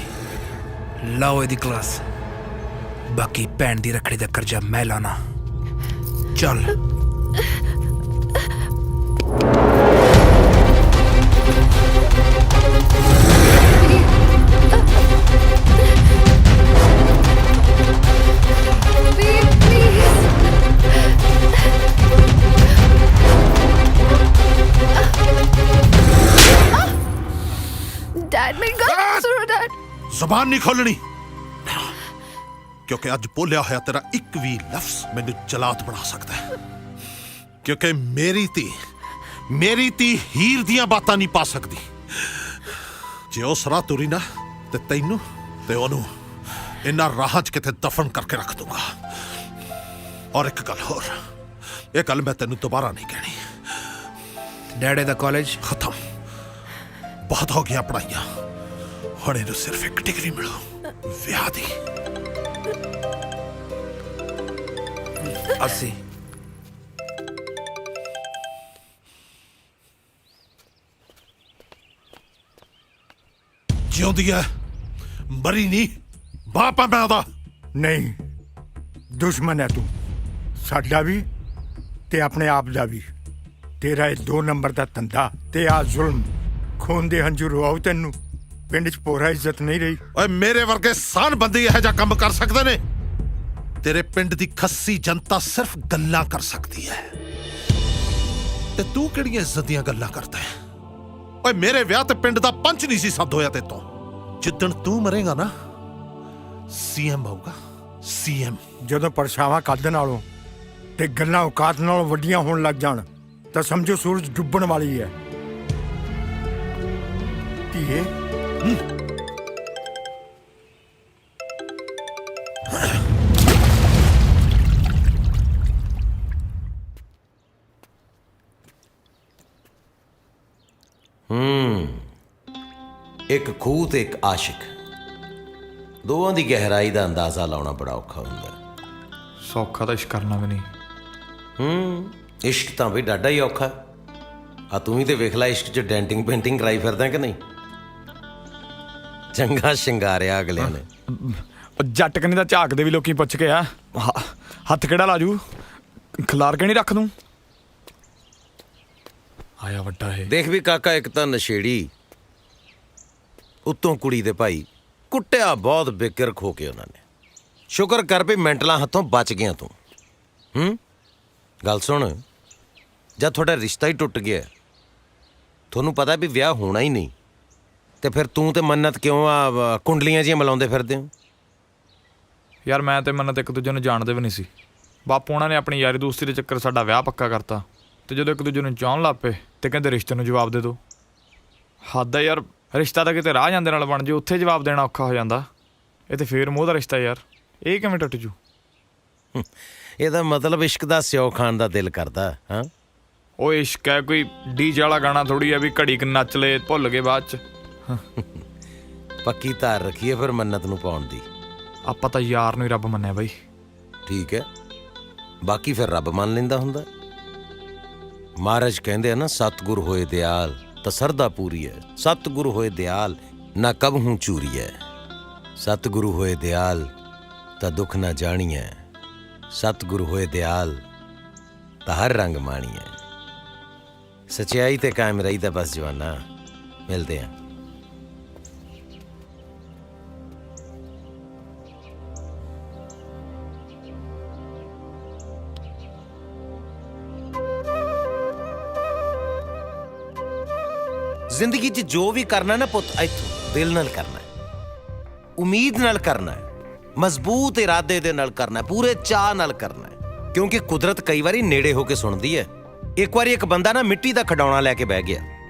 ਲਾਓ ਇਹਦੀ ਕਲਾਸ, ਬਾਕੀ ਭੈਣ ਦੀ ਰੱਖੜੀ ਦਾ ਕਰਜ਼ਾ ਮੈਂ ਲਾਣਾ। ਚੱਲ। ਜ਼ਬਾਨ ਨਹੀਂ ਖੋਲਣੀ। ਕਿਉਂਕਿ ਅੱਜ ਬੋਲਿਆ ਹੋਇਆ ਤੇਰਾ ਇੱਕ ਵੀ ਲਫ਼ਜ਼ ਮੈਨੂੰ ਜਲਾਦ ਬਣਾ ਸਕਦਾ ਹੈ। ਕਿਉਂਕਿ ਮੇਰੀ ਧੀ ਹੀਰ ਦੀਆਂ ਬਾਤਾਂ ਨਹੀਂ ਪਾ ਸਕਦੀ। ਜੇ ਉਸ ਰਾਹ ਤੁਰੀ ਨਾ ਤੇ ਤੈਨੂੰ ਤੇ ਉਹਨੂੰ ਇਹਨਾਂ ਰਾਹਾਂ 'ਚ ਕਿਤੇ ਦਫਨ ਕਰਕੇ ਰੱਖ ਦੂੰਗਾ। ਔਰ ਇੱਕ ਗੱਲ ਹੋਰ, ਇਹ ਗੱਲ ਮੈਂ ਤੈਨੂੰ ਦੁਬਾਰਾ ਨਹੀਂ ਕਹਿਣੀ। ਡੈਡੇ ਦਾ ਕਾਲਜ ਖਤਮ, ਬਹੁਤ ਹੋ ਗਿਆ ਪੜ੍ਹਾਈਆਂ। ਹੁਣ ਇਹਨੂੰ ਸਿਰਫ ਇੱਕ ਡਿਗਰੀ ਮਿਲੂ, ਵਿਆਹ ਦੀ। ਅਸੀਂ ਜਿਉਂਦੀ ਹੈ, ਮਰੀ ਨਹੀਂ। ਬਾਪ ਆ ਮੈਂ ਉਹਦਾ। ਨਹੀਂ, ਦੁਸ਼ਮਣ ਹੈ ਤੂੰ, ਸਾਡਾ ਵੀ ਤੇ ਆਪਣੇ ਆਪ ਦਾ ਵੀ। ਤੇਰਾ ਇਹ 2 ਨੰਬਰ ਦਾ ਧੰਦਾ ਤੇ ਆ ਜ਼ੁਲਮ, ਖੂਨ ਦੇ ਹੰਝੂ ਰਵਾਉ ਤੈਨੂੰ। ਪਿੰਡ 'ਚ ਪੋਰਾ ਇੱਜ਼ਤ ਨਹੀਂ ਰਹੀ। ਓਏ ਮੇਰੇ ਵਰਗੇ ਸਾਨ ਬੰਦੇ ਇਹੋ ਜਿਹਾ ਕੰਮ ਕਰ ਸਕਦੇ ਨੇ? ਤੇਰੇ ਪਿੰਡ ਦੀ ਖੱਸੀ ਜਨਤਾ ਸਿਰਫ ਗੱਲਾਂ ਕਰ ਸਕਦੀ ਹੈ, ਤੇ ਤੂੰ ਕਿਹੜੀਆਂ ਇੱਜ਼ਤ ਦੀਆਂ ਗੱਲਾਂ ਕਰਦਾ ਹੈ? ਓਏ ਮੇਰੇ ਵਿਆਹ ਤੇ ਪਿੰਡ ਦਾ ਪੰਚ ਨਹੀਂ ਸੀ ਸੱਦ ਹੋਇਆ ਤੇ ਤੋਂ। ਜਿੱਦਣ ਤੂੰ ਮਰੇਗਾ ਨਾ, ਸੀਐਮ ਆਊਗਾ, ਸੀਐਮ। ਜਦੋਂ ਪਰਛਾਵਾਂ ਕੱਢ ਨਾਲੋਂ ਤੇ ਗੱਲਾਂ ਔਕਾਤ ਨਾਲੋਂ ਵੱਡੀਆਂ ਹੋਣ ਲੱਗ ਜਾਣ ਤਾਂ ਸਮਝੋ ਸੂਰਜ ਡੁੱਬਣ ਵਾਲੀ ਹੈ। ਧੀਏ, ਇੱਕ ਖੂਹ ਤੇ ਇੱਕ ਆਸ਼ਿਕ, ਦੋਵਾਂ ਦੀ ਗਹਿਰਾਈ ਦਾ ਅੰਦਾਜ਼ਾ ਲਾਉਣਾ ਬੜਾ ਔਖਾ ਹੁੰਦਾ। ਸੌਖਾ ਤਾਂ ਇਸ਼ਕ ਕਰਨਾ ਵੀ ਨਹੀਂ। ਇਸ਼ਕ ਤਾਂ ਵੀ ਡਾਡਾ ਹੀ ਔਖਾ। ਆ ਤੂੰ ਹੀ ਤੇ ਵੇਖ ਲੈ, ਇਸ਼ਕ 'ਚ ਡੈਂਟਿੰਗ ਪੇਂਟਿੰਗ ਕਰਾਈ ਫਿਰਦਾ ਕਿ ਨਹੀਂ? ਚੰਗਾ ਸ਼ਿੰਗਾਰਿਆ ਅਗਲਿਆਂ ਨੇ। ਜੱਟ ਕਨੀ ਦਾ ਝਾਕਦੇ ਵੀ ਲੋਕੀ ਪੁੱਛ ਕੇ ਆ, ਹੱਥ ਕਿਹੜਾ ਲਾਜੂ, ਖਿਲਾਰ ਕੇ ਨਹੀਂ ਰੱਖ ਦੂੰ। ਆਇਆ ਵੱਡਾ ਹੈ। ਦੇਖ ਵੀ ਕਾਕਾ, ਇੱਕ ਤਾਂ ਨਸ਼ੇੜੀ, ਉੱਤੋਂ ਕੁੜੀ ਦੇ ਭਾਈ, ਕੁੱਟਿਆ ਬਹੁਤ ਬੇਕਿਰਕ ਹੋ ਕੇ ਉਹਨਾਂ ਨੇ। ਸ਼ੁਕਰ ਕਰ ਵੀ ਮੈਂਟਲਾਂ ਹੱਥੋਂ ਬਚ ਗਿਆ ਤੂੰ। ਗੱਲ ਸੁਣ, ਜਦ ਤੁਹਾਡਾ ਰਿਸ਼ਤਾ ਹੀ ਟੁੱਟ ਗਿਆ, ਤੁਹਾਨੂੰ ਪਤਾ ਵੀ ਵਿਆਹ ਹੋਣਾ ਹੀ ਨਹੀਂ, ਤੇ ਫਿਰ ਤੂੰ ਤੇ ਮੰਨਤ ਕਿਉਂ ਆ ਕੁੰਡਲੀਆਂ ਜਿਹੀਆਂ ਮਿਲਾਉਂਦੇ ਫਿਰਦੇ ਹੋ? ਯਾਰ ਮੈਂ ਤੇ ਮੰਨਤ ਇੱਕ ਦੂਜੇ ਨੂੰ ਜਾਣਦੇ ਵੀ ਨਹੀਂ ਸੀ। ਬਾਪੂ ਉਹਨਾਂ ਨੇ ਆਪਣੀ ਯਾਰੀ ਦੋਸਤੀ ਦੇ ਚੱਕਰ ਸਾਡਾ ਵਿਆਹ ਪੱਕਾ ਕਰਤਾ, ਤੇ ਜਦੋਂ ਇੱਕ ਦੂਜੇ ਨੂੰ ਚਾਹਣ ਲੱਗ ਪਏ ਤੇ ਕਹਿੰਦੇ ਰਿਸ਼ਤੇ ਨੂੰ ਜਵਾਬ ਦੇ ਦਿਓ। ਹੱਦ ਆ ਯਾਰ, ਰਿਸ਼ਤਾ ਤਾਂ ਕਿਤੇ ਰਾਹ ਜਾਂਦੇ ਨਾਲ ਬਣ ਜੇ, ਉੱਥੇ ਜਵਾਬ ਦੇਣਾ ਔਖਾ ਹੋ ਜਾਂਦਾ। ਇਹ ਤੇ ਫੇਰ ਮੋਹ ਦਾ ਰਿਸ਼ਤਾ ਯਾਰ, ਇਹ ਕਿਵੇਂ ਟੁੱਟ ਜੂ? ਇਹਦਾ ਮਤਲਬ ਇਸ਼ਕ ਦਾ ਸਿਓ ਖਾਣ ਦਾ ਦਿਲ ਕਰਦਾ। ਹਾਂ, ਉਹ ਇਸ਼ਕ ਹੈ ਕੋਈ ਡੀਜੇ ਵਾਲਾ ਗਾਣਾ ਥੋੜੀ ਆ ਵੀ ਘੜੀ ਕ ਨੱਚ ਲਏ ਭੁੱਲ ਗਏ ਬਾਅਦ ਚ। ਪੱਕੀ ਧਾਰ ਰੱਖੀਏ ਫਿਰ ਮੰਨਤ ਨੂੰ ਪਾਉਣ ਦੀ। ਆਪਾਂ ਤਾਂ ਯਾਰ ਨੂੰ ਹੀ ਰੱਬ ਮੰਨਿਆ ਬਾਈ। ਠੀਕ ਹੈ, ਬਾਕੀ ਫਿਰ ਰੱਬ ਮੰਨ ਲੈਂਦਾ ਹੁੰਦਾ। ਮਹਾਰਾਜ ਕਹਿੰਦੇ ਆ ਨਾ, ਸਤਿਗੁਰ ਹੋਏ ਦਿਆਲ ਤਾਂ ਸਰਦਾ ਪੂਰੀ ਹੈ, ਸਤਿਗੁਰ ਹੋਏ ਦਿਆਲ ਨਾ ਕਬਹੂ ਚੂਰੀ ਹੈ, ਸਤਿਗੁਰੂ ਹੋਏ ਦਿਆਲ ਤਾਂ ਦੁੱਖ ਨਾ ਜਾਣੀ ਹੈ, ਸਤਿਗੁਰੂ ਹੋਏ ਦਿਆਲ ਤਾਂ ਹਰ ਰੰਗ ਮਾਣੀ ਹੈ। ਸੱਚਾਈ ਤੇ ਕਾਇਮ ਰਹੀ ਤਾਂ ਬਸ ਜਵਾਨਾ। ਮਿਲਦੇ ਆ। ਜ਼ਿੰਦਗੀ 'ਚ ਜੋ ਵੀ ਕਰਨਾ ਨਾ ਪੁੱਤ, ਇੱਥੋਂ ਦਿਲ ਨਾਲ ਕਰਨਾ, ਉਮੀਦ ਨਾਲ ਕਰਨਾ, ਮਜ਼ਬੂਤ ਇਰਾਦੇ ਦੇ ਨਾਲ ਕਰਨਾ, ਪੂਰੇ ਚਾਅ ਨਾਲ ਕਰਨਾ, ਕਿਉਂਕਿ ਕੁਦਰਤ ਕਈ ਵਾਰੀ ਨੇੜੇ ਹੋ ਕੇ ਸੁਣਦੀ ਹੈ। ਇੱਕ ਵਾਰੀ ਇੱਕ ਬੰਦਾ ਨਾ ਮਿੱਟੀ ਦਾ ਖਿਡੌਣਾ ਲੈ ਕੇ ਬਹਿ ਗਿਆ,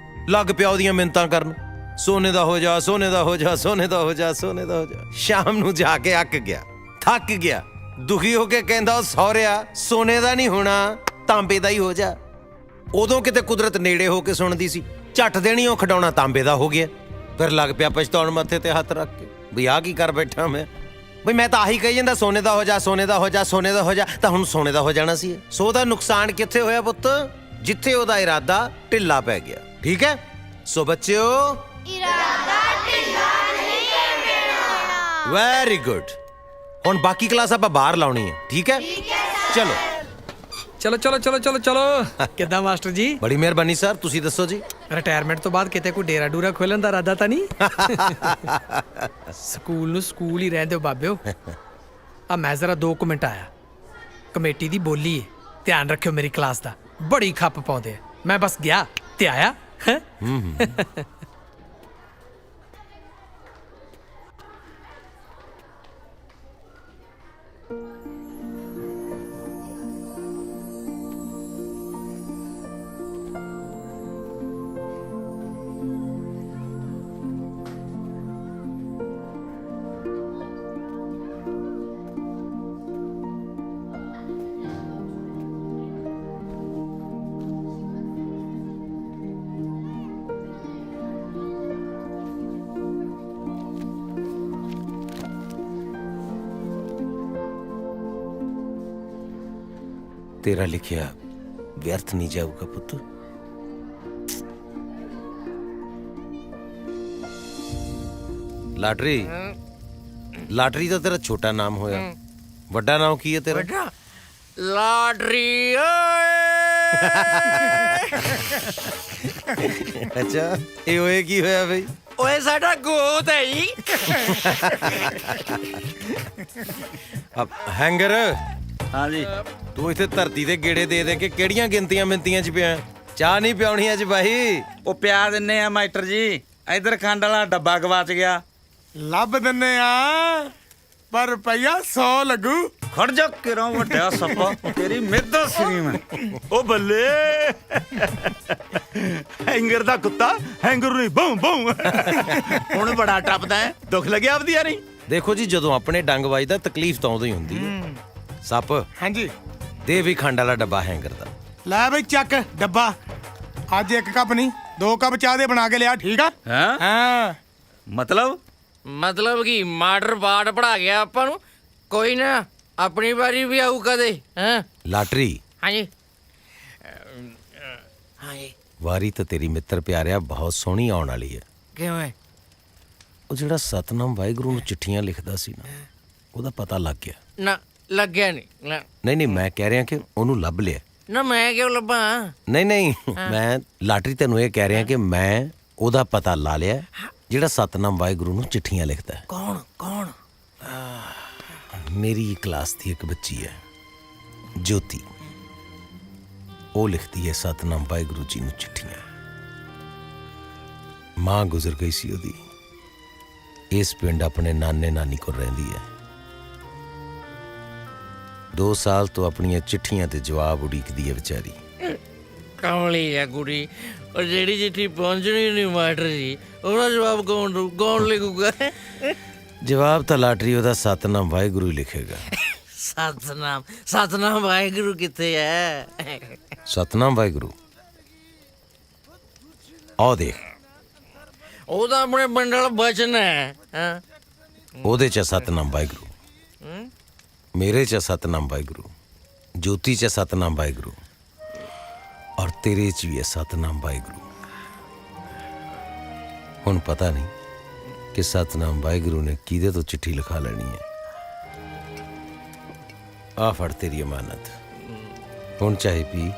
ਲੱਗ ਪਿਆ ਉਹਦੀਆਂ ਮਿੰਨਤਾਂ ਕਰਨ, ਸੋਨੇ ਦਾ ਹੋ ਜਾ, ਸੋਨੇ ਦਾ ਹੋ ਜਾ, ਸੋਨੇ ਦਾ ਹੋ ਜਾ, ਸੋਨੇ ਦਾ ਹੋ ਜਾ। ਸ਼ਾਮ ਨੂੰ ਜਾ ਕੇ ਅੱਕ ਗਿਆ, ਥੱਕ ਗਿਆ, ਦੁਖੀ ਹੋ ਕੇ ਕਹਿੰਦਾ, ਉਹ ਸਹੁਰਿਆ ਸੋਨੇ ਦਾ ਨਹੀਂ ਹੋਣਾ, ਤਾਂਬੇ ਦਾ ਹੀ ਹੋ ਜਾ। ਉਦੋਂ ਕਿਤੇ ਕੁਦਰਤ ਨੇੜੇ ਹੋ ਕੇ ਸੁਣਦੀ ਸੀ, ਝੱਟ ਦੇਣੀ ਉਹ ਖਿਡੌਣਾ ਤਾਂਬੇ ਦਾ ਹੋ ਗਿਆ। ਫਿਰ ਲੱਗ ਪਿਆ ਪਛਤਾਉਣ ਮੱਥੇ ਤੇ ਹੱਥ ਰੱਖ ਕੇ, ਬਈ ਆਹ ਕੀ ਕਰ ਬੈਠਾ ਮੈਂ, ਬਈ ਮੈਂ ਤਾਂ ਆਹੀ ਕਹੀ ਜਾਂਦਾ, ਸੋਨੇ ਦਾ ਹੋ ਜਾ, ਸੋਨੇ ਦਾ ਹੋ ਜਾ, ਸੋਨੇ ਦਾ ਹੋ ਜਾ, ਤਾਂ ਹੁਣ ਸੋਨੇ ਦਾ ਹੋ ਜਾਣਾ ਸੀ। ਸੋ ਦਾ ਨੁਕਸਾਨ ਕਿੱਥੇ ਹੋਇਆ ਪੁੱਤ? ਜਿੱਥੇ ਉਹਦਾ ਇਰਾਦਾ ਢਿੱਲਾ ਪੈ ਗਿਆ। ਠੀਕ ਹੈ, ਸੋ ਬੱਚਿਓ, ਇਰਾਦਾ ਢਿੱਲਾ ਨਹੀਂ ਕਰਨਾ। Very good. ਹੁਣ ਬਾਕੀ ਕਲਾਸ ਆਪਾਂ ਬਾਹਰ ਲਾਉਣੀ ਹੈ। ਠੀਕ ਹੈ, ਚਲੋ ਚਲੋ ਚਲੋ ਚਲੋ ਚਲੋ ਚਲੋ। ਕਿੱਦਾਂ ਮਾਸਟਰ ਜੀ? ਬੜੀ ਮਿਹਰਬਾਨੀ ਸਰ, ਤੁਸੀਂ ਦੱਸੋ ਜੀ। ਰਿਟਾਇਰਮੈਂਟ ਤੋਂ ਬਾਅਦ ਕਿਤੇ ਕੋਈ ਡੇਰਾ ਡੂਰਾ ਖੋਲਣ ਦਾ ਇਰਾਦਾ ਤਾਂ ਨਹੀਂ? ਸਕੂਲ ਨੂੰ ਸਕੂਲ ਹੀ ਰਹਿੰਦੇ ਹੋ ਬਾਬਿਓ। ਆ ਮੈਂ ਜ਼ਰਾ 2 ਮਿੰਟ ਆਇਆ, ਕਮੇਟੀ ਦੀ ਬੋਲੀ ਹੈ, ਧਿਆਨ ਰੱਖਿਓ ਮੇਰੀ ਕਲਾਸ ਦਾ, ਬੜੀ ਖੱਪ ਪਾਉਂਦੇ ਆ। ਮੈਂ ਬਸ ਗਿਆ ਤੇ ਆਇਆ। तेरा लिखिया व्यर्थ नहीं जाऊगा पुत्र। लाटरी लाटरी तो तेरा छोटा नाम होया, वड्डा नाम की है तेरा? लाटरी अच्छा ये होए की होया भाई? ओए साडा गोद है जी। अब हैंगर हाँ जी तू इथे धरती ते गेड़े दे दे के केड़ियां गिनतियां मिनतियां च पिया? चाह नहीं पियाउनी अज भाई? ਉਹ ਪਿਆ ਦਿੰਨੇ ਆ ਮਾਸਟਰ ਜੀ, ਇਧਰ ਖੰਡ ਵਾਲਾ ਡੱਬਾ ਗਵਾਚ ਗਿਆ। ਲੱਭ ਦਿੰਨੇ ਆ ਪਰ ਰੁਪਈਆ 100 ਲੱਗੂ। ਖੜ ਜਾ ਕਿਰੋਂ ਵੱਡਿਆ ਸੱਪਾ, ਤੇਰੀ ਮਿਹਦਾ ਸੀ ਮੈਂ। ਉਹ ਬੱਲੇ ਹੈਂਗਰ ਦਾ ਕੁੱਤਾ ਹੈਂਗਰ ਨੂੰ ਬੂੰ ਬੂੰ ਹੁਣ ਬੜਾ ਟੱਪਦਾ ਹੈ। ਦੁੱਖ ਲੱਗਿਆ ਆਪਦੀ ਨਹੀਂ? देखो जी ਜਦੋਂ ਆਪਣੇ ਡੰਗ ਵੱਜਦਾ ਤਕਲੀਫ ਤਾਂ ਉਦੋਂ ਹੀ ਹੁੰਦੀ ਹੈ। ਸੱਪ ਹਾਂਜੀ ਦੇ ਵੀ ਖੰਡ ਵਾਲਾ ਡੱਬਾ ਹੈਂਗਰ ਦਾ। ਲੈ ਬਈ ਚੱਕ ਡੱਬਾ। ਅੱਜ 1 ਕੱਪ ਨਹੀਂ 2 ਕੱਪ ਚਾਹ ਦੇ ਬਣਾ ਕੇ ਲਿਆ, ਠੀਕ ਆ? ਹਾਂ मतलब कि मार्डर बाट पढ़ा गया आपा नू। कोई ना अपनी बारी भी आऊ कदे। हाँ ਲਾਟਰੀ हाँ जी हाँ जी ਵਾਰੀ ਤਾਂ ਤੇਰੀ ਮਿੱਤਰ ਪਿਆਰਿਆ ਬਹੁਤ ਸੋਹਣੀ ਆਉਣ ਵਾਲੀ ਹੈ। क्यों है? ਉਹ ਜਿਹੜਾ ਸਤਨਾਮ ਵਾਹਿਗੁਰੂ ਨੂੰ ਚਿੱਠੀਆਂ ਲਿਖਦਾ ਸੀ ਨਾ, ਉਹਦਾ ਪਤਾ ਲੱਗ ਗਿਆ। ना लग गया नहीं ना ਨਹੀਂ ਮੈਂ ਕਹਿ ਰਿਹਾ ਕਿ ਉਹਨੂੰ ਲੱਭ ਲਿਆ। ना मैं क्यों लब्बा? ਨਹੀਂ ਮੈਂ ਲਾਟਰੀ ਤੈਨੂੰ ਇਹ ਕਹਿ ਰਿਹਾ ਕਿ ਮੈਂ ਉਹਦਾ ਪਤਾ ਲਾ ਲਿਆ ਜਿਹੜਾ ਸਤਨਾਮ ਵਾਹਿਗੁਰੂ ਨੂੰ ਚਿੱਠੀਆਂ ਲਿਖਦਾ ਹੈ। कौन कौन? ਮੇਰੀ ਕਲਾਸ ਦੀ ਇੱਕ ਬੱਚੀ ਹੈ ਜੋਤੀ, ਉਹ ਲਿਖਦੀ ਹੈ ਸਤਨਾਮ ਵਾਹਿਗੁਰੂ ਜੀ ਨੂੰ ਚਿੱਠੀਆਂ। ਮਾਂ ਗੁਜ਼ਰ ਗਈ ਸੀ ਉਹਦੀ, ਇਸ ਪਿੰਡ ਆਪਣੇ ਨਾਨੇ ਨਾਨੀ ਕੋਲ ਰਹਿੰਦੀ ਹੈ। 2 ਸਾਲ ਤੋਂ ਆਪਣੀਆਂ ਚਿੱਠੀਆਂ ਤੇ ਜਵਾਬ ਉਡੀਕਦੀ ਹੈ ਵਿਚਾਰੀ। कमली है कुड़ी और जेड़ी चिट्ठी पहुंचनी नहीं मास्टर जी, ਉਹਦਾ जवाब कौन लिखूगा? ਜਵਾਬ ਤਾਂ ਲਾਟਰੀ ਉਹਦਾ ਸਤਨਾਮ ਵਾਹਿਗੁਰੂ ਹੀ ਲਿਖੇਗਾ। सतनाम वाहेगुरु किथे है? ਸਤਨਾਮ ਵਾਹਿਗੁਰੂ ਆਹ ਦੇਖ, ਉਹ ਤਾਂ ਆਪਣੇ ਪਿੰਡ ਵਾਲਾ ਬਚਨ ਹੈ। ਹਾਂ ਉਹਦੇ ਚ ਸਤਨਾਮ ਵਾਹਿਗੁਰੂ, ਮੇਰੇ ਚ ਸਤਨਾਮ ਵਾਹਿਗੁਰੂ, ਜੋਤੀ ਚ ਸਤਨਾਮ ਵਾਹਿਗੁਰੂ ਔਰ ਤੇਰੇ ਚ ਵੀ ਹੈ ਸਤਨਾਮ ਵਾਹਿਗੁਰੂ। ਹੁਣ ਪਤਾ ਨਹੀਂ ਕਿ ਸਤਨਾਮ ਵਾਹਿਗੁਰੂ ਨੇ ਕਿਹਦੇ ਤੋਂ ਚਿੱਠੀ ਲਿਖਾ ਲੈਣੀ ਹੈ। ਆ ਫੜ ਤੇਰੀ ਅਮਾਨਤ, ਹੁਣ ਚਾਹੇ ਪੀ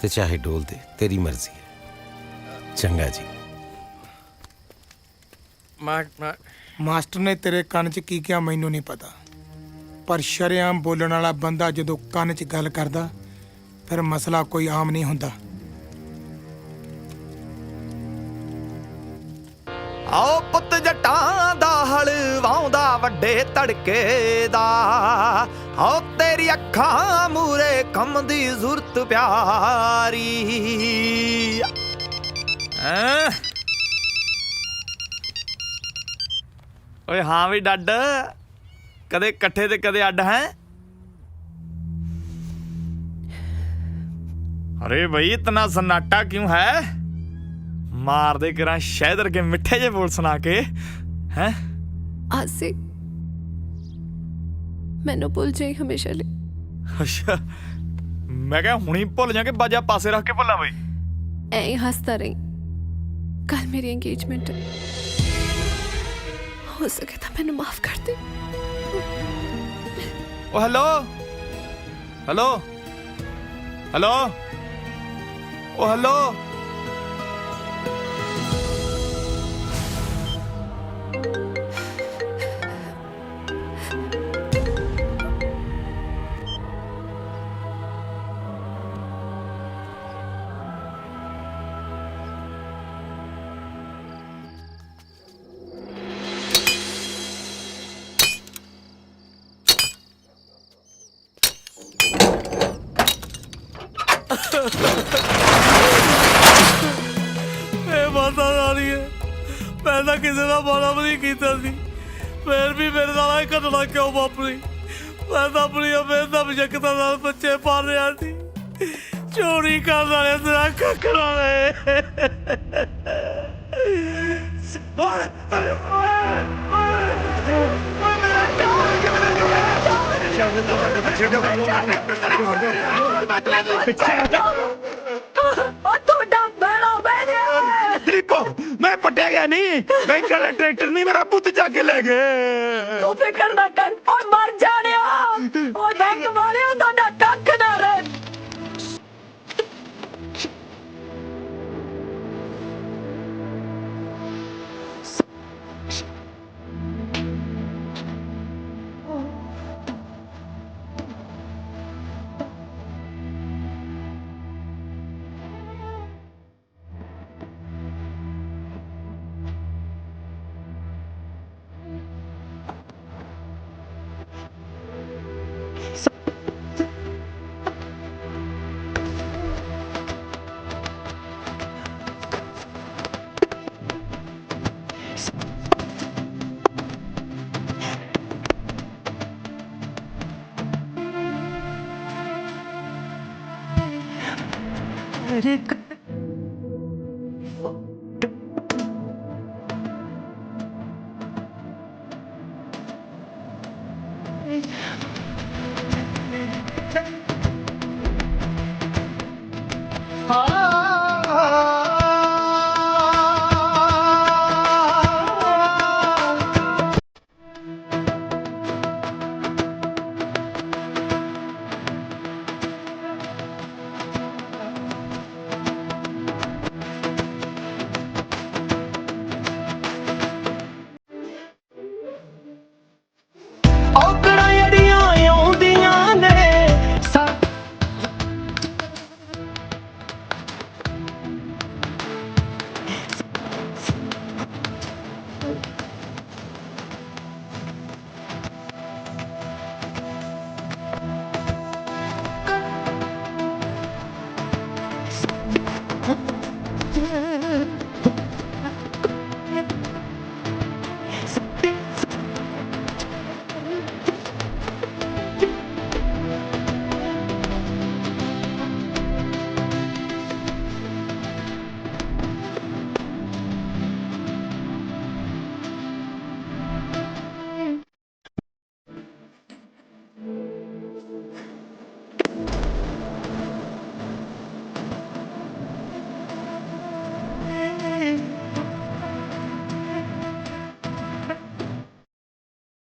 ਤੇ ਚਾਹੇ ਡੋਲ ਦੇ, ਤੇਰੀ ਮਰਜ਼ੀ ਹੈ। ਚੰਗਾ ਜੀ। ਮਾਸਟਰ ਨੇ ਤੇਰੇ ਕੰਨ 'ਚ ਕੀ ਕਿਹਾ ਮੈਨੂੰ ਨਹੀਂ ਪਤਾ, ਪਰ ਸ਼ਰੇਆਮ ਬੋਲਣ ਵਾਲਾ ਬੰਦਾ ਜਦੋਂ ਕੰਨ 'ਚ ਗੱਲ ਕਰਦਾ ਫਿਰ ਮਸਲਾ ਕੋਈ ਆਮ ਨਹੀਂ ਹੁੰਦਾ। ਆਓ ਪੁੱਤ ਜੱਟਾਂ ਦਾ ਹਲ ਵਾਉਂਦਾ ਵੱਡੇ ਤੜਕੇ ਦਾ, ਆਓ ਤੇਰੀ ਅੱਖਾਂ ਮੂਰੇ ਕੰਮ ਦੀ ਜ਼ੁਰਤ ਪਿਆਰੀ। ਓਏ ਹਾਂ ਵੀ ਡੱਡ, ਕਦੇ ਇਕੱਠੇ ਤੇ ਕਦੇ ਅੱਡ ਹੈ। अरे भाई इतना सन्नाटा क्यों है? मार दे करा शहदर के मिठे जे बोल सुना के हैं। आसिक मैनू भुल जाई हमेशा ले। अच्छा मैं क्या हुणी भुल जा के बाजा पासे रख के भुला बई? ऐ ही हंसता रही, कल मेरी एंगेजमेंट है, हो सके तो मैनू माफ कर दे। ओ हेलो हेलो हेलो ओ हेलो ਮਾਤਾ ਵਾਲੀ ਹੈ, ਮੈਂ ਤਾਂ ਕਿਸੇ ਦਾ ਮਾੜਾ ਵੀ ਨਹੀਂ ਕੀਤਾ ਸੀ, ਫਿਰ ਵੀ ਮੇਰੇ ਨਾਲ ਇਹ ਘਟਨਾ ਕਿਉਂ ਵਾਪਰੀ? ਮੈਂ ਤਾਂ ਆਪਣੀਆਂ ਮਿਹਨਤਾਂ ਮਸ਼ੱਕਤਾਂ ਨਾਲ ਬੱਚੇ ਪਾਲ ਰਿਹਾ ਸੀ, ਚੋਰੀ ਕਰਨ ਵਾਲੇ ਤੇਰਾ ਕੱਕਰਾਂ ਨੇ। दलीपो मैं पटिया गया नहीं, बैंक वाले ट्रैक्टर नहीं मेरा पुत जाके ले गए। तू फिकर ना कर और मर जाने और बैंक वाले ਤੁਹਾਡਾ ਕੱਖ ਨਾ ਰਹੇ।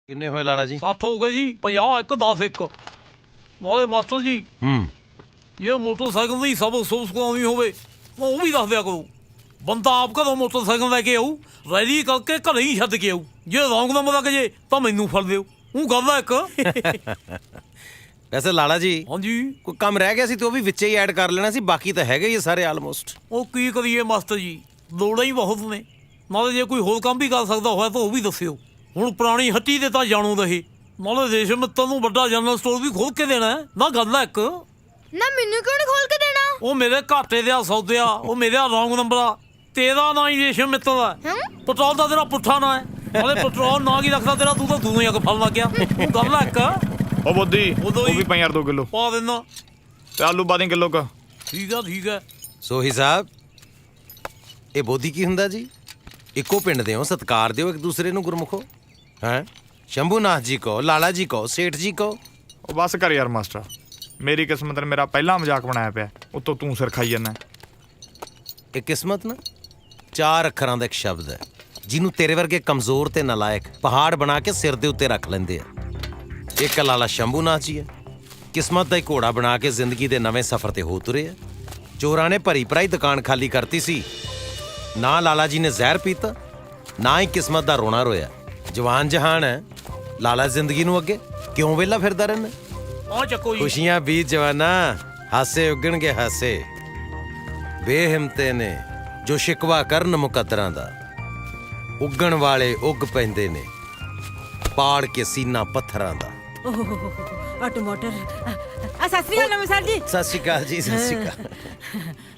ਕਿੰਨੇ ਹੋਏ ਲਾਲਾ ਜੀ? 60 ਹੋ ਗਏ ਜੀ। 50 ਇੱਕ 10 ਇੱਕ। ਨਾਲੇ ਮਾਸਟਰ ਜੀ ਜੇ ਮੋਟਰਸਾਈਕਲ ਦੀ ਸਭ ਅਫਸੋਸ ਕਰਾਉਣੀ ਹੋਵੇ ਉਹ ਵੀ ਦੱਸ ਦਿਆ ਕਰੋ। ਬੰਦਾ ਆਪ ਘਰੋਂ ਮੋਟਰਸਾਈਕਲ ਲੈ ਕੇ ਆਊ, ਰੈਲੀ ਕਰਕੇ ਘਰੇ ਹੀ ਛੱਡ ਕੇ ਆਊ। ਜੇ ਰੌਂਗ ਨੰਬਰ ਲੱਗ ਜੇ ਤਾਂ ਮੈਨੂੰ ਫੜ ਦਿਓ। ਉਹ ਗੱਲ ਆ ਇੱਕ। ਵੈਸੇ ਲਾਲਾ ਜੀ ਹਾਂਜੀ ਕੋਈ ਕੰਮ ਰਹਿ ਗਿਆ ਸੀ ਤੇ ਉਹ ਵੀ ਵਿੱਚੇ ਹੀ ਐਡ ਕਰ ਲੈਣਾ ਸੀ, ਬਾਕੀ ਤਾਂ ਹੈਗੇ ਹੀ ਸਾਰੇ ਆਲਮੋਸਟ। ਉਹ ਕੀ ਕਰੀਏ ਮਾਸਟਰ ਜੀ, ਲੋੜਾਂ ਹੀ ਬਹੁਤ ਨੇ। ਨਾਲੇ ਜੇ ਕੋਈ ਹੋਰ ਕੰਮ ਵੀ ਕਰ ਸਕਦਾ ਹੋਇਆ ਤਾਂ ਉਹ ਵੀ ਦੱਸਿਓ। ਹੁਣ ਪੁਰਾਣੀ ਹੱਟੀ ਦੇ ਤਾਂ ਜਾਣੂ ਰਹੇ, ਨਾਲੇ ਦੇਸ਼ ਮਿੱਤਰ ਨੂੰ ਵੱਡਾ ਜਨਰਲ ਸਟੋਰ ਵੀ ਖੋਲ ਕੇ ਦੇਣਾ ਨਾ। ਗੱਲ ਆ ਇੱਕ। ਨਾ ਮੈਨੂੰ ਕਿਉਂ ਨਹੀਂ ਖੋਲ ਕੇ ਦੇਣਾ? ਉਹ ਮੇਰੇ ਘਾਟੇ ਦੇ ਸੌਦੇ ਆ, ਉਹ ਮੇਰਾ ਰੌਂਗ ਨੰਬਰ ਆ। ਤੇਰਾ ਨਾਂ ਹੀ ਰੇਸ਼ਮ ਮਿੱਤਰ ਦਾ। ਪੈਟਰੋਲ ਦਾ ਤੇਰਾ ਪੁੱਠਾ ਨਾਂ ਹੈ। ਨਾਲੇ ਪੈਟਰੋਲ ਨਾਂ ਕੀ ਰੱਖਦਾ ਤੇਰਾ, ਤੂੰ ਤਾਂ ਦੂਰੋਂ ਹੀ ਅੱਗ ਫਲ ਲੱਗ ਗਿਆ। ਉਹ ਗੱਲ ਆ ਇੱਕ। ਉਹ ਬੋਦੀ ਉਹ ਵੀ ਪਈ ਯਾਰ 2 ਕਿਲੋ ਪਾ ਦੇਣਾ ਤੇ ਆਲੂ ਪਾ ਦੇ ਕਿਲੋ ਕਾ। ਠੀਕ ਆ ਠੀਕ ਆ। ਸੋਹੀ ਸਾਹਿਬ ਇਹ ਬੋਧੀ ਕੀ ਹੁੰਦਾ ਜੀ? ਇੱਕੋ ਪਿੰਡ ਦੇ ਹੋ, ਸਤਿਕਾਰ ਦਿਓ ਇੱਕ ਦੂਸਰੇ ਨੂੰ ਗੁਰਮੁਖੋ। ਹੈਂ ਸ਼ੰਭੂਨਾਥ ਜੀ ਕਹੋ, ਲਾਲਾ ਜੀ ਕਹੋ, ਸੇਠ ਜੀ ਕਹੋ। ਉਹ ਬਸ ਕਰ ਯਾਰ ਮਾਸਟਰ, ਮੇਰੀ ਕਿਸਮਤ ਨੇ ਮੇਰਾ ਪਹਿਲਾ ਮਜ਼ਾਕ ਬਣਾਇਆ ਪਿਆ, ਉੱਤੋਂ ਤੂੰ ਸਿਰ ਖਾਈ ਜਾਂਦਾ। ਇਹ ਕਿਸਮਤ ਨਾ 4 ਅੱਖਰਾਂ ਦਾ ਇੱਕ ਸ਼ਬਦ ਹੈ ਜਿਹਨੂੰ ਤੇਰੇ ਵਰਗੇ ਕਮਜ਼ੋਰ ਤੇ ਨਲਾਇਕ ਪਹਾੜ ਬਣਾ ਕੇ ਸਿਰ ਦੇ ਉੱਤੇ ਰੱਖ ਲੈਂਦੇ ਆ। ਇੱਕ ਲਾਲਾ ਸ਼ੰਭੂਨਾਥ ਜੀ ਹੈ, ਕਿਸਮਤ ਦਾ ਹੀ ਘੋੜਾ ਬਣਾ ਕੇ ਜ਼ਿੰਦਗੀ ਦੇ ਨਵੇਂ ਸਫ਼ਰ ਤੇ ਹੋ ਤੁਰੇ ਆ। ਚੋਰਾਂ ਨੇ ਭਰੀ ਭਰਾਈ ਦੁਕਾਨ ਖਾਲੀ ਕਰਤੀ ਸੀ, ਨਾ ਲਾਲਾ ਜੀ ਨੇ ਜ਼ਹਿਰ ਪੀਤਾ, ਨਾ ਹੀ ਕਿਸਮਤ ਦਾ ਰੋਣਾ ਰੋਇਆ। ਜਵਾਨ ਜਹਾਨ ਹੈ, ਲਾਲਾ ਜ਼ਿੰਦਗੀ ਨੂੰ ਅੱਗੇ ਕਿਉਂ ਵਿਹਲਾ ਫਿਰਦਾ ਰਹਿੰਦਾ? ਆ ਚੱਕੋ ਜੀ। ਖੁਸ਼ੀਆਂ ਬੀਤ ਜਵਾਨਾ, ਹਾਸੇ ਉੱਗਣਗੇ ਹਾਸੇ। ਬੇਹਿੰਮਤੇ ਨੇ ਜੋ ਸ਼ਿਕਵਾ ਕਰਨ ਮੁਕੱਦਰਾਂ ਦਾ, ਉੱਗਣ ਵਾਲੇ ਉੱਗ ਪੈਂਦੇ ਨੇ ਪਾੜ ਕੇ ਸੀਨਾ ਪੱਥਰਾਂ ਦਾ। ਆ ਟਮਾਟਰ ਆ ਸਤਿ ਸ੍ਰੀ ਅਕਾਲ ਨਵੇਂ ਸਰ ਜੀ। ਸਤਿ ਸ਼੍ਰੀ ਅਕਾਲ ਜੀ, ਸਤਿ ਸ਼੍ਰੀ ਅਕਾਲ।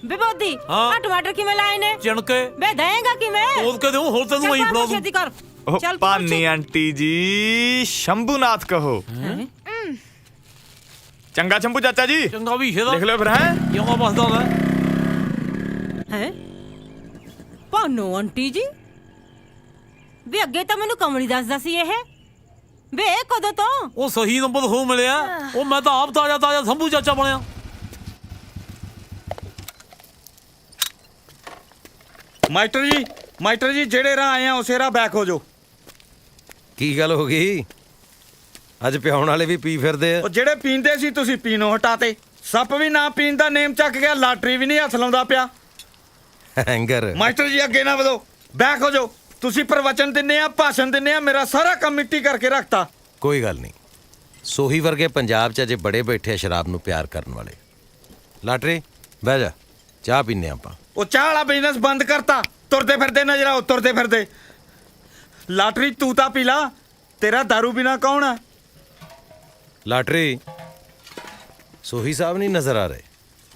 ਬੇਬੋਦੀ ਆ ਟਮਾਟਰ ਕਿਵੇਂ ਲਾਏ ਨੇ? ਚਣਕੇ ਬੇ ਦੇਂਗਾ ਕਿਵੇਂ? ਤੋੜ ਕੇ ਦਿਓ, ਹੋਰ ਤੈਨੂੰ ਆਈ ਫੜਾ ਦੂੰ। ਛੇਤੀ ਕਰ। ਉਹ ਪਾਨੀ ਆਂਟੀ ਜੀ ਸ਼ੰਭੂਨਾਥ ਕਹੋ। ਚੰਗਾ ਸ਼ੰਭੂ ਚਾਚਾ ਜੀ। ਚੰਗਾ ਵੀ ਇਹਦਾ ਲਿਖ ਲਿਓ ਫਿਰ। ਹੈ ਜਮਾ ਬਸਦਾ ਲੈ ਹੈ ਭਾਨੋ ਆਂਟੀ ਜੀ ਵੀ ਅੱਗੇ ਤਾਂ ਮੈਨੂੰ ਕਮਲੀ ਦੱਸਦਾ ਸੀ ਇਹ ਵੇ ਕਦੋਂ ਤੋਂ ਉਹ ਸਹੀ ਨੰਬਰ ਹੋ ਮਿਲਿਆ। ਉਹ ਮੈਂ ਤਾਂ ਆਪ ਤਾਜ਼ਾ ਤਾਜ਼ਾ ਸੰਭੂ ਚਾਚਾ ਬਣਿਆ। ਮਾਸਟਰ ਜੀ ਜਿਹੜੇ ਰਾਹ ਆਏ ਆ ਉਸੇ ਰਾਹ ਬੈਕ ਹੋ ਜਾਓ। ਕੀ ਗੱਲ ਹੋ ਗਈ? ਅੱਜ ਪਿਆਉਣ ਵਾਲੇ ਵੀ ਪੀ ਫਿਰਦੇ ਆ। ਉਹ ਜਿਹੜੇ ਪੀਂਦੇ ਸੀ ਤੁਸੀਂ ਪੀਣੋਂ ਹਟਾਤੇ। ਸੱਪ ਵੀ ਨਾ ਪੀਣ ਦਾ ਨੇਮ ਚੱਕ ਗਿਆ, ਲਾਟਰੀ ਵੀ ਨਹੀਂ ਹੱਥ ਲਾਉਂਦਾ ਪਿਆ। ਹੈਂਗਰ ਮਾਸਟਰ ਜੀ ਅੱਗੇ ਨਾ ਵਧੋ, ਬੈਕ ਹੋ ਜਾਓ। ਤੁਸੀਂ ਪ੍ਰਵਚਨ ਦਿੰਦੇ ਆ, ਭਾਸ਼ਣ ਦਿੰਦੇ ਆ, ਮੇਰਾ ਸਾਰਾ ਕੰਮ ਮਿੱਟੀ ਕਰਕੇ ਰੱਖਤਾ। ਕੋਈ ਗੱਲ ਨਹੀਂ, ਸੋਹੀ ਵਰਗੇ ਪੰਜਾਬ 'ਚ ਅਜੇ ਬੜੇ ਬੈਠੇ ਆ ਸ਼ਰਾਬ ਨੂੰ ਪਿਆਰ ਕਰਨ ਵਾਲੇ। ਲਾਟਰੀ ਬਹਿ ਜਾ, ਚਾਹ ਪੀਨੇ ਆਪਾਂ। ਉਹ ਚਾਹ ਵਾਲਾ ਬਿਜ਼ਨਸ ਬੰਦ ਕਰਤਾ। ਤੁਰਦੇ ਫਿਰਦੇ ਨਜ਼ਰ ਆਓ, ਤੁਰਦੇ ਫਿਰਦੇ। ਲਾਟਰੀ ਤੂੰ ਤਾਂ ਪੀ ਲਾ, ਤੇਰਾ ਦਾਰੂ ਬਿਨਾ ਕੌਣ ਆ? ਲਾਟਰੀ ਸੋਹੀ ਸਾਹਿਬ ਨਹੀਂ ਨਜ਼ਰ ਆ ਰਹੇ?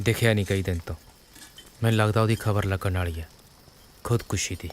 ਦਿਖਿਆ ਨਹੀਂ ਕਈ ਦਿਨ ਤੋਂ। ਮੈਨੂੰ ਲੱਗਦਾ ਉਹਦੀ ਖਬਰ ਲੱਗਣ ਵਾਲੀ ਹੈ, ਖੁਦਕੁਸ਼ੀ ਦੀ।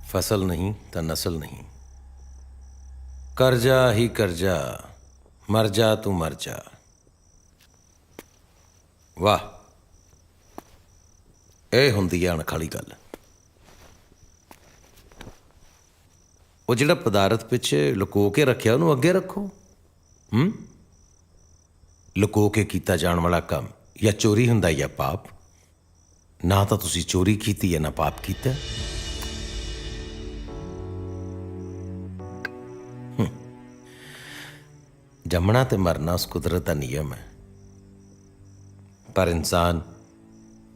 फसल नहीं तो नस्ल नहीं, कर्जा ही कर्जा, मर जा तू मर जा। वाह, ਇਹ ਹੁੰਦੀ ਹੈ ਅਣਖਾਲੀ ਗੱਲ। ਉਹ ਜਿਹੜਾ ਪਦਾਰਥ ਪਿੱਛੇ ਲੁਕੋ ਕੇ ਰੱਖਿਆ ਉਹਨੂੰ ਅੱਗੇ ਰੱਖੋ। ਲੁਕੋ ਕੇ ਕੀਤਾ ਜਾਣ ਵਾਲਾ ਕੰਮ ਜਾਂ ਚੋਰੀ ਹੁੰਦਾ ਜਾਂ ਪਾਪ। ਨਾ ਤਾਂ ਤੁਸੀਂ ਚੋਰੀ ਕੀਤੀ ਹੈ ਨਾ ਪਾਪ ਕੀਤਾ। ਜੰਮਣਾ ਤੇ ਮਰਨਾ ਉਸ ਕੁਦਰਤ ਦਾ ਨਿਯਮ ਹੈ, ਪਰ ਇਨਸਾਨ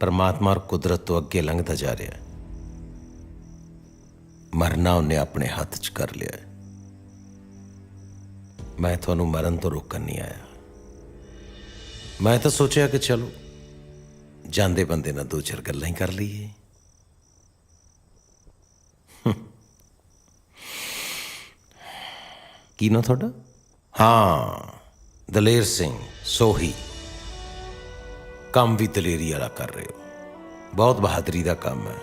परमात्मा और कुदरत तो अगे लंघता जा रहा है। मरना उन्हें अपने हाथ च कर लिया है। मैं थानू मरन तो रोकन नहीं आया। मैं तो सोचा कि चलो जांदे बंदे ना दो चार गल्लां ही कर लीए। की ना थोड़ा? हाँ, दलेर सिंह सोही। काम भी दलेरी वाला कर रहे हो, बहुत बहादुरी का काम है।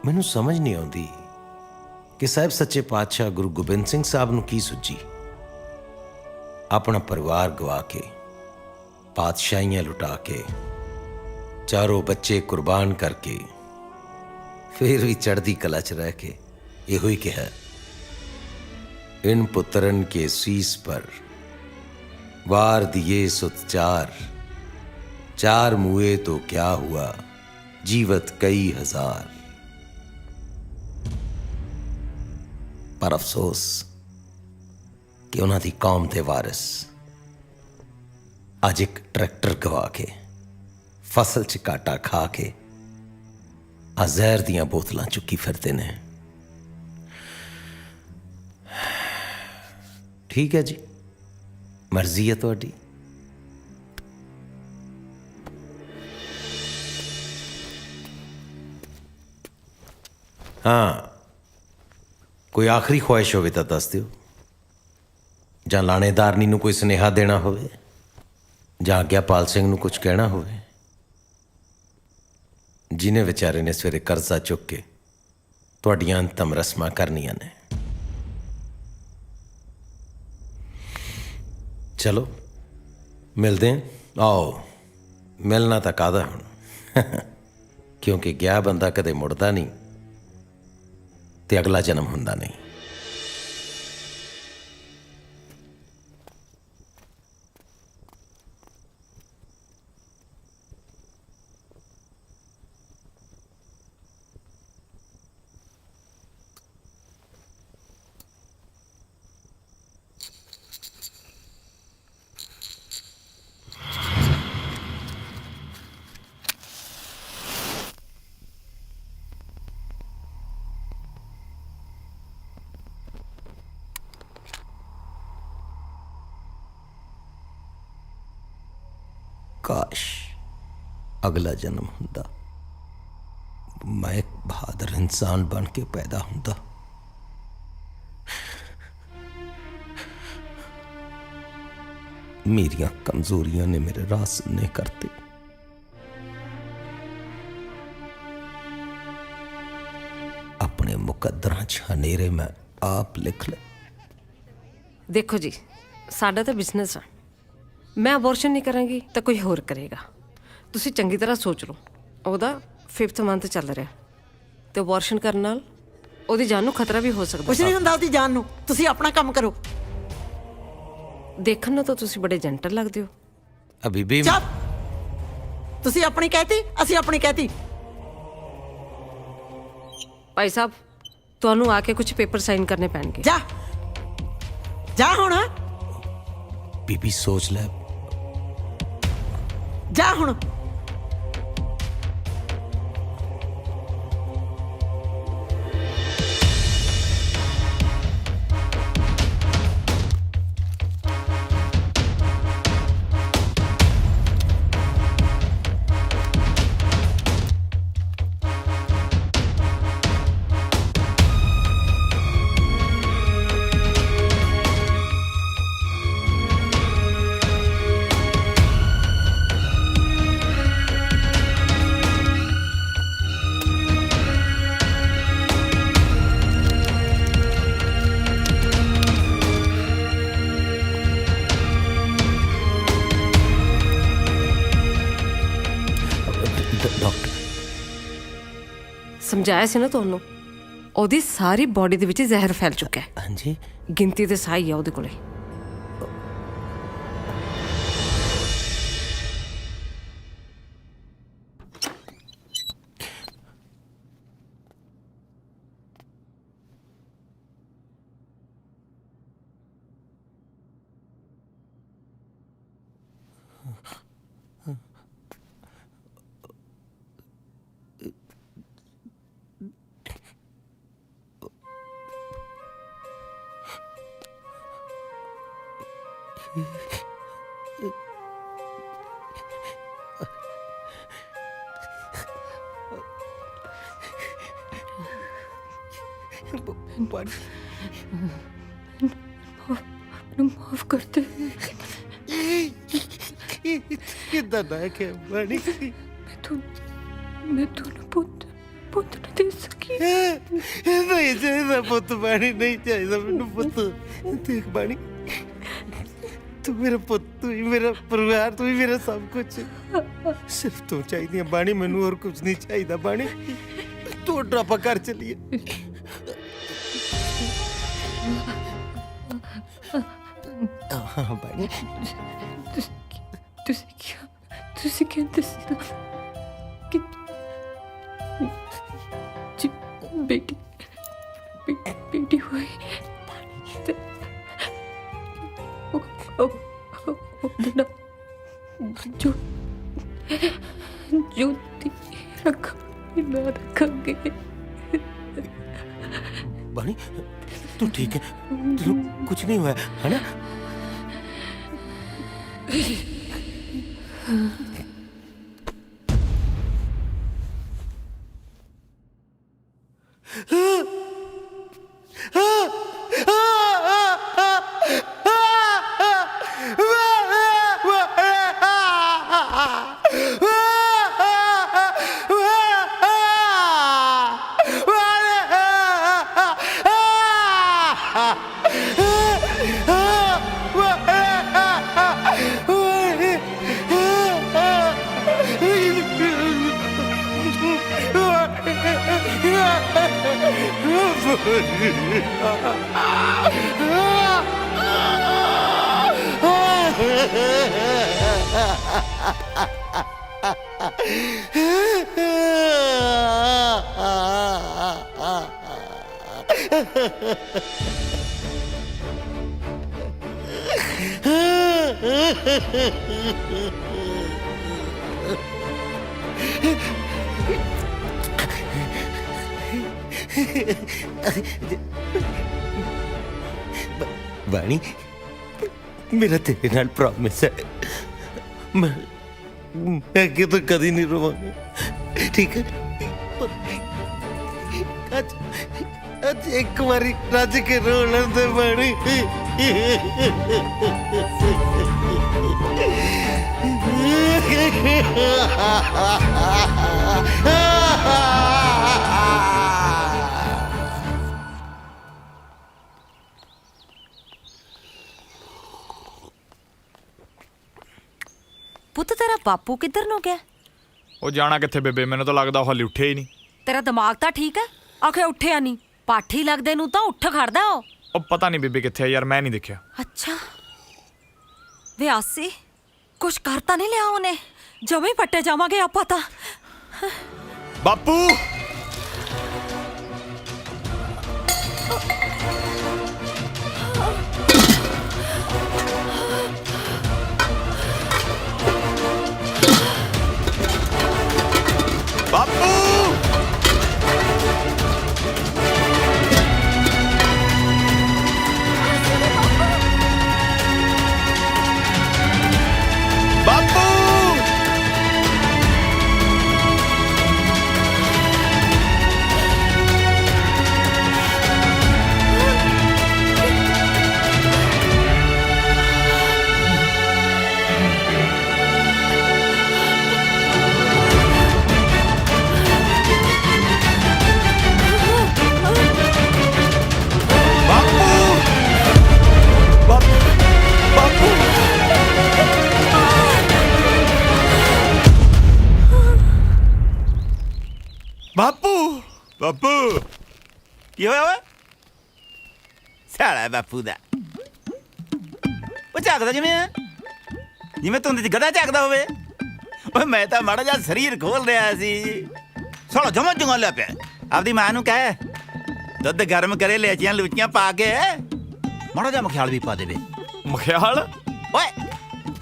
मैनू समझ नहीं आती कि साहब सच्चे पातशाह गुरु गोबिंद सिंह साहब नू की सुझी। अपना परिवार गवा के, पातशाहियां लुटा के, चारों बच्चे कुर्बान करके, फिर भी चढ़ती कला च रह के यो ही कहा, इन पुत्रन के शीस पर वार दिए सुत चार, चार मुए तो क्या हुआ, जीवत कई हजार। पर अफसोस कि उन्होंने कौम के वारिस अज एक ट्रैक्टर गवा के, फसल च काटा खा के आ जहर दियां बोतलां चुकी फिरते ने। ठीक है जी, मर्जी है तुहाडी। हाँ, कोई आखिरी ख्वाहिश होवे तो दस दिओ, जां लाणेदारनी नूं कोई सुनेहा देना होवे, जां आग्यापाल सिंह नूं कुछ कहना होवे, जिन्हें बेचारे ने सवेरे कर्जा चुक के तुहाडियां अंतम रस्मां करनियां ने। चलो मिलते हैं। आओ, मिलना तो कादा हुण क्योंकि गया बंदा कदे मुड़दा नहीं, ਤੇ ਅਗਲਾ ਜਨਮ ਹੁੰਦਾ ਨਹੀਂ। काश अगला जन्म हुंदा, मैं एक बहादुर इंसान बन के पैदा हुंदा। मेरियां कमजोरियां ने मेरे राह सुनने करते। अपने मुकद्दरां च हनेरे मैं आप लिख ले। ਦੇਖੋ ਜੀ, ਸਾਡਾ ਤਾਂ ਬਿਜ਼ਨਸ ਆ। ਮੈਂ ਅਬੋਰਸ਼ਨ ਨਹੀਂ ਕਰਾਂਗੀ ਤਾਂ ਕੋਈ ਹੋਰ ਕਰੇਗਾ। ਤੁਸੀਂ ਚੰਗੀ ਤਰ੍ਹਾਂ ਸੋਚ ਲਓ। ਉਹਦਾ 5th ਮੰਥ ਚੱਲ ਰਿਹਾ ਤੇ ਅਬੋਰਸ਼ਨ ਕਰਨ ਨਾਲ ਉਹਦੀ ਜਾਨ ਨੂੰ ਖਤਰਾ ਵੀ ਹੋ ਸਕਦਾ। ਕੁਝ ਨਹੀਂ ਹੁੰਦਾ ਉਹਦੀ ਜਾਨ ਨੂੰ, ਤੁਸੀਂ ਆਪਣਾ ਕੰਮ ਕਰੋ। ਦੇਖਣ ਨੂੰ ਤਾਂ ਤੁਸੀਂ ਬੜੇ ਜੈਂਟਲ ਲੱਗਦੇ ਹੋ। अभी भी ਚੁੱਪ। ਤੁਸੀਂ ਆਪਣੀ ਕਹਿਤੀ, ਅਸੀਂ ਆਪਣੀ ਕਹਿਤੀ। ਭਾਈ ਸਾਹਿਬ, ਤੁਹਾਨੂੰ ਆ ਕੇ ਕੁਝ ਪੇਪਰ ਸਾਈਨ ਕਰਨੇ ਪੈਣਗੇ। ਜਾ ਜਾ ਹੁਣ, बीबी सोच ले। ਜਾ ਹੁਣ। ਸਮਝਾਇਆ ਸੀ ਨਾ ਤੁਹਾਨੂੰ, ਉਹਦੀ ਸਾਰੀ ਬਾਡੀ ਦੇ ਵਿੱਚ ਜ਼ਹਿਰ ਫੈਲ ਚੁੱਕਾ ਹੈ। ਹਾਂਜੀ, ਗਿਣਤੀ ਤੇ ਸਾਈ ਆ ਉਹਦੇ ਕੋਲੇ। माफ करते कितना ना के बड़ी मैं तू पुत पुत न दे सकी। नहीं चाहिए पुत बाणी, नहीं चाहिए मैनू पुत। देख बाणी, तू मेरा पुत, तू ही मेरा परिवार, तू ही मेरा सब कुछ। सिर्फ तू चाहिए बाणी, मैनू और कुछ नहीं चाहिए। बाणी तू ड्रापा घर चलिए। हाँ बाणी, ਤੁਸੀਂ ਕਹਿੰਦੇ ਸੀ ਨਾ ਕਿ ਜੀ ਬੇਟੀ ਬੇਟੀ ਹੋਈ ਤੇ ਉਹ ਨਾ ਜੋ ਤੀ रखेंगे। बानी तू ठीक है? तेरे कुछ नहीं हुआ है ना? वाणी मेरा तेरे नाल प्रॉमिस है मैं अगे तो कदी नहीं रोवांगा ठीक है आज एक बारी रज के रो लेंदे वाणी ਪੁੱਤ ਤੇਰਾ ਬਾਪੂ ਕਿੱਧਰ ਨੂੰ ਗਿਆ? ਉਹ ਜਾਣਾ ਕਿੱਥੇ ਬੇਬੇ, ਮੈਨੂੰ ਤਾਂ ਲੱਗਦਾ ਉਹ ਹਲੇ ਉੱਠਿਆ ਹੀ ਨਹੀਂ। ਤੇਰਾ ਦਿਮਾਗ ਤਾਂ ਠੀਕ ਹੈ? ਆਖੇ ਉੱਠਿਆ ਨਹੀਂ, ਪਾਠੀ ਲੱਗਦੇ ਨੂੰ ਤਾਂ ਉੱਠ ਖੜਦਾ ਉਹ ਪਤਾ ਨਹੀਂ ਬੇਬੇ ਕਿੱਥੇ ਆ ਯਾਰ, ਮੈਂ ਨਹੀਂ ਦੇਖਿਆ। ਅੱਛਾ ਵੇ ਆਸੀ ਕੁਛ ਕਰ ਤਾਂ ਨਹੀਂ ਲਿਆ ਉਹਨੇ? ਜਮੇ ਪੱਟੇ ਜਾਵਾਂਗੇ ਆਪਾਂ ਤਾਂ। ਬਾਪੂ ਬਾਪੂ ਬਾਪੂ ਬਾਪੂ ਬਾਪੂ ਕੀ ਹੋਇਆ ਓਏ? ਸਾਲਾ ਬਾਪੂ ਦਾ ਉਹ ਝਾਕਦਾ ਜਿਵੇਂ ਤੁੰਦ ਚ ਗਧਾ ਝਾਕਦਾ ਹੋਵੇ। ਓਏ ਮੈਂ ਤਾਂ ਮਾੜਾ ਜਿਹਾ ਸਰੀਰ ਖੋਲ ਰਿਹਾ ਸੀ, ਸਾਲਾ ਜਮਾ ਜੰਗਾ ਲਿਆ ਪਿਆ। ਆਪਦੀ ਮਾਂ ਨੂੰ ਕਹਿ ਦੁੱਧ ਗਰਮ ਕਰੇ, ਲੈਚੀਆਂ ਲੂਚੀਆਂ ਪਾ ਕੇ ਮਾੜਾ ਜਿਹਾ ਮਖਿਆਲ ਵੀ ਪਾ ਦੇਵੇ। ਮਖਿਆਲ ਓਏ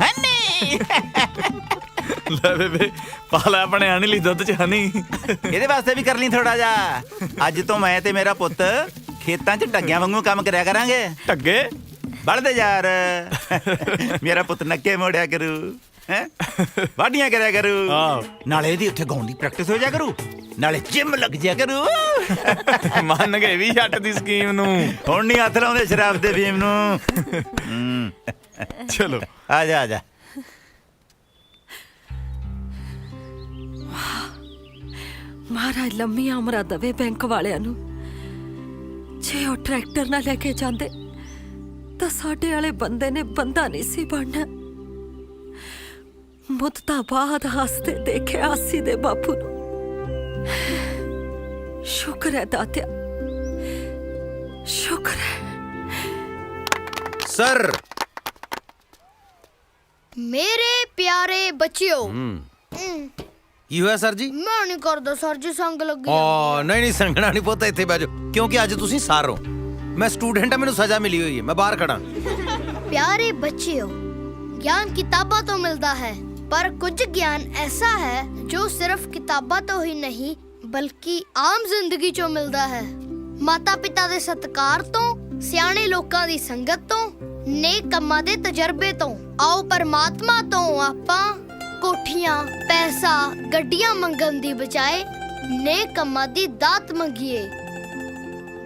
ਹਨੀ ਲੈ ਬੇਬੇ ਪਾ ਲੈ ਆਪਣੇ ਆਣੇ ਲਈ ਦੁੱਧ ਚ ਹਨੀ। ਇਹਦੇ ਵਾਸਤੇ ਵੀ ਕਰ ਲਈ ਥੋੜਾ ਜਿਹਾ। ਅੱਜ ਤੋਂ ਮੈਂ ਤੇ ਮੇਰਾ ਪੁੱਤ ਖੇਤਾਂ 'ਚ ਢੱਗਿਆਂ ਵਾਂਗੂ ਕੰਮ ਕਰਿਆ ਕਰਾਂਗੇ। ਢੱਗੇ ਬਲਦੇ ਯਾਰ, ਮੇਰਾ ਪੁੱਤ ਨੱਕੇ ਮੋੜਿਆ ਕਰੂ, ਹੈ ਵਾਢੀਆਂ ਕਰਿਆ ਕਰੂ, ਨਾਲੇ ਇਹਦੀ ਉੱਥੇ ਗਾਉਣ ਦੀ ਪ੍ਰੈਕਟਿਸ ਹੋ ਜਾ ਕਰੂ, ਨਾਲੇ ਜਿਮ ਲੱਗ ਜਾ ਕਰੂ। ਮੰਨ ਗਏ ਵੀ ਜੱਟ ਦੀ ਸਕੀਮ ਨੂੰ। ਹੁਣ ਨਹੀਂ ਹੱਥ ਲਾਉਂਦੇ ਸ਼ਰਾਬ ਦੇ ਫੀਮ ਨੂੰ। ਚਲੋ ਆ ਜਾ ਆ ਜਾ। ਮਹਾਰਾਜ ਲੰਮੀਆਂ ਉਮਰਾਂ ਦੇਵੇ ਬੈਂਕ ਵਾਲਿਆਂ ਨੂੰ। ਜੇ ਉਹ ਟਰੈਕਟਰ ਨਾ ਲੈ ਕੇ ਜਾਂਦੇ ਤਾਂ ਸਾਡੇ ਵਾਲੇ ਬੰਦੇ ਨੇ ਬੰਦਾ ਨਹੀਂ ਸੀ ਬਣਨਾ। ਮੁੱਦਤਾਂ ਬਾਅਦ ਹੱਸਦੇ ਦੇਖਿਆ ਆਸੀ ਦੇ ਬਾਪੂ ਨੂੰ। ਸ਼ੁਕਰ ਹੈ ਦਾਤਿਆ, ਸ਼ੁਕਰ ਹੈ। सर मेरे प्यारे बच्चियों ਕੀ ਹੋਇਆ ਸਰ ਜੀ? मैं नहीं करदा सर जी, संग लगी ਨਹੀਂ ਨਹੀਂ ਸੰਗਣਾ ਨਹੀਂ ਪੁੱਤ, ਇੱਥੇ ਬਹਿ ਜਾਓ ਕਿਉਂਕਿ ਅੱਜ ਤੁਸੀਂ ਸਰ ਹੋ, ਮੈਂ ਸਟੂਡੈਂਟ ਹਾਂ, ਮੈਨੂੰ ਸਜ਼ਾ ਮਿਲੀ ਹੋਈ ਹੈ, ਮੈਂ ਬਾਹਰ ਖੜਾ। प्यारे बच्चियों, ज्ञान किताबों तो मिलता है, पर कुछ ज्ञान ऐसा है जो सिर्फ किताबों तो ही नहीं बल्कि आम जिंदगी चों मिलता है। माता पिता दे सत्कार तो, सियाणे लोकां दी संगत तो, नेक कम्मां दे तजर्बे तो। आओ परमात्मा तो आपां कोठियां पैसा गड्डियां मंगन दी बजाए नेक कम्मां दी दात मंगिए।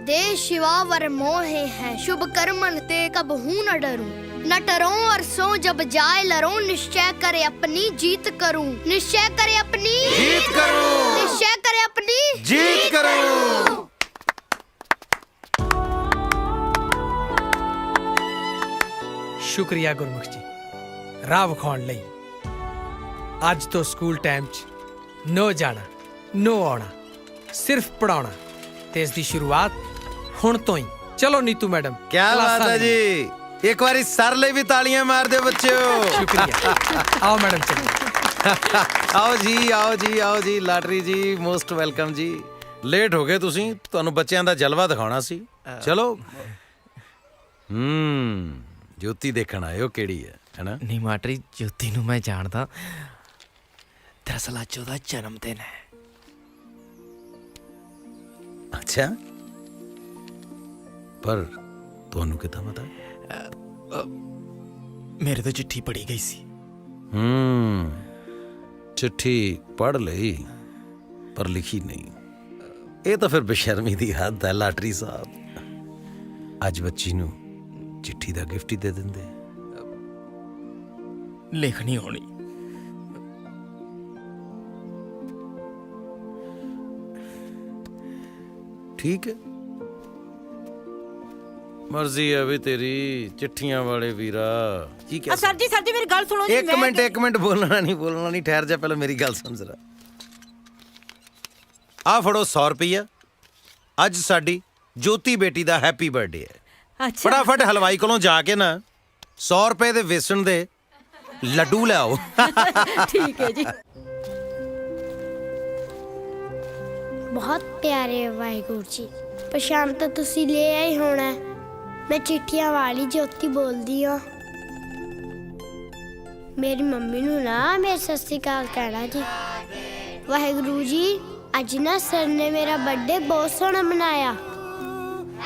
देश शिवा वर मोहे हैं, शुभ कर्मन ते कब हूं न डरूं। न डरो और सो जब जाए लरूं, निश्चय करे अपनी जीत करूं। निश्चय करे अपनी जीत करूं। निश्चय करे अपनी जीत करूं। ਸ਼ੁਕਰੀਆ ਗੁਰਮੁਖ ਜੀ, ਰਾਹ ਵਿਖਾਉਣ ਲਈ। ਅੱਜ ਤੋਂ ਸਕੂਲ ਟਾਈਮ 'ਚ ਨੋ ਜਾਣਾ ਨੋ ਆਉਣਾ, ਸਿਰਫ ਪੜਾਉਣਾ ਤੇ ਇਸ ਦੀ ਸ਼ੁਰੂਆਤ ਹੁਣ ਤੋਂ ਹੀ। ਚਲੋ ਨੀਤੂ ਮੈਡਮ, क्या बात है जी, एक बारी सर ले भी तालियां मार दो बच्चों। शुक्रिया। आओ मैडम चलिए। आओ जी आओ जी आओ जी, ਲਾਟਰੀ ਜੀ ਮੋਸਟ ਵੈਲਕਮ ਜੀ। ਲੇਟ ਹੋ ਗਏ ਤੁਸੀਂ, ਤੁਹਾਨੂੰ ਬੱਚਿਆਂ ਦਾ ਜਲਵਾ ਦਿਖਾਉਣਾ ਸੀ। ਚਲੋ ਜੋਤੀ ਦੇਖਣ ਆਇਓ ਕਿਹੜੀ ਹੈ ਨਾ। ਨਹੀਂ ਮਾਟਰੀ, ਜੋਤੀ ਨੂੰ ਮੈਂ ਜਾਣਦਾ। ਦਰਅਸਲ ਅੱਜ ਉਹਦਾ ਜਨਮ ਦਿਨ ਹੈ। ਅੱਛਾ, ਪਰ ਤੁਹਾਨੂੰ ਕਿੱਦਾਂ ਪਤਾ? ਮੇਰੇ ਤੋਂ ਚਿੱਠੀ ਪੜੀ ਗਈ ਸੀ। ਚਿੱਠੀ ਪੜ੍ਹ ਲਈ ਪਰ ਲਿਖੀ ਨਹੀਂ। ਇਹ ਤਾਂ ਫਿਰ ਬੇਸ਼ਰਮੀ ਦੀ ਹੱਦ ਹੈ ਲਾਟਰੀ ਸਾਹਿਬ। ਅੱਜ ਬੱਚੀ ਨੂੰ ਚਿੱਠੀ ਦਾ ਗਿਫਟ ਹੀ ਦੇ ਦਿੰਦੇ। ਲਿਖਣੀ ਹੋਣੀ। ਠੀਕ ਹੈ, ਮਰਜ਼ੀ ਹੈ ਵੀ ਤੇਰੀ। ਚਿੱਠੀਆਂ ਵਾਲੇ ਵੀਰਾ ਕੀ ਕਹਿ ਸਰ ਜੀ ਮੇਰੀ ਗੱਲ ਸੁਣੋ ਜੀ। ਇੱਕ ਮਿੰਟ ਬੋਲਣਾ ਨਹੀਂ, ਠਹਿਰ ਜਾ, ਪਹਿਲਾਂ ਮੇਰੀ ਗੱਲ ਸੁਣ ਜ਼ਰਾ। ਆ ਫੜੋ 100 ਰੁਪਈਆ। ਅੱਜ ਸਾਡੀ ਜੋਤੀ ਬੇਟੀ ਦਾ ਹੈਪੀ ਬਰਥਡੇ ਹੈ। ਫਟਾਫਟ ਹਲਵਾਈ ਕੋਲੋਂ ਜਾ ਕੇ ਨਾ 100 ਰੁਪਏ ਦੇ ਵੇਸਣ ਦੇ ਲੱਡੂ ਲਿਆਓ। ਠੀਕ ਹੈ ਜੀ। ਬਹੁਤ ਪਿਆਰੇ ਵਾਹਿਗੁਰੂ ਜੀ, ਪਛਾਣ ਤਾਂ ਤੁਸੀਂ ਲੈ ਆਏ ਹੋਣਾ। ਮੈਂ ਚਿੱਠੀਆਂ ਵਾਲੀ ਜੋਤੀ ਬੋਲਦੀ ਹਾਂ। ਮੇਰੀ ਮੰਮੀ ਨੂੰ ਨਾ ਮੇਰੇ ਸਤਿ ਸ਼੍ਰੀ ਅਕਾਲ ਕਹਿਣਾ ਜੀ। ਵਾਹਿਗੁਰੂ ਜੀ, ਅੱਜ ਨਾ ਸਰ ਨੇ ਮੇਰਾ ਬਰਥਡੇ ਬਹੁਤ ਸੋਹਣਾ ਮਨਾਇਆ।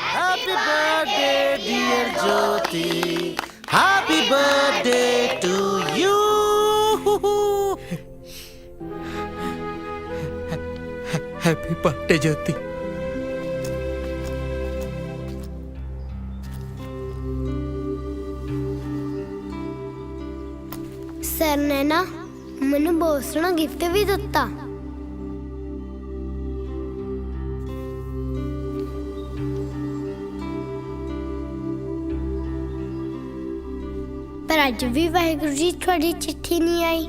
Happy birthday dear Jyoti, happy birthday to you. Happy birthday Jyoti. Sir ਨੇ ਨਾ ਮੈਨੂੰ ਬਹੁਤ ਸੋਹਣਾ ਗਿਫਟ ਵੀ ਦਿੱਤਾ। ਪਰ ਅੱਜ ਵੀ ਵਾਹਿਗੁਰੂ ਜੀ ਤੁਹਾਡੀ ਚਿੱਠੀ ਨਹੀਂ ਆਈ।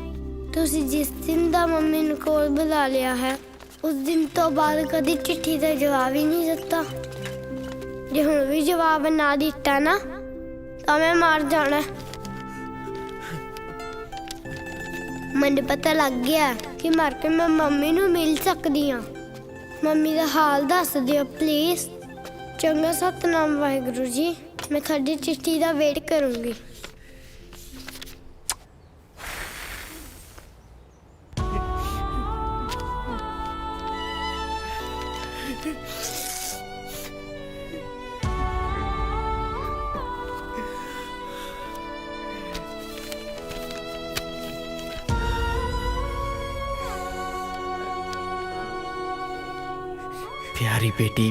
ਤੁਸੀਂ ਜਿਸ ਦਿਨ ਦਾ ਮੰਮੀ ਨੂੰ ਕੋਲ ਬੁਲਾ ਲਿਆ ਹੈ, ਉਸ ਦਿਨ ਤੋਂ ਬਾਅਦ ਕਦੀ ਚਿੱਠੀ ਦਾ ਜਵਾਬ ਹੀ ਨਹੀਂ ਦਿੱਤਾ। ਜੇ ਹੁਣ ਵੀ ਜਵਾਬ ਨਾ ਦਿੱਤਾ ਨਾ ਤਾਂ ਮੈਂ ਮਾਰ ਜਾਣਾ। ਮੈਨੂੰ ਪਤਾ ਲੱਗ ਗਿਆ ਕਿ ਮਰ ਕੇ ਮੈਂ ਮੰਮੀ ਨੂੰ ਮਿਲ ਸਕਦੀ ਹਾਂ। ਮੰਮੀ ਦਾ ਹਾਲ ਦੱਸ ਦਿਓ ਪਲੀਜ਼। ਚੰਗਾ ਸਤਨਾਮ ਵਾਹਿਗੁਰੂ ਜੀ, ਮੈਂ ਤੁਹਾਡੀ ਚਿੱਠੀ ਦਾ ਵੇਟ ਕਰੂੰਗੀ। प्यारी बेटी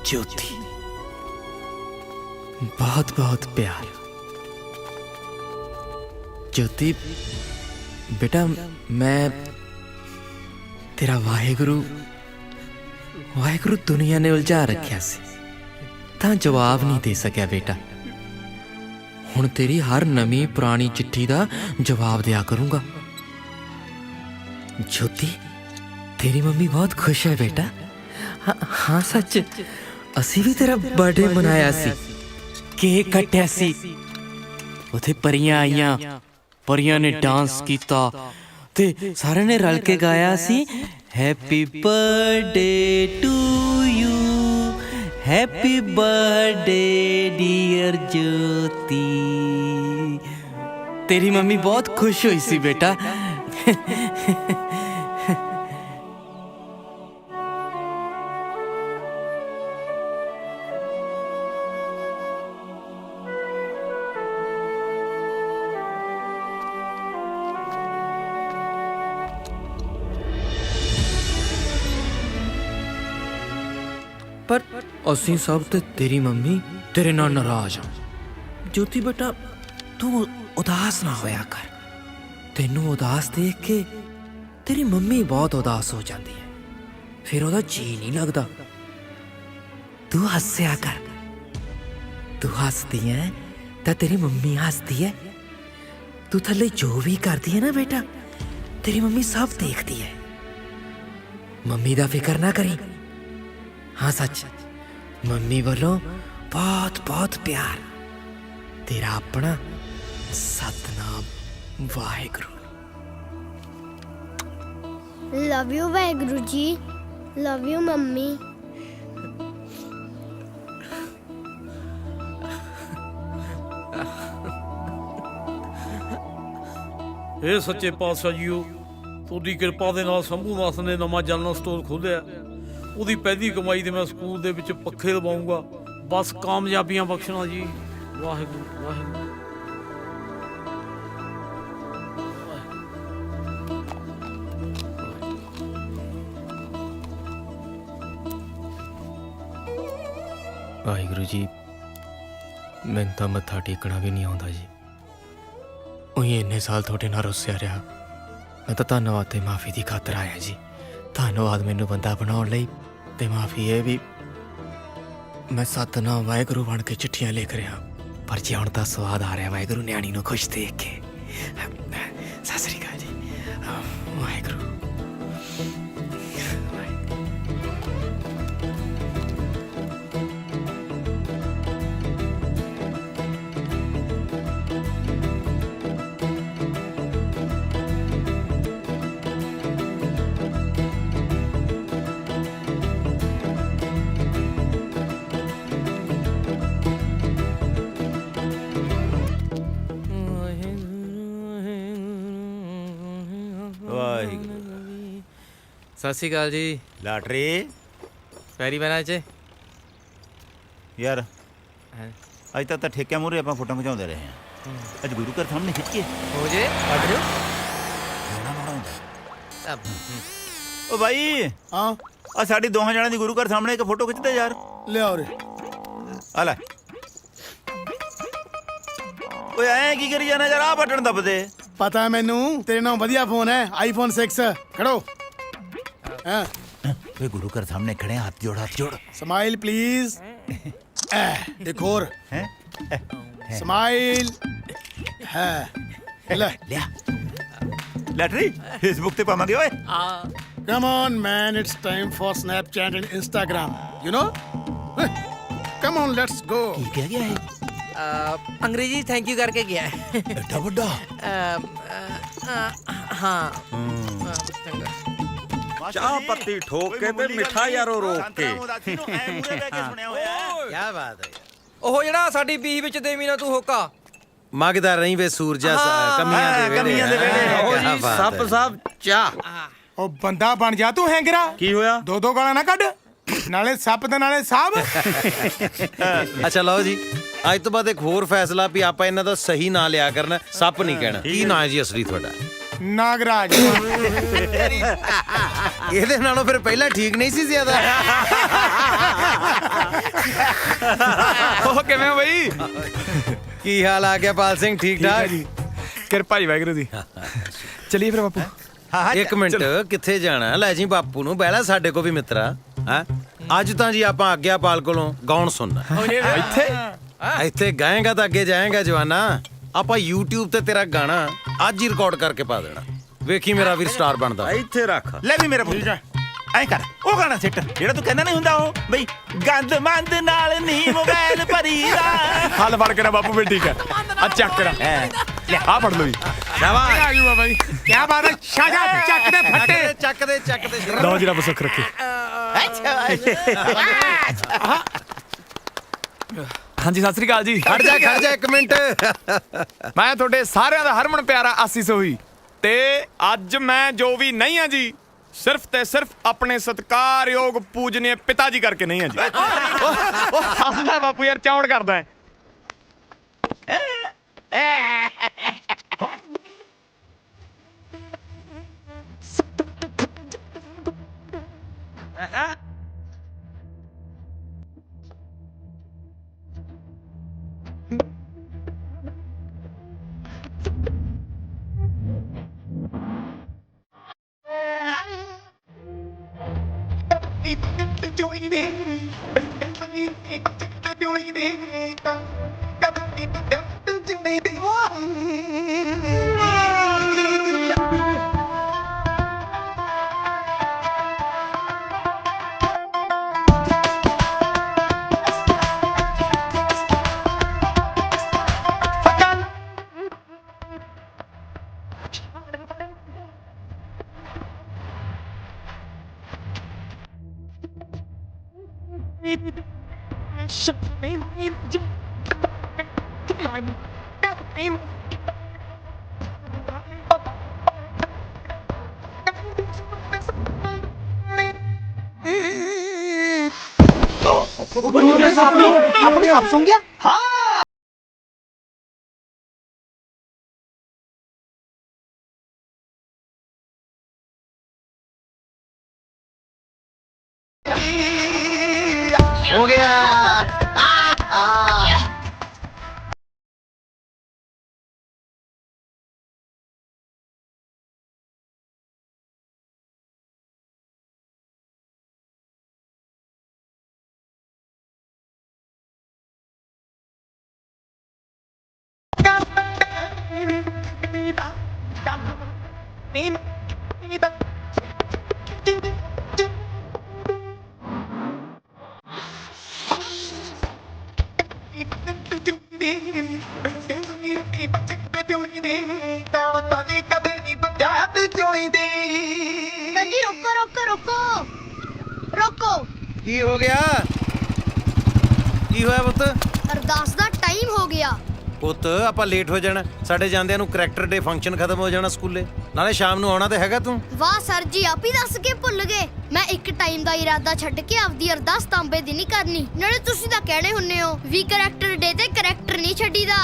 ज्योति, बहुत बहुत प्यार। ज्योति बेटा, मैं तेरा वाहेगुरु दुनिया ने उलझा रखा सी, तां जवाब नहीं दे सकिया बेटा। हुण तेरी हर नवी पुरानी चिट्ठी दा जवाब दिया करूंगा। ज्योति, तेरी मम्मी बहुत खुश है बेटा। हाँ सच, असी भी तेरा बर्थडे मनाया सी, केक कट्टिया सी, उथे परियां आईयां, परियां ने डांस कीता ते सारे ने रल के गाया सी happy birthday to you, happy birthday dear Jyoti. तेरी मम्मी बहुत खुश हुई सी बेटा। पर असी सब ते तेरी मम्मी तेरे नाल नाराज हाँ। ज्योति बेटा, तू उदास ना होया कर। तेनू उदास देख के तेरी मम्मी बहुत उदास हो जाती है, फिर ओदा जी नहीं लगता। तू हंसया कर, तू हंसती है तो तेरी मम्मी हंसती है। तू थले जो भी करती है ना बेटा, तेरी मम्मी सब देखती है। ਮੰਮੀ ਦਾ ਫਿਕਰ ਨਾ ਕਰੀ। ਹਾਂ ਸੱਚ, ਮੰਮੀ ਵੱਲੋਂ ਬਹੁਤ ਬਹੁਤ ਪਿਆਰ। ਤੇਰਾ ਆਪਣਾ Satnam Waheguru. Love you Waheguru ji, love you mummy. ਇਹ ਸੱਚੇ ਪਾਤਸ਼ਾਹ ਜੀਓ, ਤੁਹਾਡੀ ਕਿਰਪਾ ਦੇ ਨਾਲ ਸ਼ੰਭੂ ਦਾਸ ਨੇ ਨਵਾਂ ਜਨਰਲ ਸਟੋਰ ਖੋਲ੍ਹਿਆ। ਉਹਦੀ ਪਹਿਲੀ ਕਮਾਈ ਦੇ ਮੈਂ ਸਕੂਲ ਦੇ ਵਿੱਚ ਪੱਖੇ ਲਵਾਉਂਗਾ। ਬਸ ਕਾਮਯਾਬੀਆਂ ਬਖਸ਼ਣਾ ਜੀ। ਵਾਹਿਗੁਰੂ ਵਾਹਿਗੁਰੂ। ਵਾਹਿਗੁਰੂ ਜੀ, ਮੈਨੂੰ ਤਾਂ ਮੱਥਾ ਟੇਕਣਾ ਵੀ ਨਹੀਂ ਆਉਂਦਾ ਜੀ। ਉਹੀ ਇੰਨੇ ਸਾਲ ਤੁਹਾਡੇ ਨਾਲ ਰੁੱਸਿਆ ਰਿਹਾ। ਮੈਂ ਤਾਂ ਧੰਨਵਾਦ ਤੇ ਮਾਫੀ ਦੀ ਖਾਤਰ ਆਇਆ ਜੀ। ਧੰਨਵਾਦ ਮੈਨੂੰ ਬੰਦਾ ਬਣਾਉਣ ਲਈ, ਤੇ ਮਾਫੀ ਇਹ ਵੀ ਮੈਂ ਸਤਨਾਮ ਵਾਹਿਗੁਰੂ ਬਣ ਕੇ ਚਿੱਠੀਆਂ ਲਿਖ ਰਿਹਾ। ਪਰ ਜੇ ਹੁਣ ਤਾਂ ਸਵਾਦ ਆ ਰਿਹਾ ਵਾਹਿਗੁਰੂ ਨਿਆਣੀ ਨੂੰ ਖੁਸ਼ ਦੇਖ ਕੇ। ਸਤਿ ਸ੍ਰੀ ਅਕਾਲ ਜੀ। ਵਾਹਿਗੁਰੂ। ਸਤਿ ਸ਼੍ਰੀ ਅਕਾਲ ਜੀ। ਲਾਟਰੀ ਪੈਰੀ ਬਣਾ ਚ ਯਾਰ, ਅੱਜ ਤੱਕ ਤਾਂ ਠੇਕਿਆਂ ਮੂਹਰੇ ਆਪਾਂ ਫੋਟੋ ਖਿਚਾਉਂਦੇ ਰਹੇ ਹਾਂ। ਅੱਜ ਗੁਰੂ ਘਰ ਸਾਹਮਣੇ ਖਿੱਚ ਕੇ ਹੋ ਜੇ ਕੱਢ ਦਿਓ। ਓ ਭਾਈ, ਹਾਂ ਆ ਸਾਡੀ ਦੋਹਾਂ ਜਣਾਂ ਦੀ ਗੁਰੂ ਘਰ ਸਾਹਮਣੇ ਇੱਕ ਫੋਟੋ ਖਿੱਚਦੇ ਯਾਰ। ਲਿਆਓ ਰੇ ਆ ਲੈ। ਓਏ ਐਂ ਕੀ ਕਰੀ ਜਾਣਾ ਯਾਰ? ਆ ਬਟਨ ਦੱਬ ਦੇ। ਪਤਾ ਹੈ ਮੈਨੂੰ, ਤੇਰੇ ਨਾਲ ਵਧੀਆ ਫੋਨ ਹੈ, ਆਈਫੋਨ 6। ਖੜੋ। ਹਾਂ ਓਏ ਗੁਰੂ ਘਰ ਸਾਹਮਣੇ ਖੜੇ, ਹੱਥ ਜੋੜ, ਹੱਥ ਜੋੜ। Smile please. एक और स्माइल है। ले लिया लैटरी फेसबुक पे पावांगे ओए। Come on man, it's time for Snapchat and Instagram, you know. Come on, let's go. ਕੀ ਕਹਿ ਗਿਆ ਇਹ? ਅੰਗਰੇਜ਼ੀ ਥੈਂਕ ਯੂ ਕਰਕੇ ਗਿਆ। ਐਡਾ ਵੱਡਾ? ਹਾਂ। ਚਾਹ ਪੱਤੀ ਠੋਕ ਕੇ ਤੇ ਮਿੱਠਾ ਯਾਰੋ ਰੋਕ ਕੇ। ਕੀ ਬਾਤ ਹੈ। ਉਹ ਜਿਹੜਾ ਸਾਡੀ ਬੀਹ ਵਿੱਚ ਦੇਵੀ ਨਾ ਤੂੰ ਹੋਕਾ ਮੰਗਦਾ ਰਹੀ ਵੇ ਸੂਰਜਾ ਕਮੀਆਂ ਦੇ ਵੇਲੇ। ਸੱਪ ਸਾਹਿਬ ਚਾਹ। ਉਹ ਬੰਦਾ ਬਣ ਜਾ ਤੂੰ ਹੈਂਗਰਾ। ਕੀ ਹੋਇਆ? ਦੋ ਗਾਲਾਂ ਨਾ ਕੱਢ, ਨਾਲੇ ਸੱਪ ਤੇ ਨਾਲੇ ਸਾਹਬ। ਅੱਛਾ ਲਓ ਜੀ, ਅੱਜ ਤੋਂ ਬਾਅਦ ਇੱਕ ਹੋਰ ਫੈਸਲਾ ਵੀ ਆਪਾਂ ਇਹਨਾਂ ਦਾ ਸਹੀ ਨਾਂ ਲਿਆ ਕਰਨਾ, ਸੱਪ ਨਹੀਂ ਕਹਿਣਾ। ਕੀ ਨਾਂ ਹੈ ਜੀ ਅਸਲੀ ਤੁਹਾਡਾ? ਨਾਗਰਾਜ। ਇਹਦੇ ਨਾਲੋਂ ਫਿਰ ਪਹਿਲਾਂ ਠੀਕ ਨਹੀਂ ਸੀ ਜ਼ਿਆਦਾ? ਉਹ ਕਿਵੇਂ ਹੋ ਬਈ? ਕੀ ਹਾਲ ਆ ਗਿਆ ਪਾਲ ਸਿੰਘ? ਠੀਕ ਠਾਕ ਜੀ, ਕਿਰਪਾ ਜੀ ਵਾਹਿਗੁਰੂ ਦੀ। ਚਲਿਏ ਫਿਰ ਬਾਪੂ। ਇੱਕ ਮਿੰਟ, ਕਿੱਥੇ ਜਾਣਾ? ਲੈ ਜੀ ਬਾਪੂ ਨੂੰ ਬਹਿਲਾ ਸਾਡੇ ਕੋ ਵੀ ਮਿੱਤਰਾ। ਹਾਂ ਅੱਜ ਤਾਂ ਜੀ ਆਪਾਂ ਆਗਿਆਪਾਲ ਕੋਲੋਂ ਗਾਉਣ ਸੁਣਨਾ। ਇੱਥੇ ਗਾਏਗਾ ਤਾਂ ਅੱਗੇ ਜਾਏਗਾ ਜਵਾਨਾ। ਆਪਾਂ YouTube ਤੇ ਤੇਰਾ ਗਾਣਾ ਅੱਜ ਹੀ ਰਿਕਾਰਡ ਕਰਕੇ ਪਾ ਦੇਣਾ। ਵੇਖੀ ਮੇਰਾ ਵੀਰ ਸਟਾਰ ਬਣਦਾ। ਇੱਥੇ ਰੱਖ ਲੈ ਵੀ ਮੇਰਾ ਪੁੱਤ, ਐਂ ਕਰ ਉਹ ਗਾਣਾ ਸਿੱਟ ਜਿਹੜਾ ਤੂੰ ਕਹਿੰਦਾ ਨਹੀਂ ਹੁੰਦਾ, ਉਹ ਬਈ ਗੰਦ ਮੰਦ ਨਾਲ ਨਹੀਂ ਮੋਬਾਈਲ ਭਰੀਦਾ। ਹੱਲ ਫੜ ਕੇ ਨਾ ਬਾਪੂ ਵੀ ਠੀਕ ਹੈ। ਆ ਚੱਕ ਰਾ ਲੈ, ਆ ਫੜ ਲਓ ਜੀ। ਸ਼ਾਬਾਸ਼ ਆ ਗਈ ਬਾਬਾ ਜੀ। ਕੀ ਬਾਤ ਹੈ। ਸ਼ਾਜਾ ਚੱਕ ਦੇ ਫੱਟੇ। ਚੱਕ ਦੇ। ਲਓ ਜੀ, ਰੱਬ ਸੁੱਖ ਰੱਖੇ। ਹਾਂਜੀ ਸਤਿ ਸ੍ਰੀ ਅਕਾਲ ਜੀ। ਖੜ ਜਾ ਇੱਕ ਮਿੰਟ। ਮੈਂ ਤੁਹਾਡੇ ਸਾਰਿਆਂ ਦਾ ਹਰਮਨ ਪਿਆਰਾ ਆਸੀ ਸੋਹੀ, ਤੇ ਅੱਜ ਮੈਂ ਜੋ ਵੀ ਨਹੀਂ ਆ ਜੀ, ਸਿਰਫ ਤੇ ਸਿਰਫ ਆਪਣੇ ਸਤਿਕਾਰਯੋਗ ਪੂਜਨੀय ਪਿਤਾ ਜੀ ਕਰਕੇ ਨਹੀਂ ਆ ਜੀ। ਉਹ ਹੱਸਦਾ ਬਾਪੂ ਯਾਰ, ਚੌੜ ਕਰਦਾ ਹੈ। अपने आप सुन गया हाँ हो गया रुको रुको रुको रुको ਕੀ ਹੋ ਗਿਆ? ਕੀ ਹੋਇਆ ਪੁੱਤ? ਅਰਦਾਸ ਦਾ ਟਾਈਮ ਹੋ ਗਿਆ। ਪੁੱਤ ਆਪਾਂ ਲੇਟ ਹੋ ਜਾਣਾ, ਸਾਡੇ ਜਾਂਦਿਆਂ ਨੂੰ ਕਰੈਕਟਰ ਡੇ ਫੰਕਸ਼ਨ ਖਤਮ ਹੋ ਜਾਣਾ ਸਕੂਲੇ, ਨਾਲੇ ਸ਼ਾਮ ਨੂੰ ਆਉਣਾ ਤੇ ਹੈਗਾ ਤੂੰ। ਵਾਹ ਸਰ ਜੀ, ਆਪ ਹੀ ਦੱਸ ਕੇ ਭੁੱਲ ਗਏ। ਮੈਂ ਇੱਕ ਟਾਈਮ ਦਾ ਇਰਾਦਾ ਛੱਡ ਕੇ ਆਪਦੀ ਅਰਦਾਸ ਤਾਂਬੇ ਦੀ ਨਹੀਂ ਕਰਨੀ। ਨਾਲੇ ਤੁਸੀਂ ਤਾਂ ਕਹਿਣੇ ਹੁੰਨੇ ਹੋ ਵੀ ਕਰੈਕਟਰ ਡੇ ਤੇ ਕਰੈਕਟਰ ਨਹੀਂ ਛੱਡੀਦਾ।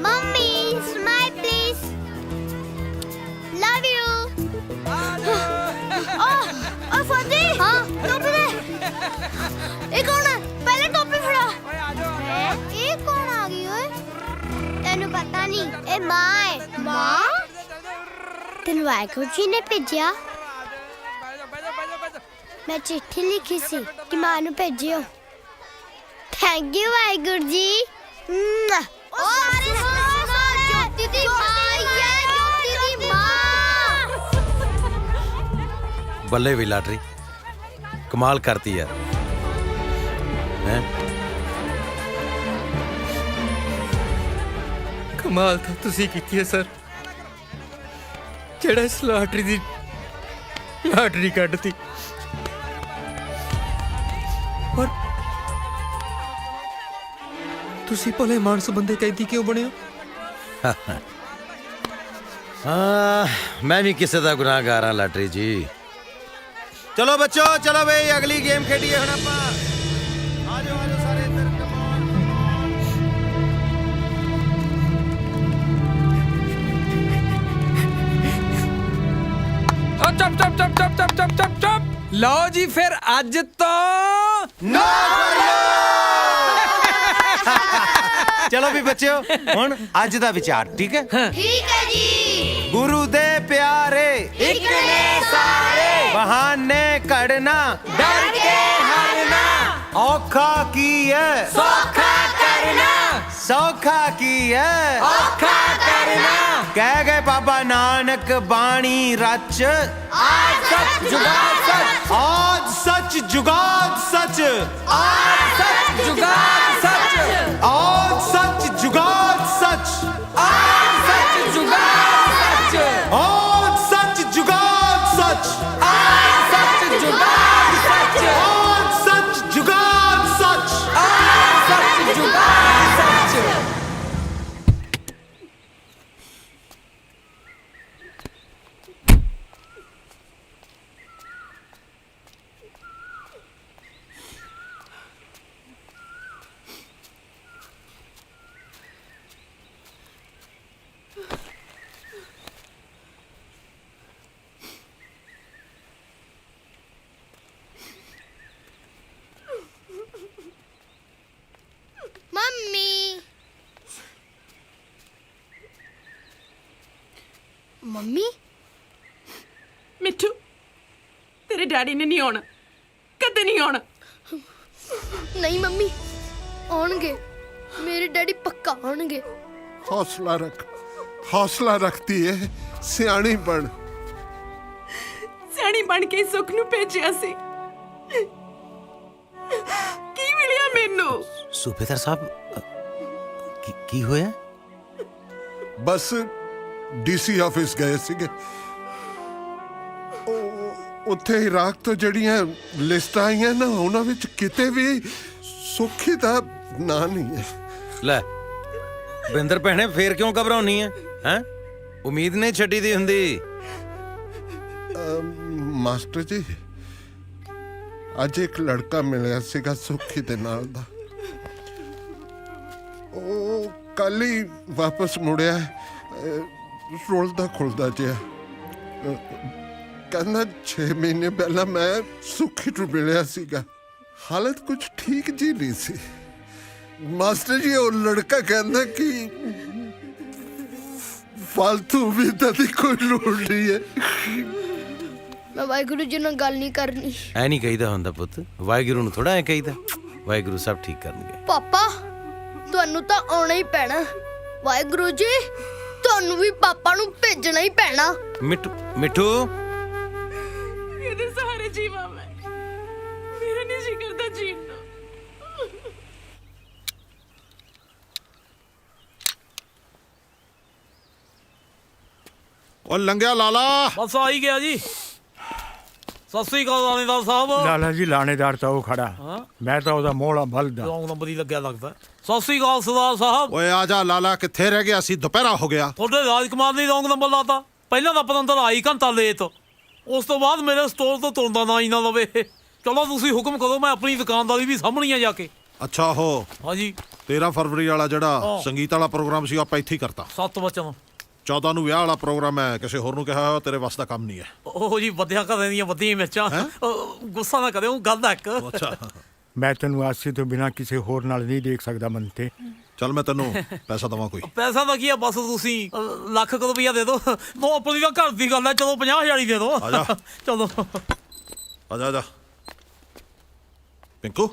Mummy smile please love you ओ फौजी हाँ टोपी दे ये कौन है पहले टोपी फड़ा ये कौन आ गई ओए तेनू पता नहीं ए माँ है माँ तेनू वाहिगुरु जी ने भेजा मैं चिट्ठी लिखी सी कि माँ नू भेजियो थैंक यू वाहिगुरु जी ਬੱਲੇ ਵੀ ਲਾਟਰੀ ਕਮਾਲ ਕਰਤੀ ਯਾਰ ਹੈ। ਕਮਾਲ ਤਾਂ ਤੁਸੀਂ ਕੀਤੀ ਹੈ ਸਰ, ਜਿਹੜਾ ਇਸ ਲਾਟਰੀ ਦੀ ਲਾਟਰੀ ਕੱਢਤੀ। ਪਰ ਤੁਸੀਂ ਭਲੇ ਮਾਨਸ ਬੰਦੇ ਕੈਦੀ ਕਿਉਂ ਬਣੇ ਹੋ? ਮੈਂ ਵੀ ਕਿਸੇ ਦਾ ਗੁਨਾਹਗਾਰ ਹਾਂ ਲਾਟਰੀ ਜੀ। ਚਲੋ ਬੱਚੋ ਚਲੋ ਬਈ ਅਗਲੀ ਗੇਮ ਖੇਡੀਏ ਹੁਣ ਆਪਾਂ। ਆ ਜਾਓ ਸਾਰੇ ਇੱਧਰ ਚੁੱਪ ਚੁੱਪ ਚੁੱਪ ਚੁੱਪ ਚੁੱਪ ਚੁੱਪ ਚੁੱਪ ਚੁੱਪ। ਲਓ ਜੀ ਫਿਰ ਅੱਜ ਤੋਂ ਚਲੋ ਵੀ ਬੱਚਿਓ ਹੁਣ ਅੱਜ ਦਾ ਵਿਚਾਰ ਠੀਕ ਹੈ। ठीक है जी। ਗੁਰੂ ਦੇ ਪਿਆਰੇ एक ने सारे ਬਹਾਨੇ ਘੜਨਾ डर के हरना ਔਖਾ ਕੀ ਹੈ सौखा करना ਸੌਖਾ ਕੀ ਹੈ औखा करना ਕਹਿ ਗਏ ਬਾਬਾ ਨਾਨਕ ਬਾਣੀ ਰਚ आज सच जुगाड़ सच ਆਜ ਸੱਚ ਜੁਗਾਦ ਸੱਚ आज सच जुगाड़ सच ਆਜ ਸੱਚ ਜੁਗਾਦ ਸੱਚ ਆਜ ਸੱਚ ਜੁਗਾੜ ਸੱਚ ਆਜ ਸੱਚ ਜੁਗਾਦ ਸੱਚ ਆਜ ਸੱਚ ਜੁਗਾੜ ਸੱਚ ਆਜ ਸੱਚ ਜੁਗਾਦ ਸੱਚ ਆਜ ਸੱਚ ਜੁਗਾੜ ਸੱਚ। मम्मी मम्मी ਮਿੱਠੂ ਤੇਰੇ ਡੈਡੀ ਨੇ ਨਹੀਂ ਆਉਣਾ, ਕਦੇ ਨਹੀਂ ਆਉਣਾ। नहीं मम्मी आउणगे मेरे डैडी पक्का आउणगे। हौसला रखती है सियाणी बन। ਸਿਆਣੀ ਬਣ ਕੇ ਸੁੱਖ ਨੂੰ ਭੇਜਿਆ ਸੀ, ਕੀ ਮਿਲਿਆ ਮੈਨੂੰ? ਸੂਬੇਦਾਰ ਸਾਹਿਬ ਕੀ ਹੋਇਆ? ਬਸ ਡੀਸੀ ਆਫਿਸ ਗਏ ਸੀਗੇ। ਉੱਥੇ ਇਰਾਕ ਤੋਂ ਜਿਹੜੀਆਂ ਲਿਸਟਾਂ ਆਈਆਂ ਨਾ ਉਹਨਾਂ ਵਿੱਚ ਕਿਤੇ ਵੀ ਸੁੱਖੀ ਦਾ ਨਾਂ ਨਹੀਂ ਹੈ। ਲੈ ਬਿੰਦਰ ਭੈਣੇ ਫੇਰ ਕਿਉਂ ਘਬਰਾਉਣੀ ਹੈ? ਹੈ ਉਮੀਦ ਨਹੀਂ ਛੱਡੀ ਦੀ ਹੁੰਦੀ। ਮਾਸਟਰ ਜੀ ਅੱਜ ਇੱਕ ਲੜਕਾ ਮਿਲਿਆ ਸੀਗਾ ਸੁੱਖੀ ਦੇ ਨਾਲ ਦਾ। ਉਹ ਕੱਲ ਹੀ ਵਾਪਸ ਮੁੜਿਆ, ਰੁਲਦਾ ਖੁਲਦਾ ਜਿਹਾ। ਕਹਿੰਦਾ 6 ਮਹੀਨੇ ਪਹਿਲਾਂ ਮੈਂ ਸੁੱਖੀ ਨੂੰ ਮਿਲਿਆ ਸੀਗਾ, ਹਾਲਤ ਕੁਝ ਠੀਕ ਜੀ ਨਹੀਂ ਸੀ। ਮਾਸਟਰ ਜੀ ਉਹ ਲੜਕਾ ਕਹਿੰਦਾ ਕਿ ਫालतू ਵੀ ਤਾਂ ਦੀ ਕੋਈ ਲੋੜ ਨਹੀਂ ਹੈ। ਮੈਂ ਵਾਹਿਗੁਰੂ ਜੀ ਨਾਲ ਗੱਲ ਨਹੀਂ ਕਰਨੀ। ਐ ਨਹੀਂ ਕਹੀਦਾ ਹੁੰਦਾ ਪੁੱਤ, ਵਾਹਿਗੁਰੂ ਨੂੰ ਥੋੜਾ ਐ ਕਹੀਦਾ। ਵਾਹਿਗੁਰੂ ਸਭ ਠੀਕ ਕਰਨਗੇ। ਪਾਪਾ ਤੁਹਾਨੂੰ ਤਾਂ ਆਉਣਾ ਹੀ ਪੈਣਾ। ਵਾਹਿਗੁਰੂ ਜੀ ਤੁਹਾਨੂੰ ਵੀ ਪਾਪਾ ਨੂੰ ਭੇਜਣਾ ਹੀ ਪੈਣਾ। ਮਿੱਠੂ ਇਹਦੇ ਸਹਾਰੇ ਜੀਵਾ ਮੈਂ, ਮੇਰਾ ਨਹੀਂ ਜੀ ਕਰਦਾ ਜੀਣ ਨੂੰ। ਉਹ ਲੰਘਿਆ ਲਾਲਾ। ਬਸ ਆ ਹੀ ਗਿਆ ਜੀ। ਸਤਿ ਸ੍ਰੀ ਅਕਾਲ ਲਾਣੇਦਾਰ ਸਾਹਿਬ। ਲਾਲਾ ਜੀ ਲਾਣੇਦਾਰ ਤਾਂ ਉਹ ਖੜਾ, ਮੈਂ ਤਾਂ ਉਹਦਾ ਮੋਹਲਾ ਬਲਦਾ। ਰੌਂਗ ਨੰਬਰ ਹੀ ਲੱਗਿਆ ਲੱਗਦਾ। ਸਤਿ ਸ੍ਰੀ ਅਕਾਲ ਸਰਦਾਰ ਸਾਹਿਬ। ਓਏ ਆ ਜਾ ਲਾਲਾ, ਕਿੱਥੇ ਰਹਿ ਗਿਆ ਸੀ? ਦੁਪਹਿਰਾ ਹੋ ਗਿਆ। ਤੁਹਾਡੇ ਰਾਜਕੁਮਾਰ ਨੇ ਰੌਂਗ ਨੰਬਰ ਲਾਤਾ। ਪਹਿਲਾਂ ਤਾਂ ਪਤੰਦਰ ਆਈ ਘੰਟਾ ਲੇਟ, ਉਸ ਤੋਂ ਬਾਅਦ ਮੇਰੇ ਸਟੋਰ ਤੋਂ ਤੁਰਦਾ ਨਾ ਹੀ ਨਾ ਲਵੇ। ਚਲੋ ਤੁਸੀਂ ਹੁਕਮ ਕਰੋ, ਮੈਂ ਆਪਣੀ ਦੁਕਾਨਦਾਰੀ ਵੀ ਸਾਹਮਣੀ ਆ ਜਾ ਕੇ। ਅੱਛਾ ਹੋ ਹਾਂਜੀ 13 ਫਰਵਰੀ ਵਾਲਾ ਜਿਹੜਾ ਸੰਗੀਤ ਵਾਲਾ ਪ੍ਰੋਗਰਾਮ ਸੀ ਆਪਾਂ ਇੱਥੇ ਹੀ ਕਰਤਾ। 7 ਵਚਨ 14 ਨੂੰ ਵਿਆਹ ਵਾਲਾ ਪ੍ਰੋਗਰਾਮ ਹੈ, ਕਿਸੇ ਹੋਰ ਨੂੰ ਕਿਹਾ ਹੋਇਆ ਤੇਰੇ ਵੱਸ ਦਾ ਕੰਮ ਨਹੀਂ ਹੈ। ਉਹ ਜੀ ਵਧਿਆ ਘਰਾਂ ਦੀਆਂ ਵਧੀਆਂ ਮਿਰਚਾਂ। ਗੁੱਸਾ ਨਾ ਕਰਿਓ, ਗੱਲ ਦਾ ਇੱਕ। ਅੱਛਾ ਮੈਂ ਤੈਨੂੰ ਆਸੀ ਤੋਂ ਬਿਨਾਂ ਕਿਸੇ ਹੋਰ ਨਾਲ ਨਹੀਂ ਦੇਖ ਸਕਦਾ ਮਨ ਤੇ। ਚੱਲ ਮੈਂ ਤੈਨੂੰ ਪੈਸਾ ਦਵਾਂ ਕੋਈ। ਪੈਸਾ ਦਾ ਕੀ ਆ, ਬਸ ਤੁਸੀਂ ਲੱਖ ਕੁ ਰੁਪਈਆ ਦੇ ਦਿਓ। ਨੋ ਆਪਣੀ ਤਾਂ ਘਰ ਦੀ ਗੱਲ ਹੈ। ਚਲੋ 50,000 ਹੀ ਦੇ ਦਿਓ। ਆ ਜਾ। ਚਲੋ ਆ ਜਾ ਪਿੰਕੂ।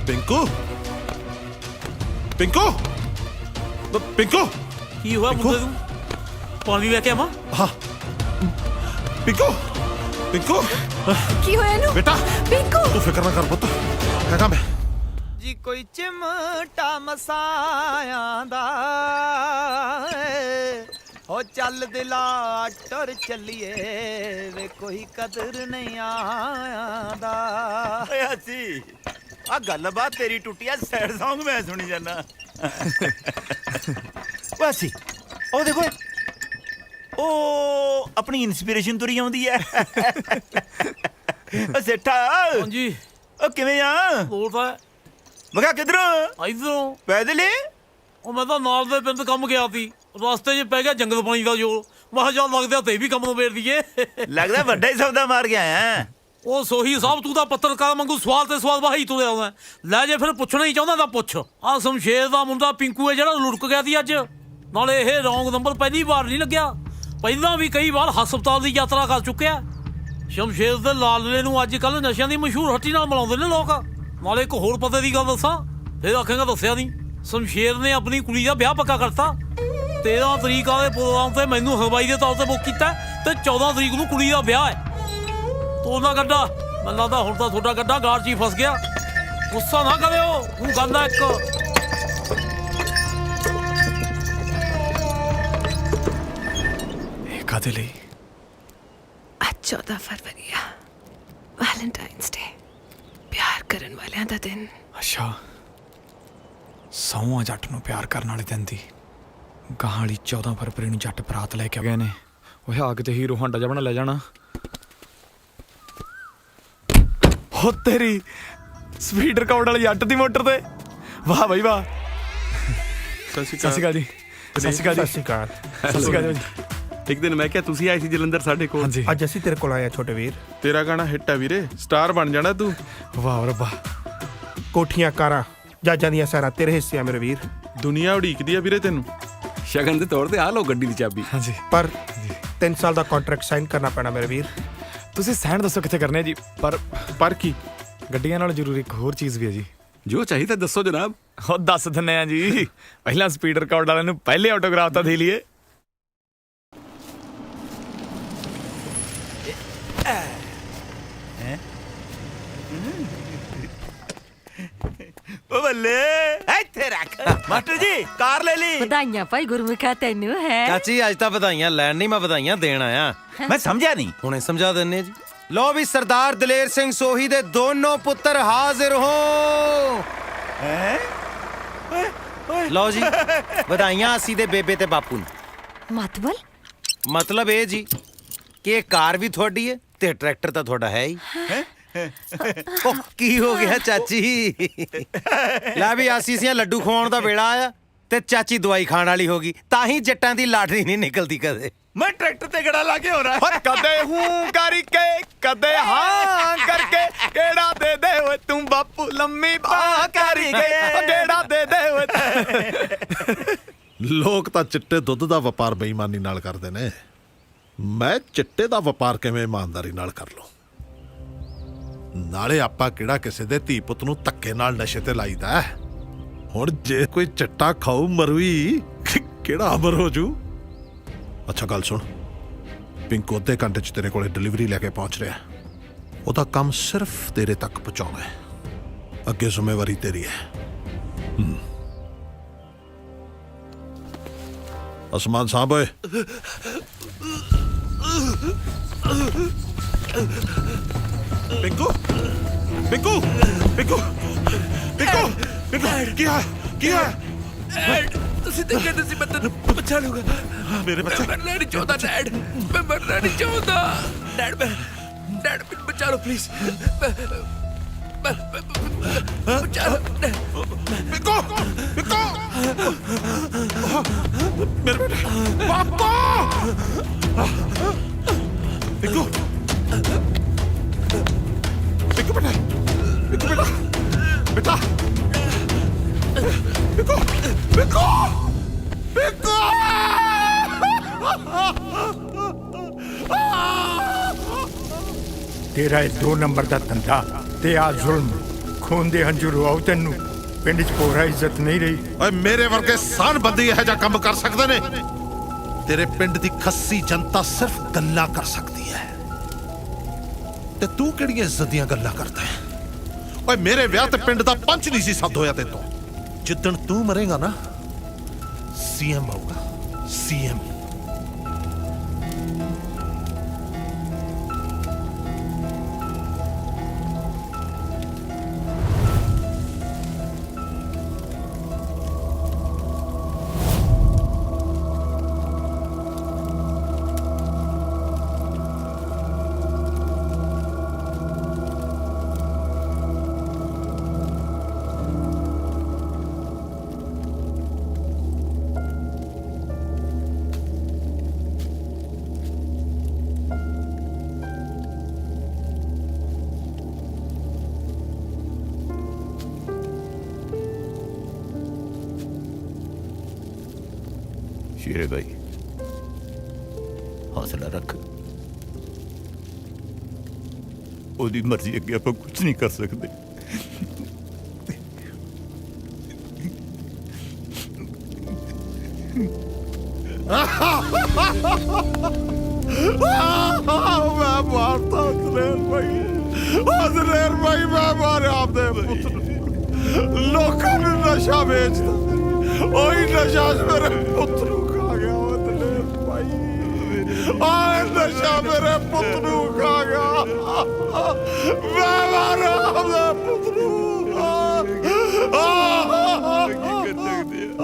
ਪਿੰਕੂ ਪਿੰਕੂ ਪਿੰਕੂ ਕੀ ਹੋਇਆ ਮੁੰਡੇ ਨੂੰ? ਪਾਣੀ ਲੈ ਕੇ ਆਵਾਂ? ਹਾਂ ਪਿੰਕੂ ਪਿੰਕੂ ਕੀ ਹੋਇਆ ਇਹਨੂੰ? ਬੇਟਾ ਪਿੰਕੂ ਤੂੰ ਫਿਕਰ ਨਾ ਕਰ ਪੁੱਤ, ਹੈਗਾ ਮੈਂ। ਜੀ ਕੋਈ ਚਿਮਟਾ ਮਸਾਇਆ ਦਾ ਹੋ ਚੱਲ ਦਿਲਾ ਟੁਰ ਚੱਲੀਏ ਵੇ ਕੋਈ ਕਦਰ ਨਹੀਂ ਆਂਦਾ। ਓਏ ਅਸੀਂ ਆ ਗੱਲਬਾਤ ਤੇਰੀ ਟੁੱਟੀ ਆ, ਸੈਡ Song ਮੈਂ ਸੁਣੀ ਜਾਂਦਾ। ਓਏ ਅਸੀਂ ਉਹ ਦੇਖੋ, ਉਹ ਆਪਣੀ ਇਨਸਪੀਰੇਸ਼ਨ ਤੁਰੀ ਆਉਂਦੀ ਐ। ਓ ਸੇਠਾ। ਹਾਂਜੀ ਉਹ ਕਿਵੇਂ ਆ? ਬੋਲਦਾ ਮੈਂ ਕਿਹਾ ਕਿੱਧਰੋਂ? ਇਧਰੋਂ। ਪੈਦਲ ਹੀ? ਉਹ ਮੈਂ ਤਾਂ ਨਾਲ ਦੇ ਪਿੰਡ ਕੰਮ ਗਿਆ ਸੀ, ਰਸਤੇ 'ਚ ਪੈ ਗਿਆ ਜੰਗਲ ਪਾਣੀ ਦਾ ਜੋਰ। ਮੈਂ ਕਿਹਾ ਚੱਲ ਲੱਗਦਾ ਤੇ ਵੀ ਕੰਮ ਨੂੰ ਵੇੜ ਦਈਏ। ਲੱਗਦਾ ਵੱਡਾ ਹੀ ਸੌਦਾ ਮਾਰ ਕੇ ਆਇਆ। ਉਹ ਸੋਹੀ ਸਾਹਿਬ ਤੂੰ ਤਾਂ ਪੱਤਰਕਾਰ ਵਾਂਗੂ ਸਵਾਲ ਤੇ ਸਵਾਲ ਵਾਹੀ ਤੁਰਿਆ ਆਉਂਦਾ। ਲੈ ਜੇ ਫਿਰ ਪੁੱਛਣਾ ਹੀ ਚਾਹੁੰਦਾ ਤਾਂ ਪੁੱਛ। ਆਹ ਸ਼ਮਸ਼ੇਰ ਦਾ ਮੁੰਡਾ ਪਿੰਕੂ ਹੈ ਜਿਹੜਾ ਲੁੜਕ ਗਿਆ ਸੀ ਅੱਜ। ਨਾਲੇ ਇਹ ਰੌਂਗ ਨੰਬਰ ਪਹਿਲੀ ਵਾਰ ਨਹੀਂ ਲੱਗਿਆ, ਪਹਿਲਾਂ ਵੀ ਕਈ ਵਾਰ ਹਸਪਤਾਲ ਦੀ ਯਾਤਰਾ ਕਰ ਚੁੱਕਿਆ। ਸ਼ਮਸ਼ੇਰ ਦੇ ਲਾਲਲੇ ਨੂੰ ਅੱਜ ਕੱਲ੍ਹ ਨਸ਼ਿਆਂ ਦੀ ਮਸ਼ਹੂਰ ਹੱਟੀ ਨਾਲ ਮਿਲਾਉਂਦੇ ਨੇ ਲੋਕ। ਨਾਲੇ ਇੱਕ ਹੋਰ ਪਤੇ ਦੀ ਗੱਲ ਦੱਸਾਂ, ਫਿਰ ਆਖੇਗਾ ਦੱਸਿਆ ਨਹੀਂ। ਸ਼ਮਸ਼ੇਰ ਨੇ ਆਪਣੀ ਕੁੜੀ ਦਾ ਵਿਆਹ ਪੱਕਾ ਕਰਤਾ। 13 ਤਰੀਕ ਵਾਲੇ ਪ੍ਰੋਗਰਾਮ ਤੇ ਮੈਨੂੰ ਹਲਵਾਈ ਦੇ ਤੌਰ ਤੇ ਬੁੱਕ ਕੀਤਾ ਤੇ 14 ਤਰੀਕ ਨੂੰ ਕੁੜੀ ਦਾ ਵਿਆਹ ਹੈ। ਤੂੰ ਨਾ ਗੱਡਾ, ਮੈਨੂੰ ਲੱਗਦਾ ਹੁਣ ਤਾਂ ਤੁਹਾਡਾ ਗੱਡਾ ਗਾੜ 'ਚ ਹੀ ਫਸ ਗਿਆ। ਗੁੱਸਾ ਨਾ ਕਰਿਓ, ਹੁਣ ਗੱਲ ਹੈ ਇੱਕ। ਇਹ ਕਾਹਦੇ ਲਈ? ਅੱਜ 14 ਫਰਵਰੀ ਆ, ਵੈਲੈਂਟਾਈਨਸ ਡੇ, ਪਿਆਰ ਕਰਨ ਵਾਲਿਆਂ ਦਾ ਦਿਨ। ਅੱਛਾ, ਸੌਆਂ ਜੱਟ ਨੂੰ ਪਿਆਰ ਕਰਨ ਵਾਲੇ ਦਿਨ ਦੀ। ਗਾਹਾਂ ਵਾਲੀ 14 ਫਰਵਰੀ ਨੂੰ ਜੱਟ ਬਰਾਤ ਲੈ ਕੇ ਆ ਗਏ ਨੇ। ਉਹ ਆ ਕੇ ਤੇ ਹੀਰੋ ਹਾਂਡਾ ਜਿਹਾ ਬਣਾ ਲੈ ਜਾਣਾ। ਹੋ ਤੇਰੀ ਸਪੀਡ ਰਿਕਾਰਡ ਵਾਲੀ ਜੱਟ ਦੀ ਮੋਟਰ ਤੇ। ਵਾਹ ਬਈ ਵਾਹ। ਸਤਿ ਸ਼੍ਰੀ ਅਕਾਲ ਜੀ। ਸਤਿ ਸ਼੍ਰੀ ਅਕਾਲ ਜੀ। ਸਤਿ ਸ਼੍ਰੀ ਅਕਾਲ। ਸਤਿ ਸ਼੍ਰੀ ਅਕਾਲ ਜੀ। ਇੱਕ ਦਿਨ ਮੈਂ ਕਿਹਾ ਤੁਸੀਂ ਆਏ ਸੀ ਜਲੰਧਰ ਸਾਡੇ ਕੋਲ। ਅੱਜ ਅਸੀਂ ਤੇਰੇ ਕੋਲ ਆਏ ਆ ਛੋਟੇ ਵੀਰ। ਤੇਰਾ ਗਾਣਾ ਹਿੱਟ ਆ ਵੀਰੇ, ਸਟਾਰ ਬਣ ਜਾਣਾ ਤੂੰ। ਵਾਹ ਰੱਬਾ। ਕੋਠੀਆਂ ਕਾਰਾਂ ਜੱਜਾਂ ਦੀਆਂ ਸੈਰਾਂ ਤੇਰੇ ਹਿੱਸੇ ਆ ਮੇਰੇ ਵੀਰ। ਦੁਨੀਆ ਉਡੀਕਦੀ ਆ ਵੀਰੇ ਤੈਨੂੰ। ਸ਼ਗਨ ਦੇ ਤੌਰ ਤੇ ਆ ਲਓ ਗੱਡੀ ਦੀ ਚਾਬੀ। ਹਾਂਜੀ ਪਰ 3 ਸਾਲ ਦਾ ਕੰਟਰੈਕਟ ਸਾਈਨ ਕਰਨਾ ਪੈਣਾ ਮੇਰੇ ਵੀਰ। ਤੁਸੀਂ ਸਾਈਨ ਦੱਸੋ ਕਿੱਥੇ ਕਰਨੇ ਜੀ? ਪਰ ਕੀ? ਗੱਡੀਆਂ ਨਾਲ ਜ਼ਰੂਰੀ ਇੱਕ ਹੋਰ ਚੀਜ਼ ਵੀ ਹੈ ਜੀ। ਜੋ ਚਾਹੀਦਾ ਦੱਸੋ ਜਨਾਬ। ਉਹ ਦੱਸ ਦਿੰਨੇ ਆ ਜੀ। ਪਹਿਲਾਂ ਸਪੀਡ ਰਿਕਾਰਡ ਵਾਲਿਆਂ ਨੂੰ ਪਹਿਲੇ ਆਟੋਗ੍ਰਾਫ ਤਾਂ ਦੇ ਲਈਏ। ਓ ਬੱਲੇ। ਇੱਥੇ ਰੱਖ ਮਾਸਟਰ ਜੀ ਕਾਰ ਲੈ ਲਈ ਵਧਾਈਆਂ ਭਾਈ ਗੁਰਮੁਖਾ ਤੈਨੂੰ ਹੈ ਚਾਚੀ ਅੱਜ ਤਾਂ ਵਧਾਈਆਂ ਲੈਣ ਨਹੀਂ, ਮੈਂ ਵਧਾਈਆਂ ਦੇਣ ਆਇਆ। ਮੈਂ ਸਮਝਿਆ ਨਹੀਂ। ਹੁਣੇ ਸਮਝਾ ਦਿੰਨੇ ਜੀ। ਲੋ ਵੀ ਸਰਦਾਰ ਦਲੇਰ ਸਿੰਘ ਸੋਹੀ ਦੇ ਦੋਨੋਂ ਪੁੱਤਰ ਹਾਜ਼ਰ ਹੋ। ਲਓ ਜੀ ਵਧਾਈਆਂ ਅਸੀਂ ਦੇ ਬੇਬੇ ਤੇ ਬਾਪੂ ਨੂੰ। ਮਤਲਬ ਇਹ ਜੀ ਕਿ ਇਹ ਕਾਰ ਵੀ ਤੁਹਾਡੀ ਹੈ ਤੇ ਟਰੈਕਟਰ ਤਾਂ ਤੁਹਾਡਾ ਹੈ ਹੀ। ਉਹ ਕੀ ਹੋ ਗਿਆ ਚਾਚੀ? ਲੈ ਵੀ ਆਸੀਸੀਆਂ ਲੱਡੂ ਖਵਾਉਣ ਦਾ ਵੇਲਾ ਆਇਆ ਤੇ ਚਾਚੀ ਦਵਾਈ ਖਾਣ ਵਾਲੀ ਹੋ ਗਈ। ਤਾਂ ਹੀ ਜੱਟਾਂ ਦੀ ਲਾਟਰੀ ਨਹੀਂ ਨਿਕਲਦੀ ਕਦੇ। ਮੈਂ ਟਰੈਕਟਰ ਤੇ ਗੜਾ ਲਾ ਕੇ ਹੋ ਰਹਾ ਓਏ ਕਦੇ ਹੂੰ ਕਰਕੇ ਕਦੇ ਹਾਂ ਕਰਕੇ ਕਿਹੜਾ ਦੇ ਦੇ ਓਏ ਤੂੰ ਬਾਪੂ ਲੰਮੀ ਬਾਹ ਕਰਕੇ ਕਿਹੜਾ ਦੇ ਦੇ ਓਏ। ਲੋਕ ਤਾਂ ਚਿੱਟੇ ਦੁੱਧ ਦਾ ਵਪਾਰ ਬੇਈਮਾਨੀ ਨਾਲ ਕਰਦੇ ਨੇ, ਮੈਂ ਚਿੱਟੇ ਦਾ ਵਪਾਰ ਕਿਵੇਂ ਇਮਾਨਦਾਰੀ ਨਾਲ ਕਰ ਲਵਾਂ? ਨਾਲੇ ਆਪਾਂ ਕਿਹੜਾ ਕਿਸੇ ਦੇ ਧੀ ਪੁੱਤ ਨੂੰ ਧੱਕੇ ਨਾਲ ਨਸ਼ੇ ਤੇ ਲਾਈਦਾ? ਹੁਣ ਜੇ ਕੋਈ ਚਿੱਟਾ ਖਾਊ ਮਰੂਈ ਕਿਹੜਾ ਅਮਰ ਹੋ ਜੂ? ਅੱਛਾ ਗੱਲ ਸੁਣ, ਪਿੰਕੂ ਅੱਧੇ ਘੰਟੇ 'ਚ ਤੇਰੇ ਕੋਲੇ ਡਿਲੀਵਰੀ ਲੈ ਕੇ ਪਹੁੰਚ ਰਿਹਾ। ਉਹਦਾ ਕੰਮ ਸਿਰਫ ਤੇਰੇ ਤੱਕ ਪਹੁੰਚਾਉਣਾ ਹੈ, ਅੱਗੇ ਜ਼ਿੰਮੇਵਾਰੀ ਤੇਰੀ ਹੈ। ਅਸਮਾਨ ਸਾਹਿਬ ਓਏ, ਪਿੰਕੂ ਪਿੰਕੂ ਪਿੰਕੂ ਪਿੰਕੂ ਪਿੰਕੂ ਕੀ ਹੈ? ਤੁਸੀਂ ਤੇ ਕਹਿੰਦੇ ਸੀ ਮੈਂ ਤੈਨੂੰ ਬਚਾ ਲੂਗਾ। ਮੇਰੇ ਬੱਚੇ ਮੈਂ ਮਰਨਾ ਨਹੀਂ ਚਾਹੁੰਦਾ ਡੈਡ, ਮੈਂ ਮਰਨਾ ਨਹੀਂ ਚਾਹੁੰਦਾ ਡੈਡ। ਮੈਨੂੰ ਬਚਾ ਲਓ ਪਲੀਜ਼। ਬਚਾ ਲਓ ਪਿੰਕੂ ਪਿੰਕੂ ਮੇਰੇ ਬੇਟੇ ਪਾਪਾ ਪਿੰਕੂ ਪਿੰਕੂ ਬੇਟਾ ਪਿੰਕੂ ਬੇਟਾ ਬੇਟਾ ਪਿੰਕੂ ਪਿੰਕੂ ਪਿੰਕੂ ਤੇਰਾ ਇਹ 2 ਨੰਬਰ ਦਾ ਧੰਦਾ ਤੇ ਆ ਜ਼ੁਲਮ, ਖੂਨ ਦੇ ਹੰਝੂ ਰੁਆਉ ਤੈਨੂੰ। ਪਿੰਡ 'ਚ ਪੋਰਾ ਇੱਜ਼ਤ ਨਹੀਂ ਰਹੀ। ਓਏ ਮੇਰੇ ਵਰਗੇ ਸਾਨਬੰਦੀ ਇਹੋ ਜਿਹਾ ਕੰਮ ਕਰ ਸਕਦੇ ਨੇ? ਤੇਰੇ ਪਿੰਡ ਦੀ ਖੱਸੀ ਜਨਤਾ ਸਿਰਫ ਗੱਲਾਂ ਕਰ ਸਕਦੀ ਹੈ, ਤੇ ਤੂੰ ਕਿਹੜੀਆਂ ਇੱਜ਼ਤ ਦੀਆਂ ਗੱਲਾਂ ਕਰਦਾ ਹੈ? ਓਏ ਮੇਰੇ ਵਿਆਹ ਤੇ ਪਿੰਡ ਦਾ ਪੰਚ ਨਹੀਂ ਸੀ ਸੱਦ ਹੋਇਆ ਤੇਤੋਂ। ਜਿੱਦਣ ਤੂੰ ਮਰੇਗਾ ਨਾ, ਸੀਐਮ ਆਊਗਾ, ਸੀਐਮ। ਸ਼ੇਰੇ ਭਾਈ ਹੌਸਲਾ ਰੱਖ, ਉਹਦੀ ਮਰਜ਼ੀ ਅੱਗੇ ਆਪਾਂ ਕੁਝ ਨਹੀਂ ਕਰ ਸਕਦੇ। ਮੈਂ ਮਾਰਤਾ ਦਲੇਰ ਭਾਈ, ਮੈਂ ਮਾਰਿਆ ਆਪਦੇ ਪੁੱਤ ਨੂੰ। ਲੋਕਾਂ ਨੂੰ ਨਸ਼ਾ ਵੇਚਦਾ, ਉਹੀ ਨਸ਼ਾ ਮੇਰੇ ਪੁੱਤ ਨੂੰ ਖਾ ਗਿਆ। ਉਹ ਦਲੇਰ ਭਾਈ, ਆਹ ਨਸ਼ਾ ਮੇਰੇ ਪੁੱਤ ਨੂੰ ਖਾ ਗਿਆ। ਮੈਂ ਮਾਰਿਆ ਆਪਦੇ ਪੁੱਤ ਨੂੰ। ਕੀ ਕਰ ਸਕਦੇ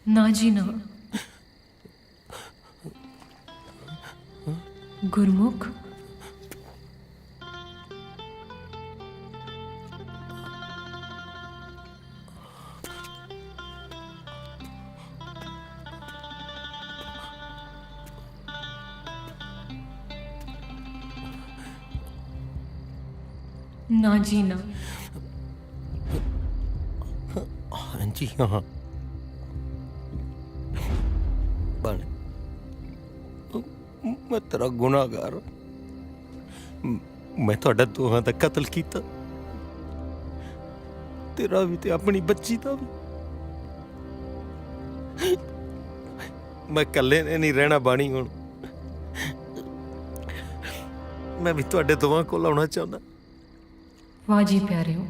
ना जी ना। गुरमुख ना जी ना। ਹਾਂਜੀ ਹਾਂ ਬਣ ਮੈਂ ਤੇਰਾ ਗੁਨਾਹਗਾਰ ਮੈਂ ਤੁਹਾਡਾ ਦੋਹਾਂ ਦਾ ਕਤਲ ਕੀਤਾ ਤੇਰਾ ਵੀ ਤੇ ਆਪਣੀ ਬੱਚੀ ਦਾ ਵੀ ਮੈਂ ਇਕੱਲੇ ਨੇ ਨਹੀਂ ਰਹਿਣਾ ਬਾਣੀ ਹੁਣ ਮੈਂ ਵੀ ਤੁਹਾਡੇ ਦੋਵਾਂ ਕੋਲ ਆਉਣਾ ਚਾਹੁੰਦਾ ਵਾਹ ਜੀ ਪਿਆਰਿਓ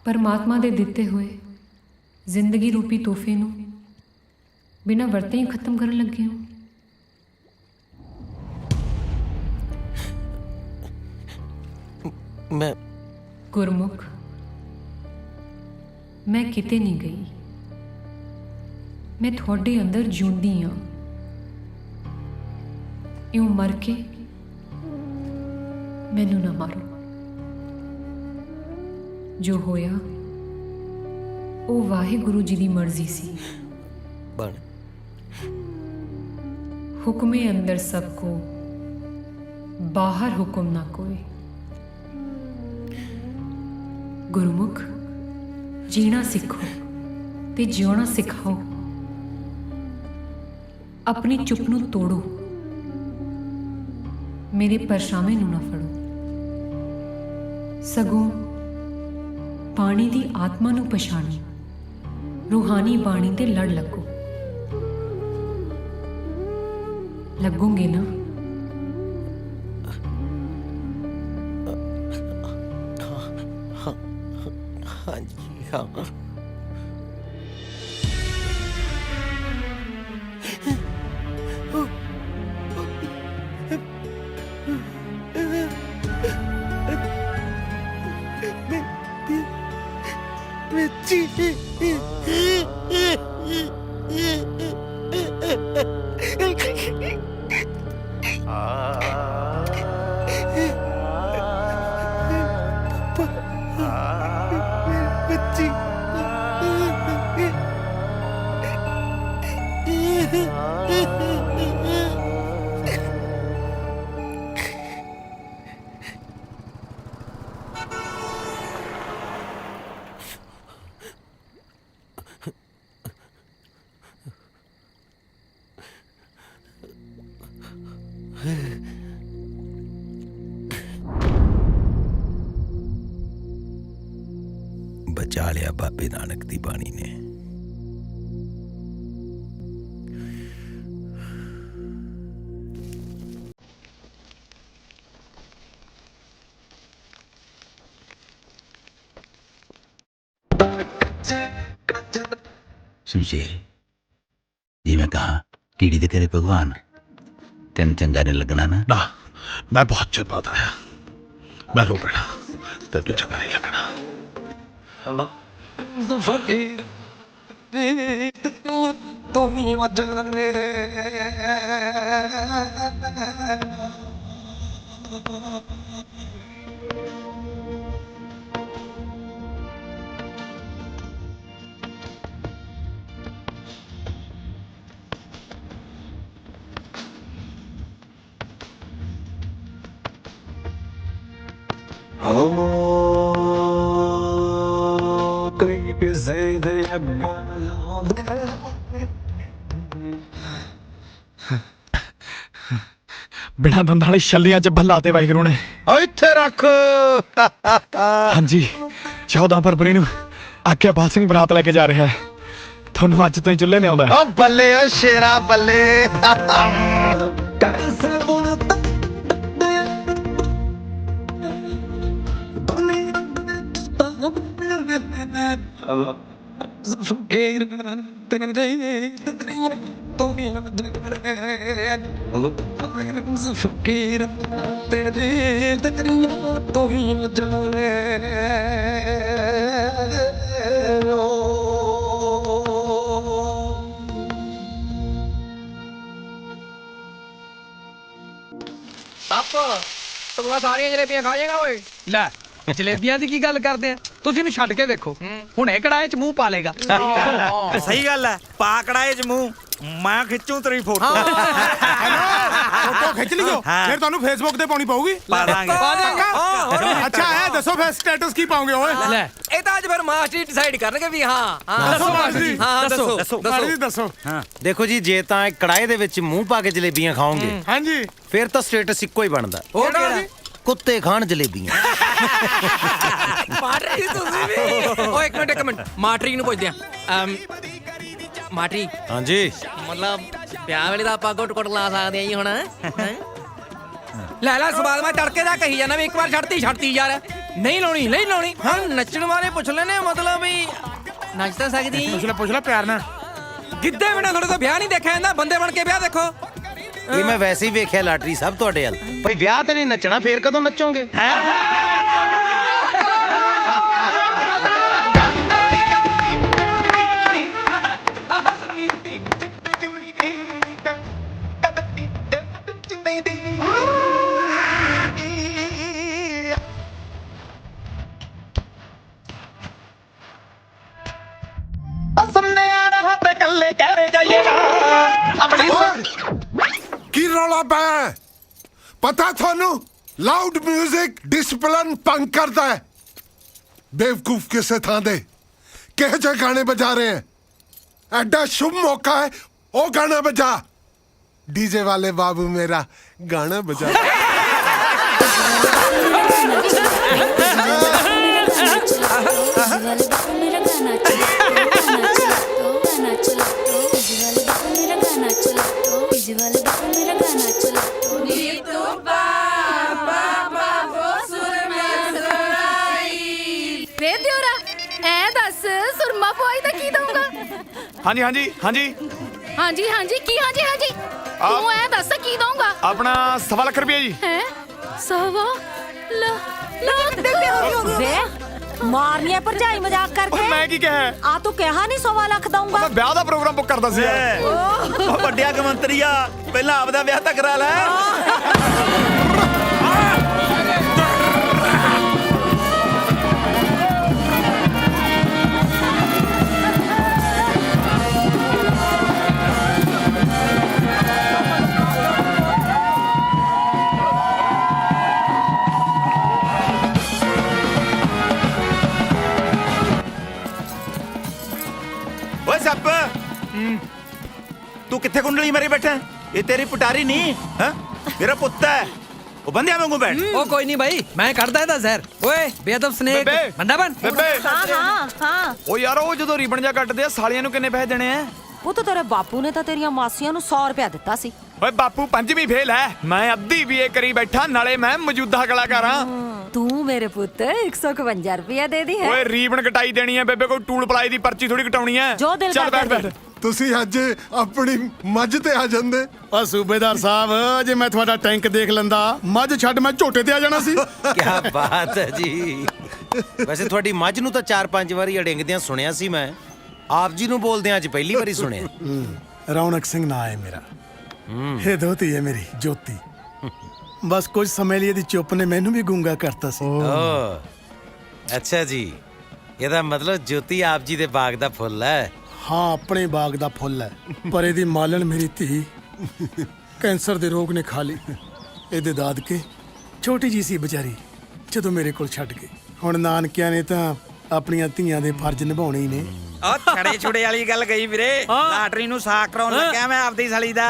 ਪਰਮਾਤਮਾ ਦੇ ਦਿੱਤੇ ਹੋਏ ਜ਼ਿੰਦਗੀ ਰੂਪੀ ਤੋਹਫੇ ਨੂੰ ਬਿਨਾਂ ਵਰਤੇ ਹੀ ਖਤਮ ਕਰਨ ਲੱਗੇ ਹੋ ਮੈਂ ਗੁਰਮੁਖ ਮੈਂ ਕਿਤੇ ਨਹੀਂ ਗਈ ਮੈਂ ਤੁਹਾਡੇ ਅੰਦਰ ਜਿਉਂਦੀ ਹਾਂ ਇਉਂ ਮਰ ਕੇ ਮੈਨੂੰ ਨਾ ਮਾਰੋ ਜੋ ਹੋਇਆ ਉਹ ਵਾਹਿਗੁਰੂ ਜੀ ਦੀ ਮਰਜ਼ੀ ਸੀ ਬਣ ਹੁਕਮੇ ਅੰਦਰ ਸਭ ਕੋ ਬਾਹਰ ਹੁਕਮ ਨਾ ਕੋਏ ਗੁਰਮੁਖ ਜੀਣਾ ਸਿੱਖੋ ਤੇ ਜਿਉਣਾ ਸਿਖਾਓ ਆਪਣੀ ਚੁੱਪ ਨੂੰ ਤੋੜੋ ਮੇਰੇ ਪਰਛਾਵੇਂ ਨੂੰ ਨਾ ਫੜੋ ਸਗੋਂ ਬਾਣੀ ਦੀ ਆਤਮਾ ਨੂੰ ਪਛਾਣੋ ਰੂਹਾਨੀ ਬਾਣੀ ਤੇ ਲੜ ਲੱਗੋ ਲੱਗੋਗੇ ਨਾ ਹਾਂਜੀ ਹਾਂ ਬਚਾ ਲਿਆ ਬਾਬੇ ਨਾਨਕ ਦੀ ਬਾਣੀ ਨੇ सुनिए जी मैं कहा कीड़ी दे तेरे भगवान तेन चंगा नहीं लगना ना ना मैं बहुत चिर बाद आया मैं रो बैठा तेरे चंगा नहीं लगना ਬਿਨਾ ਦੰਦਾਂ ਵਾਲੀ ਛੱਲੀਆਂ ਚ ਭੱਲਾ ਤੇ ਵਾਹਿਗੁਰੂ ਨੇ ਇੱਥੇ ਰੱਖ ਹਾਂਜੀ 14 ਫਰਵਰੀ ਨੂੰ ਆਗਿਆਪਾਲ ਸਿੰਘ ਬਰਾਤ ਲੈ ਕੇ ਜਾ ਰਿਹਾ ਹੈ ਤੁਹਾਨੂੰ ਅੱਜ ਤੋਂ ਹੀ ਚੁੱਲ੍ਹੇ ਨੇ ਆਉਂਦਾ ਓ ਬੱਲੇ ਓ ਸ਼ੇਰਾ ਬੱਲੇ ਤੂੰ ਸਾਰੀਆਂ ਜਲੇਬੀਆਂ ਖਾ ਜਾਏਗਾ ਓਏ ਲੈ ਜਲੇਬੀਆਂ ਦੀ ਕੀ ਗੱਲ ਕਰਦੇ ਆ ਤੁਸੀਂ ਇਹਨੂੰ ਛੱਡ ਕੇ ਵੇਖੋ ਹੁਣੇ ਕੜਾਏ 'ਚ ਮੂੰਹ ਪਾ ਲੇਗਾ ਸਹੀ ਗੱਲ ਹੈ, ਪਾ ਕੜਾਏ 'ਚ ਮੂੰਹ, ਮੈਂ ਖਿੱਚੂ ਤੇਰੀ ਫੋਟੋ। ਫੋਟੋ ਖਿੱਚ ਲਿਓ, ਫਿਰ ਤੁਹਾਨੂੰ ਫੇਸਬੁੱਕ ਤੇ ਪਾਉਣੀ ਪਊਗੀ। ਪਾ ਦਾਂਗੇ। ਅੱਛਾ ਇਹ ਦੱਸੋ ਫਿਰ ਸਟੇਟਸ ਕੀ ਪਾਉਂਗੇ ਓਏ? ਲੈ ਇਹ ਤਾਂ ਅੱਜ ਫਿਰ ਮਾਸਟਰ ਡਿਸਾਈਡ ਕਰਨਗੇ ਵੀ ਹਾਂ ਦੱਸੋ ਮਾਸਟਰ ਜੀ, ਦੱਸੋ ਮਾਸਟਰ ਜੀ ਦੱਸੋ। ਦੇਖੋ ਜੀ, ਜੇ ਤਾਂ ਇਹ ਕੜਾਏ ਦੇ ਵਿੱਚ ਮੂੰਹ ਪਾ ਕੇ ਜਲੇਬੀਆਂ ਖਾਓਗੇ ਹਾਂਜੀ ਫਿਰ ਤਾਂ ਸਟੇਟਸ ਇੱਕੋ ਹੀ ਬਣਦਾ, ਉਹ ਕਿਹੜਾ ਕੁੱਤੇ ਖਾਣ ਜਲੇਬੀਆਂ। ਮਾਟਰੀ ਤੁਸੀਂ ਵੀ ਓ ਇੱਕ ਮਿੰਟ ਮਾਟਰੀ ਨੂੰ ਪੁੱਛਦੇ ਆ ਮਾਟਰੀ ਹਾਂਜੀ ਮਤਲਬ ਵਿਆਹ ਵੇਲੇ ਦਾ ਆਪਾਂ ਘੁੱਟ ਲਾ ਸਕਦੇ ਆ ਜੀ ਹੁਣ ਲੈ ਸਵਾਲ ਮੈਂ ਤੜਕੇ ਦਾ ਕਹੀ ਜਾਣਾ ਵੀ ਇੱਕ ਵਾਰ ਛੱਡਤੀ ਯਾਰ ਨਹੀਂ ਲਾਉਣੀ ਹਾਂ ਨੱਚਣ ਵਾਲੇ ਪੁੱਛ ਲੈਨੇ ਮਤਲਬ ਵੀ ਨੱਚ ਤਾਂ ਸਕਦੀ ਪੁੱਛ ਲੈ ਪਿਆਰ ਨਾਲ। ਗਿੱਧੇ ਬਿਨਾ ਤੁਹਾਡੇ ਤੋਂ ਵਿਆਹ ਨਹੀਂ ਦੇਖਿਆ ਜਾਂਦਾ, ਬੰਦੇ ਬਣ ਕੇ ਵਿਆਹ ਦੇਖੋ। ਇਹ ਮੈਂ ਵੈਸੇ ਹੀ ਵੇਖਿਆ ਲਾਟਰੀ ਸਾਹਿਬ ਤੁਹਾਡੇ ਵੱਲ। ਭਾਈ ਵਿਆਹ ਤੇ ਨਹੀਂ ਨੱਚਣਾ ਫੇਰ ਕਦੋਂ ਨੱਚੋਗੇ? ਕੀ ਰੌਲਾ ਪੈ? ਪਤਾ ਤੁਹਾਨੂੰ ਲਾਊਡ 뮤직 ਡਿਸਪਲਿਨ ਭੰਗ ਕਰਦਾ ਹੈ। बेवकूफ किसे था दे कह जे गाने बजा रहे हैं। एडा शुभ मौका है, ओ गाना बजा। डीजे वाले बाबू मेरा गाना बजा। ਹਾਂਜੀ ਕੀ ਤੂੰ ਐ ਦੱਸ ਕੀ ਦਊਂਗਾ? ਆਪਣਾ 1.25 ਲੱਖ ਰੁਪਏ ਜੀ। ਹੈ 1.25 ਲੱਖ ਵੇ ਮਾਰਨੀਆਂ ਭਰਜਾਈ ਮਜ਼ਾਕ ਕਰਕੇ। ਮੈਂ ਕੀ ਕਿਹਾ? ਆ ਤੂੰ ਕਿਹਾ ਨਹੀਂ 1.25 ਲੱਖ ਦਊਂਗਾ। ਮੈਂ ਵਿਆਹ ਦਾ ਪ੍ਰੋਗਰਾਮ ਬੁੱਕ ਕਰਦਾ ਸੀ ਯਾਰ। ਉਹ ਵੱਡਿਆ ਕਮੰਤਰੀ ਆ, ਪਹਿਲਾਂ ਆਪਦਾ ਵਿਆਹ ਤਾਂ ਕਰਾ ਲੈ। ਓਏ ਸੱਪ, ਤੂੰ ਕਿੱਥੇ ਕੁੰਡਲੀ ਮਾਰੀ ਬੈਠਾ? ਇਹ ਤੇਰੀ ਪਟਾਰੀ ਨਹੀਂ ਹੈ, ਮੇਰਾ ਪੁੱਤ ਹੈ। ਉਹ ਬੰਦਿਆਂ ਵਾਂਗੂ ਬੈਠ। ਉਹ ਕੋਈ ਨਹੀਂ ਭਾਈ, ਮੈਂ ਕੱਢਦਾ ਇਹਦਾ ਜ਼ਹਿਰ। ਓਏ ਬੇਅਦਬ ਸਨੇਕ ਬੰਦਾ ਬਣ। ਹਾਂ ਉਹ ਯਾਰ ਉਹ ਜਦੋਂ ਰੀਬਨ ਜਾ ਕੱਟਦੇ ਆ ਸਾਲੀਆਂ ਨੂੰ ਕਿੰਨੇ ਪੈਸੇ ਦੇਣੇ ਆ? ਉਹ ਤਾਂ ਤੇਰੇ ਬਾਪੂ ਨੇ ਤਾਂ ਤੇਰੀਆਂ ਮਾਸੀਆਂ ਨੂੰ 100 ਰੁਪਇਆ ਦਿੱਤਾ ਸੀ। ਓਏ ਬਾਪੂ 5ਵੀਂ ਫੇਲ ਹੈ, ਮੈਂ ਅੱਧੀ BA ਕਰੀ ਬੈਠਾ, ਨਾਲੇ ਮੈਂ ਮੌਜੂਦਾ ਕਲਾਕਾਰ ਹਾਂ। ਤੂੰ ਮੇਰੇ ਪੁੱਤ 151 ਰੁਪਇਆ ਦੇ ਦੀ ਹੈ। ਓਏ ਰੀਬਨ ਕਟਾਈ ਦੇਣੀ ਹੈ ਬੇਬੇ, ਕੋਈ ਟੂਲ ਪਲਾਈ ਦੀ ਪਰਚੀ ਥੋੜੀ ਕਟਾਉਣੀ ਹੈ। ਜੋ ਦਿਲ ਚੱਲ ਕਰਦਾ ਬੈਠ। ਤੁਸੀਂ ਅੱਜ ਆਪਣੀ ਮੱਝ ਤੇ ਆ ਜਾਂਦੇ। ਓ ਸੂਬੇਦਾਰ ਸਾਹਿਬ, ਜੇ ਮੈਂ ਤੁਹਾਡਾ ਟੈਂਕ ਦੇਖ ਲੈਂਦਾ, ਮੱਝ ਛੱਡ ਮੈਂ ਝੋਟੇ ਤੇ ਆ ਜਾਣਾ ਸੀ। ਕੀ ਬਾਤ ਹੈ ਜੀ। ਵੈਸੇ ਤੁਹਾਡੀ ਮੱਝ ਨੂੰ ਤਾਂ 4-5 ਵਾਰੀ ਅੜਿੰਗਦਿਆਂ ਸੁਣਿਆ ਸੀ ਮੈਂ, ਆਪ ਜੀ ਨੂੰ ਬੋਲਦਿਆਂ ਅੱਜ ਪਹਿਲੀ ਵਾਰੀ ਸੁਣਿਆ। ਰੌਣਕ ਸਿੰਘ ਨਾਂ ਹੈ ਮੇਰਾ। ਇਹ ਦੋਤੀ ਹੈ ਮੇਰੀ ਜੋਤੀ। ਬਸ ਕੁਝ ਸਮੇਂ ਲਈ ਇਹਦੀ ਚੁੱਪ ਨੇ ਮੈਨੂੰ ਵੀ ਗੂੰਗਾ ਕਰਤਾ ਸੀ। ਅੱਛਾ ਜੀ, ਇਹਦਾ ਮਤਲਬ ਜੋਤੀ ਆਪ ਜੀ ਦੇ ਬਾਗ ਦਾ ਫੁੱਲ ਹੈ। ਹਾਂ, ਆਪਣੇ ਬਾਗ ਦਾ ਫੁੱਲ ਹੈ, ਪਰ ਇਹਦੀ ਮਾਲਣ ਮੇਰੀ ਧੀ ਕੈਂਸਰ ਦੇ ਰੋਗ ਨੇ ਖਾ ਲਈ। ਇਹਦੇ ਦਾਦਕੇ ਛੋਟੀ ਜੀ ਸੀ ਵਿਚਾਰੀ ਜਦੋਂ ਮੇਰੇ ਕੋਲ ਛੱਡ ਗਏ। ਹੁਣ ਨਾਨਕਿਆਂ ਨੇ ਤਾਂ ਆਪਣੀਆਂ ਧੀਆਂ ਦੇ ਫਰਜ਼ ਨਿਭਾਉਣੇ ਹੀ ਨੇ। ਉਹ ਛੜੇ ਛੁੜੇ ਵਾਲੀ ਗੱਲ ਗਈ ਵੀਰੇ। ਲਾਟਰੀ ਨੂੰ ਸਾਕ ਕਰਾਉਣ ਲੱਗਿਆ ਮੈਂ ਆਪਦੀ ਸਾਲੀ ਦਾ।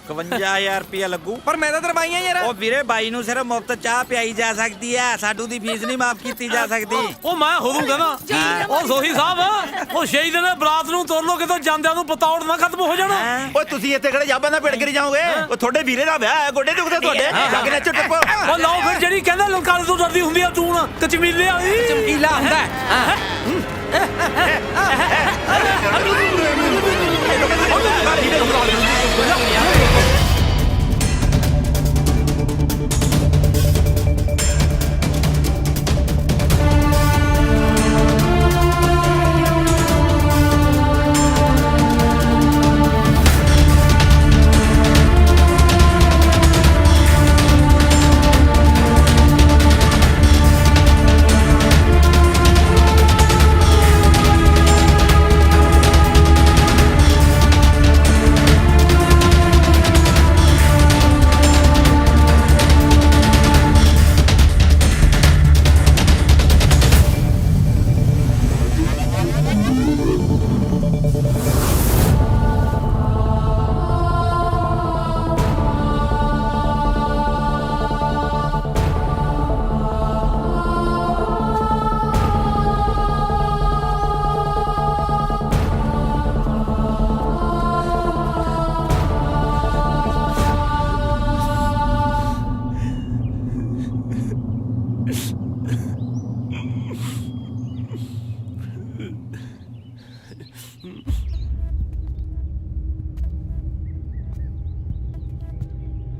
51000 ਰੁਪਇਆ ਲੱਗੂ। ਪਰ ਮੈਂ ਤਾਂ ਦਰਵਾਈਆਂ ਯਾਰ। ਉਹ ਵੀਰੇ ਬਾਈ ਨੂੰ ਸਿਰਫ ਮੁਫਤ ਚਾਹ ਪਿਆਈ ਜਾ ਸਕਦੀ ਹੈ, ਸਾਡੂ ਦੀ ਫੀਸ ਨਹੀਂ ਮਾਫ ਕੀਤੀ ਜਾ ਸਕਦੀ। ਉਹ ਮੈਂ ਹੋ ਦੂੰਗਾ ਨਾ। ਉਹ ਸੋਹੀ ਸਾਹਿਬ, ਉਹ ਸ਼ਹੀਦ ਨੇ ਬਰਾਤ ਨੂੰ ਤੋਰ ਲੋ, ਕਿਤੋਂ ਜਾਂਦਿਆਂ ਨੂੰ ਪਤੌੜ ਨਾ ਖਤਮ ਹੋ ਜਾਣਾ। ਓਏ ਤੁਸੀਂ ਇੱਥੇ ਖੜੇ ਜਾਬਾਂ ਦਾ ਪਿੜ ਕਰੀ ਜਾਓਗੇ। ਉਹ ਤੁਹਾਡੇ ਵੀਰੇ ਦਾ ਵਿਆਹ ਹੈ, ਗੋਡੇ ਦੁਖਦੇ ਤੁਹਾਡੇ, ਜੱਗ ਨੱਚ ਟੱਪੋ। ਉਹ ਲਾਓ ਫਿਰ ਜਿਹੜੀ ਕਹਿੰਦਾ ਲਲਕਾਰੇ ਤੋਂ ਡਰਦੀ ਹੁੰਦੀ ਆ ਚੂਣ ਕਚਮੀਲੇ ਵਾਲੀ। ਚਮਕੀਲਾ ਹੁੰਦਾ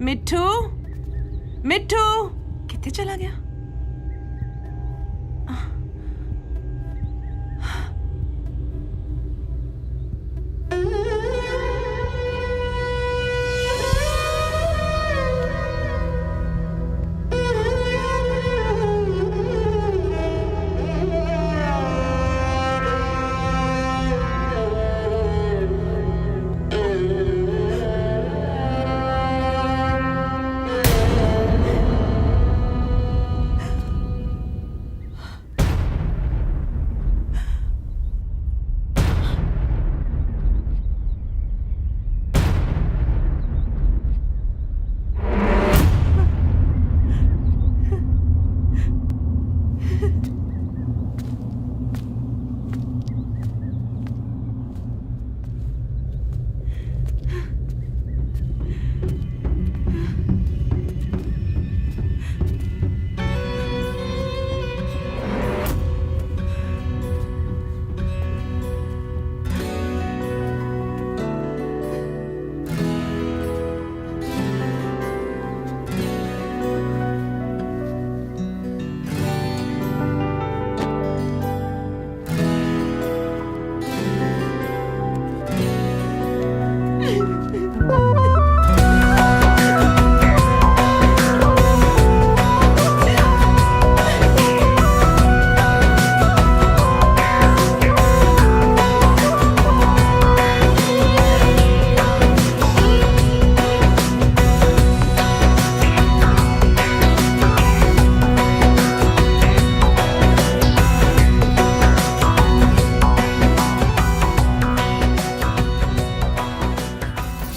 मिठू मिठू कितने चला गया?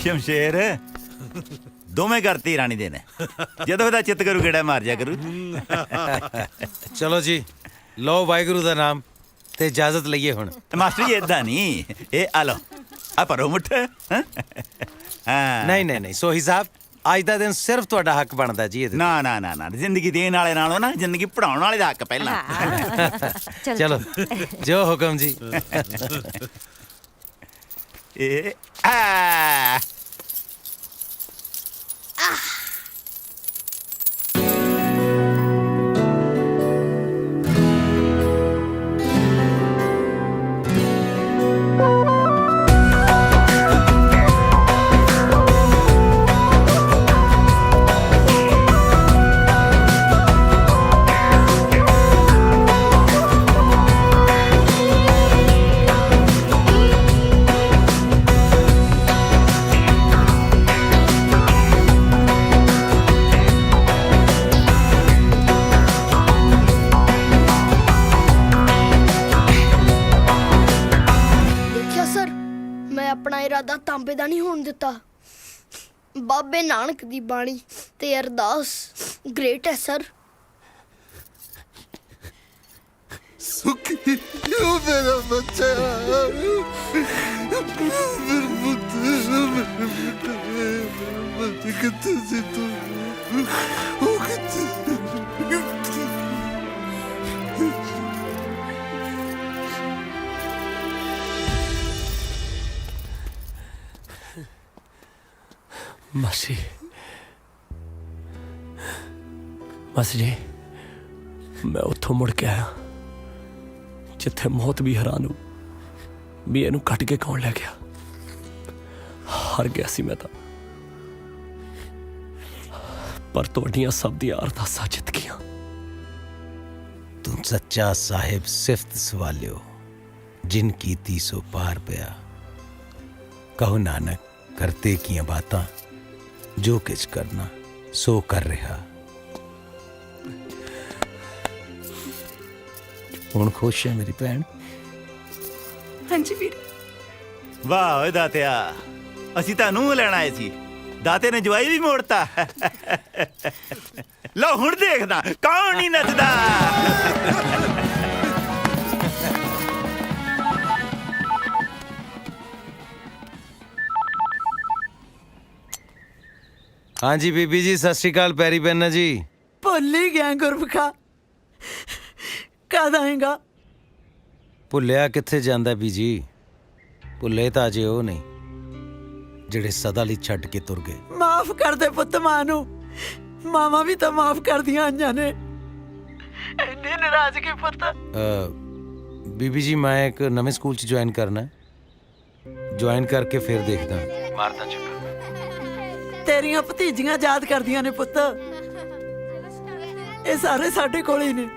ਸ਼ਮਸ਼ੇਰ ਦੋਵੇਂ ਕਰਤੀ ਰਾਣੀ ਦੇ ਨੇ ਜਦੋਂ ਇਹਦਾ ਚਿੱਤ ਕਰੂ ਗੇੜਾ ਮਾਰ ਜਾ ਕਰੂ ਚਲੋ ਜੀ ਲਓ ਵਾਹਿਗੁਰੂ ਦਾ ਨਾਮ ਤੇ ਇਜਾਜ਼ਤ ਲਈਏ ਹੁਣ। ਮਾਸਟਰ ਜੀ ਇਦਾਂ ਨਹੀਂ, ਇਹ ਆ ਲਓ ਆ ਭਰੋ ਮੁੱਠ। ਹਾਂ ਨਹੀਂ ਨਹੀਂ ਨਹੀਂ ਸੋਹੀ ਸਾਹਿਬ ਅੱਜ ਦਾ ਦਿਨ ਸਿਰਫ ਤੁਹਾਡਾ ਹੱਕ ਬਣਦਾ ਜੀ ਇਹਦੇ। ਨਾ ਨਾ ਨਾ ਨਾ ਜ਼ਿੰਦਗੀ ਦੇਣ ਵਾਲੇ ਨਾਲੋਂ ਨਾ ਜ਼ਿੰਦਗੀ ਪੜਾਉਣ ਵਾਲੇ ਦਾ ਹੱਕ ਪਹਿਲਾਂ। ਚਲੋ ਜੋ ਹੁਕਮ ਜੀ। ਇਹ ਆ ਆਪਣਾ ਇਰਾਦਾ ਤਾਂਬੇ ਦਾ ਨਹੀਂ ਹੋਣ ਦਿੱਤਾ। ਬਾਬੇ ਨਾਨਕ ਦੀ ਬਾਣੀ ਤੇ ਅਰਦਾਸ ਗ੍ਰੇਟ ਹੈ ਸਰ। ਸੁਖੀ ਉਹ ਮੇਰਾ ਬੱਚਾ ਮੇਰੇ ਬੱਚੇ ਕਿੱਥੇ ਸੀ ਤੂੰ? ਉਹ ਕਿੱਥੇ? ਮਾਸੀ ਜੀ ਮੈਂ ਉੱਥੋਂ ਮੁੜ ਕੇ ਆਇਆ ਜਿੱਥੇ ਮੌਤ ਵੀ ਹੈਰਾਨ ਹੋ ਵੀ ਇਹਨੂੰ ਕੱਟ ਕੇ ਕੌਣ ਲੈ ਗਿਆ। ਹਾਰ ਗਿਆ ਸੀ ਮੈਂ ਤਾਂ, ਪਰ ਤੁਹਾਡੀਆਂ ਸਭ ਦੀਆਂ ਅਰਦਾਸਾਂ ਜਿੱਤ ਗਈਆਂ। ਤੂੰ ਸੱਚਾ ਸਾਹਿਬ ਸਿਫਤ ਸਵਾਲਿਓ ਜਿਨ ਕੀਤੀ ਸੋ ਪਾਰ ਪਿਆ। ਕਹੋ ਨਾਨਕ ਕਰਤੇ ਕੀਆਂ ਬਾਤਾਂ ਜੋ ਕਿਛ ਕਰਨਾ ਸੋ ਕਰ ਰਿਹਾ। ਹੁਣ ਖੁਸ਼ ਹੈ ਮੇਰੀ ਭੈਣ? ਹਾਂਜੀ ਵੀਰ। ਵਾਹ ਓਏ ਦਾਤਿਆ, ਅਸੀਂ ਤਾਂ ਨੂੰ ਲੈਣ ਆਏ ਸੀ, ਦਾਤੇ ਨੇ ਜਵਾਈ ਵੀ ਮੋੜਤਾ। ਲਓ ਹੁਣ ਦੇਖਦਾ ਕੌਣ ਨਹੀਂ ਨੱਚਦਾ। हाँ जी बीबी जी सत श्री अकाल, पैरी पैना जी। भुल ही गया गुरमुखा, कद आएगा? भुलिया कित्थे जांदा बीजी, ਭੁੱਲੇ ਤਾਂ ਅਜੇ ਉਹ ਨਹੀਂ ਜਿਹੜੇ ਸਦਾ ਲਈ ਛੱਡ ਕੇ ਤੁਰ ਗਏ। ਮਾਫ ਕਰ ਦੇ ਪੁੱਤ ਮਾਂ ਨੂੰ, ਮਾਵਾਂ ਵੀ ਤਾਂ ਮਾਫ ਕਰਦੀਆਂ ਆਈਆਂ ਨੇ। ਇੰਨੀ ਨਾਰਾਜ਼ਗੀ ਪੁੱਤ। ਬੀਬੀ ਜੀ ਮੈਂ ਇੱਕ ਨਵੇਂ ਸਕੂਲ 'ਚ ਜੁਆਇਨ ਕਰਨਾ ਹੈ, ਜੁਆਇਨ ਕਰਕੇ ਫਿਰ ਦੇਖਦਾ ਮਾਰਦਾ ਚੱਕਰ। ਤੇਰੀਆਂ ਭਤੀਜੀਆਂ ਯਾਦ ਕਰਦੀਆਂ ਨੇ ਪੁੱਤ। ਇਹ ਸਾਰੇ ਸਾਡੇ ਕੋਲ ਹੀ ਨੇ,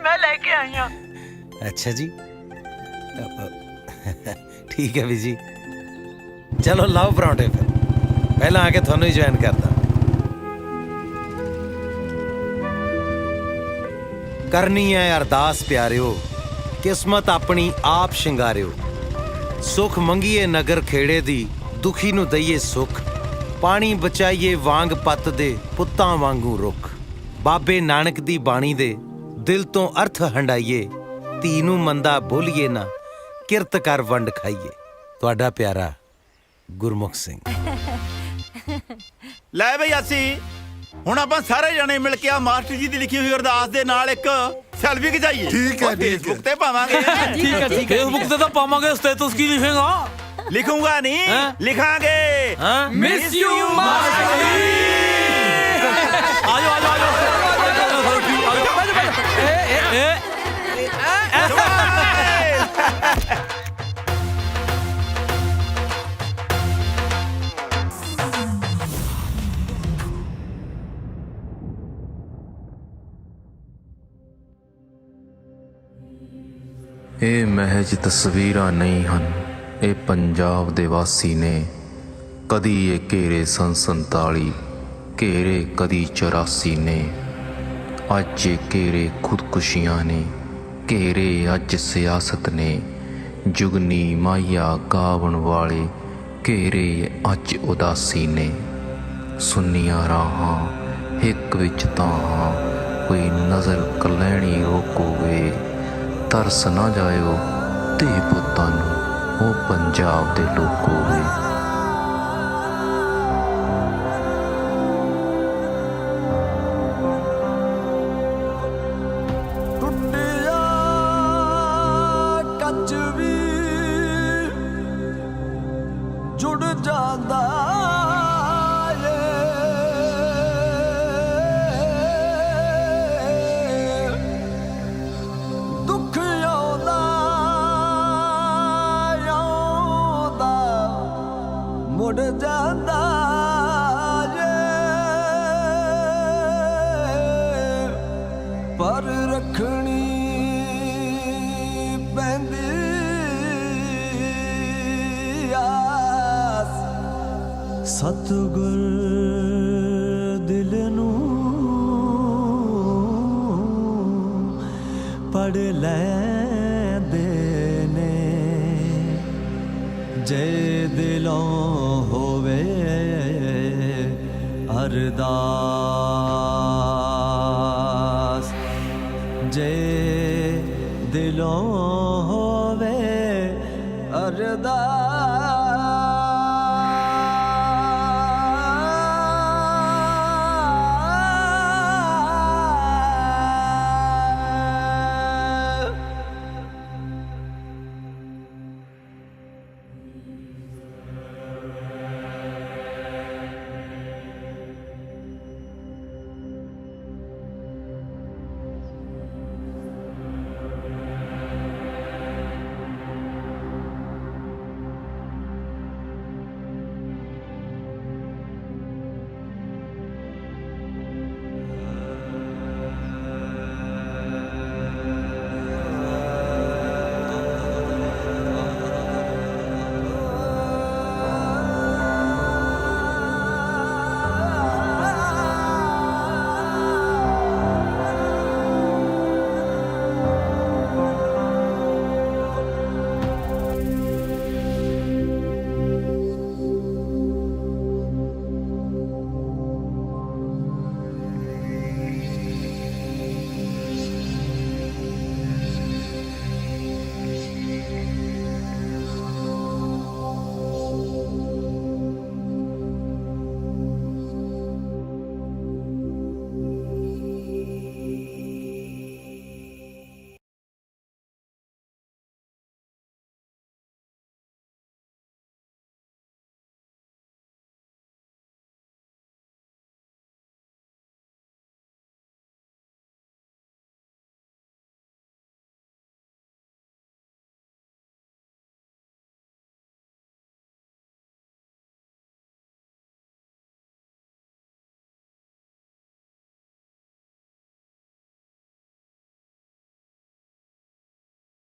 ਮੈਂ ਲੈ ਕੇ ਆਈ ਹਾਂ। ਅੱਛਾ ਜੀ, ਠੀਕ ਹੈ ਵੀ ਜੀ, ਚਲੋ ਲਾਓ ਪਰੌਂਠੇ ਫਿਰ। ਪਹਿਲਾਂ ਆ ਕੇ ਤੁਹਾਨੂੰ ਹੀ ਜੁਆਇਨ ਕਰਦਾ। ਕਰਨੀ ਹੈ ਅਰਦਾਸ ਪਿਆਰਿਓ, ਕਿਸਮਤ ਆਪਣੀ ਆਪ ਸ਼ਿੰਗਾਰਿਓ। ਸੁਖ ਮੰਗੀਏ ਨਗਰ ਖੇੜੇ ਦੀ, ਦੁਖੀ ਨੂੰ ਦਈਏ ਸੁਖ। ਪਾਣੀ ਬਚਾਈਏ ਵਾਂਗ ਪੱਤ ਦੇ, ਪੁੱਤਾਂ ਵਾਂਗੂ ਰੁੱਖ। ਬਾਬੇ ਨਾਨਕ ਦੀ ਬਾਣੀ ਦੇ ਦਿਲ ਤੋਂ ਅਰਥ ਹੰਡਾਈਏ। ਧੀ ਨੂੰ ਮੰਦਾ ਬੋਲੀਏ ਨਾ, ਕਿਰਤ ਕਰ ਵੰਡ ਖਾਈਏ। ਤੁਹਾਡਾ ਪਿਆਰਾ ਗੁਰਮੁਖ ਸਿੰਘ। ਲੈ ਬਈ ਅਸੀਂ ਹੁਣ ਆਪਾਂ ਸਾਰੇ ਜਣੇ ਮਿਲ ਕੇ ਆ ਮਾਸਟਰ ਜੀ ਦੀ ਲਿਖੀ ਹੋਈ ਅਰਦਾਸ ਦੇ ਨਾਲ ਇੱਕ ਸੈਲਫੀ ਖਿਚਾਈਏ। ਠੀਕ ਹੈ, ਫੇਸਬੁੱਕ ਤੇ ਪਾਵਾਂਗੇ। ਠੀਕ ਹੈ ਫੇਸਬੁੱਕ ਤੇ ਤਾਂ ਪਾਵਾਂਗੇ, ਸਟੇਟਸ ਕੀ ਲਿਖੇਗਾ? ਲਿਖੂੰਗਾ ਨਹੀਂ, ਲਿਖਾਂਗੇ ਮਿਸ ਯੂ ਮਾਸਟਰ ਜੀ। ਆਜੋ ਆਜੋ ਆਜੋ ਇਹ ਮਹਿਜ ਤਸਵੀਰਾਂ ਨਹੀਂ ਹਨ, ਇਹ ਪੰਜਾਬ ਦੇ ਵਾਸੀ ਨੇ। ਕਦੀ ਇਹ ਘੇਰੇ ਸੰਨ 47, ਘੇਰੇ ਕਦੀ 84 ਨੇ। ਅੱਜ ਇਹ ਘੇਰੇ ਖੁਦਕੁਸ਼ੀਆਂ ਨੇ, ਘੇਰੇ ਅੱਜ ਸਿਆਸਤ ਨੇ। ਜੁਗਨੀ ਮਾਇਆ ਗਾਵਣ ਵਾਲੇ ਘੇਰੇ ਅੱਜ ਉਦਾਸੀ ਨੇ। ਸੁੰਨੀਆਂ ਰਾਹਾਂ ਹਿੱਕ ਵਿੱਚ ਤਾਂ ਹਾਂ, ਕੋਈ ਨਜ਼ਰ ਕਲੈਣੀ ਰੋਕੋਵੇ। ਤਰਸ ਨਾ ਜਾਇਓ ਧੀ ਪੁੱਤਾਂ ਨੂੰ, ਉਹ ਪੰਜਾਬ ਦੇ ਲੋਕੋ ਵੇ। ਟੁੱਟਿਆ ਕੱਚ ਵੀ ਜੁੜ ਜਾਂਦਾ ਮੁੜ ਜਾਂਦਾ ਪਰ ਰੱਖਣੀ ਪੈਂਦੀ ਆਸ। ਸਤਿਗੁਰ ਦਿਲ ਨੂੰ ਪੜ ਲੈਂਦੇ ਨੇ, ਜੇ ਦਿਲੋਂ ਹੋਵੇ ਅਰਦਾਸ। ਜੇ ਦਿਲੋਂ ਹੋਵੇ ਅਰਦਾਸ।